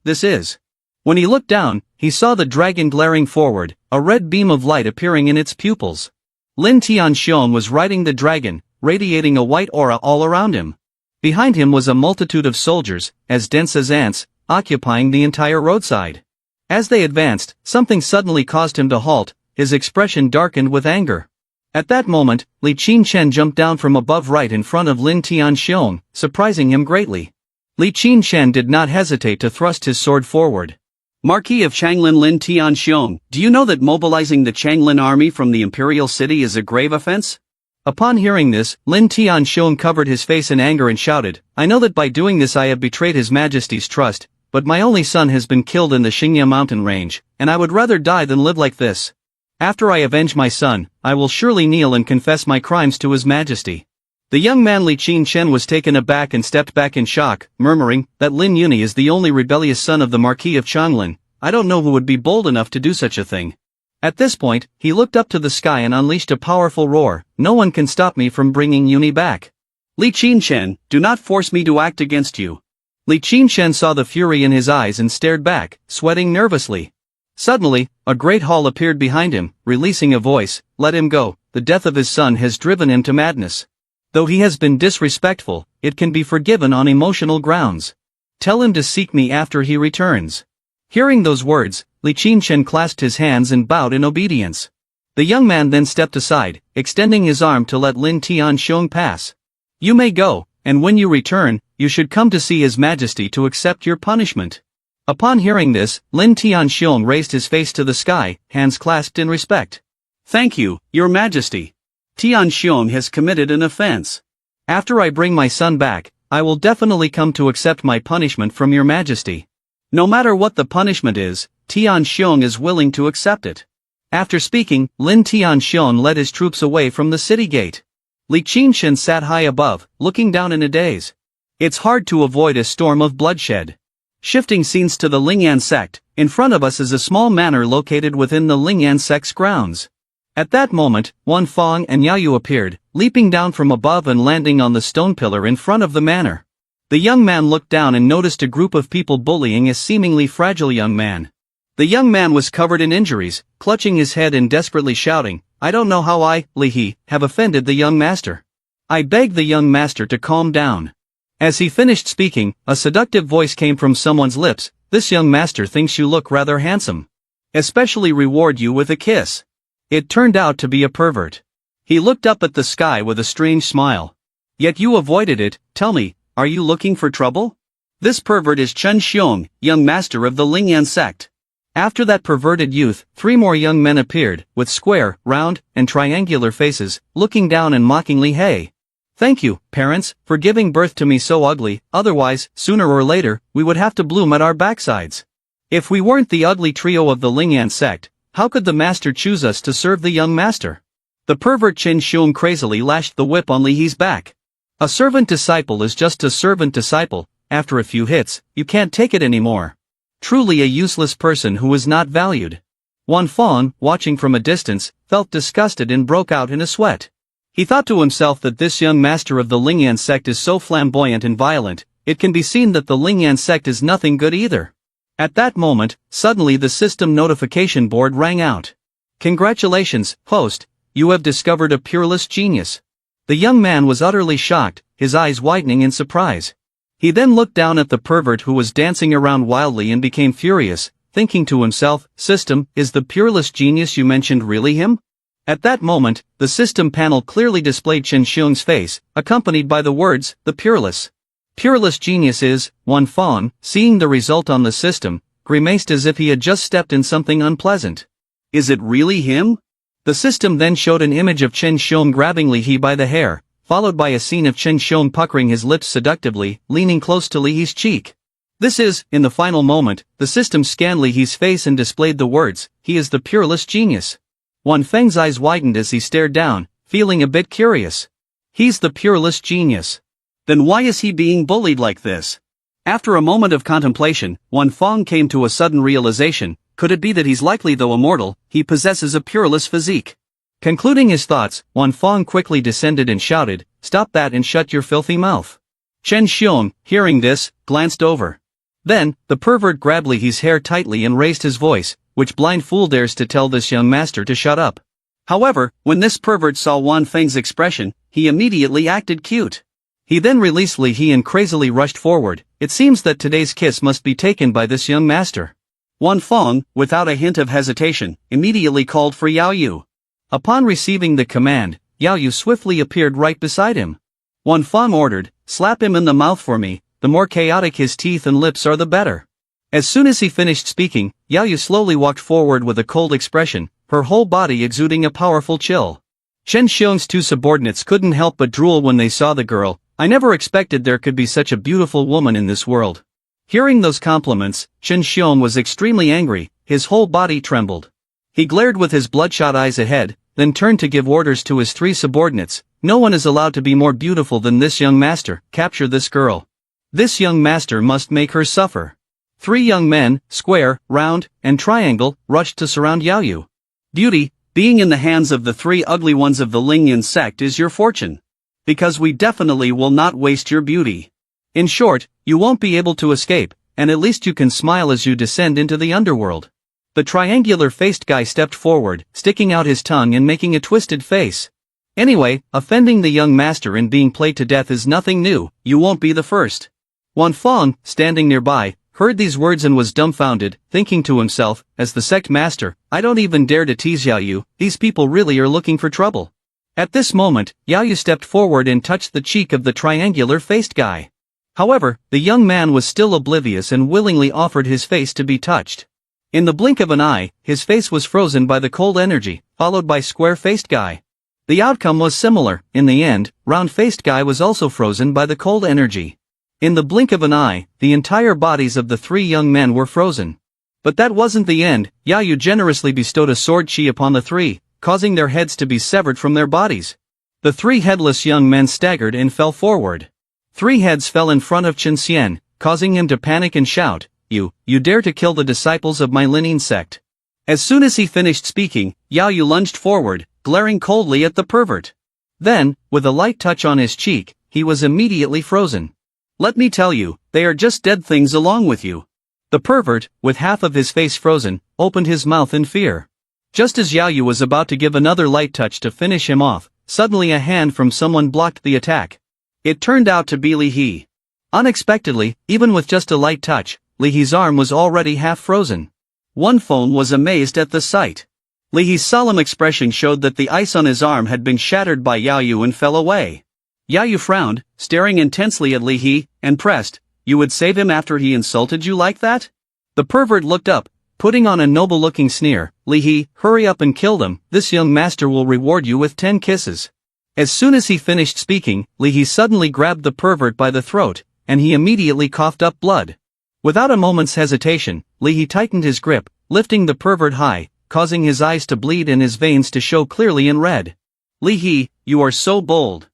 This is. When he looked down, he saw the dragon glaring forward, a red beam of light appearing in its pupils. Lin Tianxiong was riding the dragon, radiating a white aura all around him. Behind him was a multitude of soldiers, as dense as ants, occupying the entire roadside. As they advanced, something suddenly caused him to halt, his expression darkened with anger. At that moment, Li Qingchen jumped down from above right in front of Lin Tianxiong, surprising him greatly. Li Qingchen did not hesitate to thrust his sword forward. "Marquis of Changlin Lin Tianxiong, do you know that mobilizing the Changlin army from the imperial city is a grave offense?" Upon hearing this, Lin Tianxiong covered his face in anger and shouted, "I know that by doing this I have betrayed His Majesty's trust, but my only son has been killed in the Xingya mountain range, and I would rather die than live like this. After I avenge my son, I will surely kneel and confess my crimes to His Majesty." The young man Li Qingchen was taken aback and stepped back in shock, murmuring, "That Lin Yuni is the only rebellious son of the Marquis of Changlin. I don't know who would be bold enough to do such a thing." At this point, he looked up to the sky and unleashed a powerful roar, "No one can stop me from bringing Yuni back. Li Qingchen, do not force me to act against you." Li Qingchen saw the fury in his eyes and stared back, sweating nervously. Suddenly, a great hall appeared behind him, releasing a voice, "Let him go, the death of his son has driven him to madness. Though he has been disrespectful, it can be forgiven on emotional grounds. Tell him to seek me after he returns." Hearing those words, Li Qingchen clasped his hands and bowed in obedience. The young man then stepped aside, extending his arm to let Lin Tianxiong pass. "You may go, and when you return, you should come to see His Majesty to accept your punishment." Upon hearing this, Lin Tianxiong raised his face to the sky, hands clasped in respect. "Thank you, Your Majesty. Tianxiong has committed an offense. After I bring my son back, I will definitely come to accept my punishment from Your Majesty." No matter what the punishment is, Tian Xiong is willing to accept it. After speaking, Lin Tian Xiong led his troops away from the city gate. Li Qinshen sat high above, looking down in a daze. It's hard to avoid a storm of bloodshed. Shifting scenes to the Lingyan sect, in front of us is a small manor located within the Lingyan sect's grounds. At that moment, Wan Fong and Yaoyu appeared, leaping down from above and landing on the stone pillar in front of the manor. The young man looked down and noticed a group of people bullying a seemingly fragile young man. The young man was covered in injuries, clutching his head and desperately shouting, "I don't know how I, Li He, have offended the young master." I begged the young master to calm down. As he finished speaking, a seductive voice came from someone's lips, "This young master thinks you look rather handsome. Especially reward you with a kiss." It turned out to be a pervert. He looked up at the sky with a strange smile. "Yet you avoided it, tell me, are you looking for trouble?" This pervert is Chen Xiong, young master of the Lingyan sect. After that perverted youth, 3 more young men appeared, with square, round, and triangular faces, looking down and mockingly, "Hey! Thank you, parents, for giving birth to me so ugly, otherwise, sooner or later, we would have to bloom at our backsides. If we weren't the ugly trio of the Lingyan sect, how could the master choose us to serve the young master?" The pervert Chen Xiong crazily lashed the whip on Li He's back. A servant disciple is just a servant disciple. After a few hits, you can't take it anymore. Truly a useless person who is not valued. Wan Fong, watching from a distance, felt disgusted and broke out in a sweat. He thought to himself that this young master of the Lingyan sect is so flamboyant and violent, it can be seen that the Lingyan sect is nothing good either. At that moment, suddenly the system notification board rang out. "Congratulations, host, you have discovered a peerless genius." The young man was utterly shocked, his eyes widening in surprise. He then looked down at the pervert who was dancing around wildly and became furious, thinking to himself, "System, is the peerless genius you mentioned really him?" At that moment, the system panel clearly displayed Chen Xiong's face, accompanied by the words, "The peerless." Peerless genius is, Wan Fong, seeing the result on the system, grimaced as if he had just stepped in something unpleasant. Is it really him? The system then showed an image of Chen Xiong grabbing Li He by the hair, followed by a scene of Chen Xiong puckering his lips seductively, leaning close to Li He's cheek. This is, in the final moment, the system scanned Li He's face and displayed the words, "He is the peerless genius." Wan Feng's eyes widened as he stared down, feeling a bit curious. He's the peerless genius. Then why is he being bullied like this? After a moment of contemplation, Wan Feng came to a sudden realization, could it be that he's likely though immortal, he possesses a peerless physique? Concluding his thoughts, Wan Feng quickly descended and shouted, "Stop that and shut your filthy mouth." Chen Xiong, hearing this, glanced over. Then, the pervert grabbed Li He's hair tightly and raised his voice, "Which blind fool dares to tell this young master to shut up?" However, when this pervert saw Wan Feng's expression, he immediately acted cute. He then released Li He and crazily rushed forward. It seems that today's kiss must be taken by this young master. Wan Feng, without a hint of hesitation, immediately called for Yaoyu. Upon receiving the command, Yaoyu swiftly appeared right beside him. Wan Feng ordered, "Slap him in the mouth for me, the more chaotic his teeth and lips are the better." As soon as he finished speaking, Yaoyu slowly walked forward with a cold expression, her whole body exuding a powerful chill. Chen Xiong's 2 subordinates couldn't help but drool when they saw the girl. "I never expected there could be such a beautiful woman in this world." Hearing those compliments, Chen Xiong was extremely angry, his whole body trembled. He glared with his bloodshot eyes ahead, then turned to give orders to his 3 subordinates. "No one is allowed to be more beautiful than this young master, capture this girl. This young master must make her suffer." 3 young men, square, round, and triangle, rushed to surround Yaoyu. "Beauty, being in the hands of the 3 ugly ones of the Lingyan sect is your fortune. Because we definitely will not waste your beauty. In short, you won't be able to escape, and at least you can smile as you descend into the underworld." The triangular-faced guy stepped forward, sticking out his tongue and making a twisted face. "Anyway, offending the young master and being played to death is nothing new, you won't be the first." Wan Feng, standing nearby, heard these words and was dumbfounded, thinking to himself, as the sect master, "I don't even dare to tease Yaoyu, these people really are looking for trouble." At this moment, Yaoyu stepped forward and touched the cheek of the triangular-faced guy. However, the young man was still oblivious and willingly offered his face to be touched. In the blink of an eye, his face was frozen by the cold energy, followed by square-faced guy. The outcome was similar. In the end, round-faced guy was also frozen by the cold energy. In the blink of an eye, the entire bodies of the three young men were frozen. But that wasn't the end. Yahello generously bestowed a sword chi upon the three, causing their heads to be severed from their bodies. The three headless young men staggered and fell forward. 3 heads fell in front of Chen Xian, causing him to panic and shout, You dare to kill the disciples of my lineage sect." As soon as he finished speaking, Yahello lunged forward, glaring coldly at the pervert. Then, with a light touch on his cheek, he was immediately frozen. "Let me tell you, they are just dead things along with you." The pervert, with half of his face frozen, opened his mouth in fear. Just as Yahello was about to give another light touch to finish him off, suddenly a hand from someone blocked the attack. It turned out to be Li He. Unexpectedly, even with just a light touch, Li He's arm was already half frozen. One phone was amazed at the sight. Li He's solemn expression showed that the ice on his arm had been shattered by Yahello and fell away. Yahello frowned, staring intensely at Li He, and pressed, "You would save him after he insulted you like that?" The pervert looked up, putting on a noble-looking sneer. "Li He, hurry up and kill them. This young master will reward you with 10 kisses." As soon as he finished speaking, Li He suddenly grabbed the pervert by the throat, and he immediately coughed up blood. Without a moment's hesitation, Li He tightened his grip, lifting the pervert high, causing his eyes to bleed and his veins to show clearly in red. "Li He, you are so bold."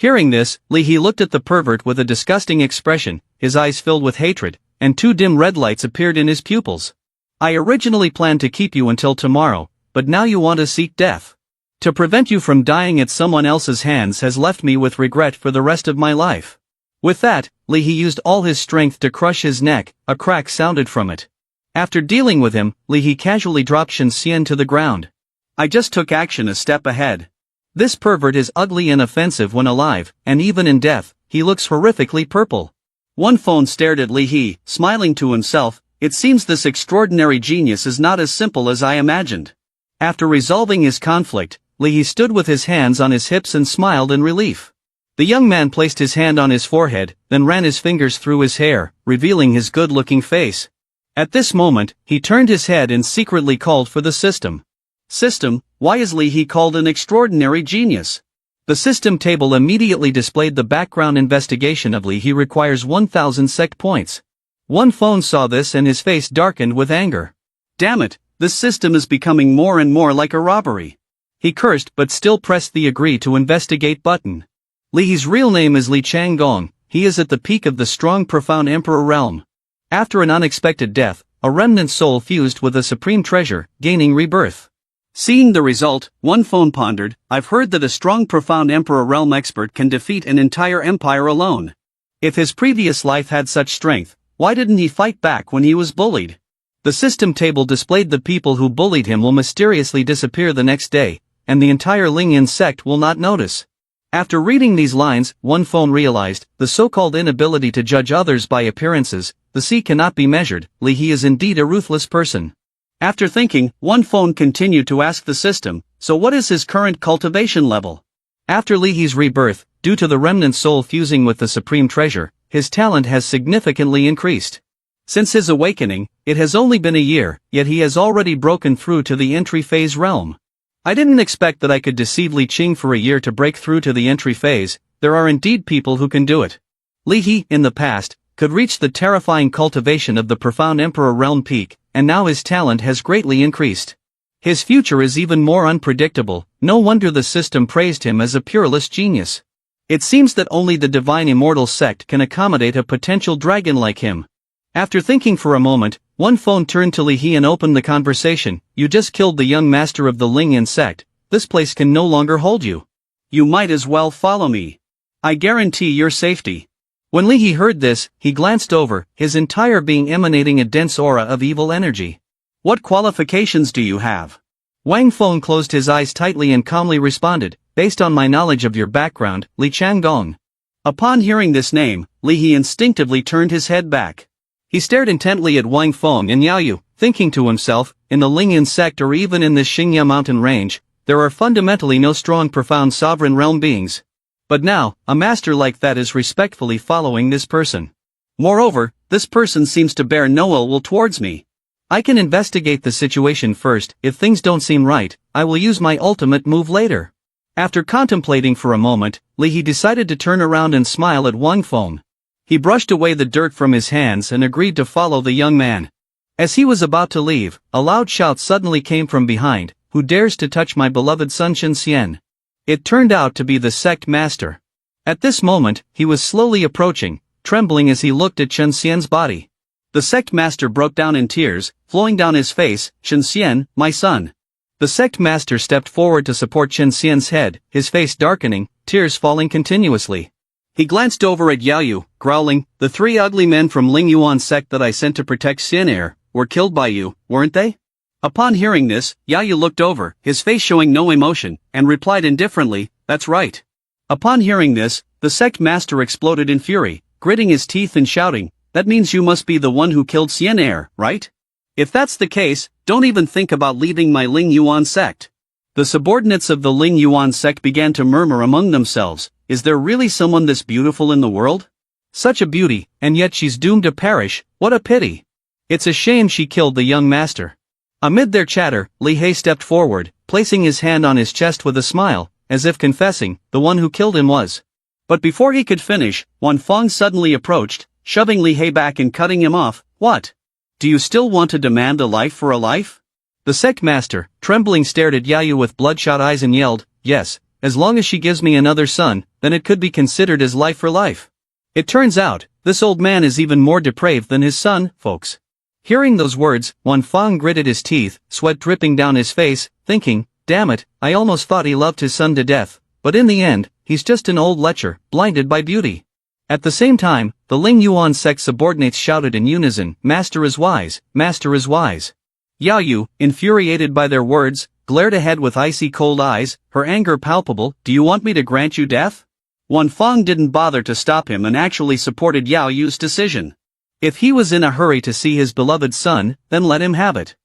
Hearing this, Li He looked at the pervert with a disgusting expression, his eyes filled with hatred, and 2 dim red lights appeared in his pupils. "I originally planned to keep you until tomorrow, but now you want to seek death. To prevent you from dying at someone else's hands has left me with regret for the rest of my life." With that, Li He used all his strength to crush his neck. A crack sounded from it. After dealing with him, Li He casually dropped Chen Xian to the ground. "I just took action a step ahead. This pervert is ugly and offensive when alive, and even in death, he looks horrifically purple." One phone stared at Li He, smiling to himself. "It seems this extraordinary genius is not as simple as I imagined." After resolving his conflict, Li He stood with his hands on his hips and smiled in relief. The young man placed his hand on his forehead, then ran his fingers through his hair, revealing his good-looking face. At this moment, he turned his head and secretly called for the system. "System, why is Li He called an extraordinary genius?" The system table immediately displayed the background investigation of Li He requires 1,000 Sect points. One phone saw this and his face darkened with anger. "Damn it, this system is becoming more and more like a robbery." He cursed but still pressed the agree to investigate button. Li He's real name is Li Changgong. He is at the peak of the strong profound emperor realm. After an unexpected death, a remnant soul fused with a supreme treasure, gaining rebirth. Seeing the result, one phone pondered, "I've heard that a strong profound emperor realm expert can defeat an entire empire alone. If his previous life had such strength, why didn't he fight back when he was bullied?" The system table displayed the people who bullied him will mysteriously disappear the next day, and the entire Lingyan sect will not notice. After reading these lines, one phone realized, the so-called inability to judge others by appearances, the sea cannot be measured. Li He is indeed a ruthless person. After thinking, one phone continued to ask the system, "So what is his current cultivation level?" After Li He's rebirth, due to the remnant soul fusing with the supreme treasure, his talent has significantly increased. Since his awakening, it has only been a year, yet he has already broken through to the entry phase realm. I didn't expect that I could deceive Li Qing for a year to break through to the entry phase. There are indeed people who can do it. Li He, in the past, could reach the terrifying cultivation of the profound emperor realm peak, and now his talent has greatly increased. His future is even more unpredictable. No wonder the system praised him as a pureless genius. It seems that only the divine immortal sect can accommodate a potential dragon like him. After thinking for a moment, one phone turned to Li He and opened the conversation. "You just killed the young master of the Lingyan sect. This place can no longer hold you. You might as well follow me. I guarantee your safety." When Li He heard this, he glanced over, his entire being emanating a dense aura of evil energy. "What qualifications do you have?" Wang Feng closed his eyes tightly and calmly responded, "Based on my knowledge of your background, Li Changgong." Upon hearing this name, Li He instinctively turned his head back. He stared intently at Wang Feng and Yahello, thinking to himself, in the Lingyan sect or even in this Xingya mountain range, there are fundamentally no strong profound sovereign realm beings. But now, a master like that is respectfully following this person. Moreover, this person seems to bear no ill will towards me. I can investigate the situation first. If things don't seem right, I will use my ultimate move later. After contemplating for a moment, Li He decided to turn around and smile at Wang Feng. He brushed away the dirt from his hands and agreed to follow the young man. As he was about to leave, a loud shout suddenly came from behind. Who dares to touch my beloved son Shenxian? It turned out to be the Sect master. At this moment, he was slowly approaching, trembling as he looked at Shenxian's body. The Sect master broke down in tears, flowing down his face. Shenxian, my son. The Sect master stepped forward to support Shenxian's head, his face darkening, tears falling continuously. He glanced over at Yahello, growling, the 3 ugly men from Ling Yuan's sect that I sent to protect Xin were killed by you, weren't they? Upon hearing this, Yahello looked over, his face showing no emotion, and replied indifferently, that's right. Upon hearing this, the Sect master exploded in fury, gritting his teeth and shouting, that means you must be the one who killed Xin, right? If that's the case, don't even think about leaving my Ling Yuan sect. The subordinates of the Ling Yuan sect began to murmur among themselves, is there really someone this beautiful in the world? Such a beauty, and yet she's doomed to perish, what a pity. It's a shame she killed the young master. Amid their chatter, Li He stepped forward, placing his hand on his chest with a smile, as if confessing, the one who killed him was. But before he could finish, Wan Fong suddenly approached, shoving Li He back and cutting him off. What? Do you still want to demand a life for a life? The Sect master, trembling, stared at Yahello with bloodshot eyes and yelled, yes, as long as she gives me another son, then it could be considered as life for life. It turns out, this old man is even more depraved than his son, folks. Hearing those words, Wan Fong gritted his teeth, sweat dripping down his face, thinking, damn it, I almost thought he loved his son to death, but in the end, he's just an old lecher, blinded by beauty. At the same time, the Ling Yuan sect subordinates shouted in unison, Master is wise, Master is wise. Yahello, infuriated by their words, glared ahead with icy cold eyes, her anger palpable, do you want me to grant you death? Wan Fong didn't bother to stop him and actually supported Yahello's decision. If he was in a hurry to see his beloved son, then let him have it.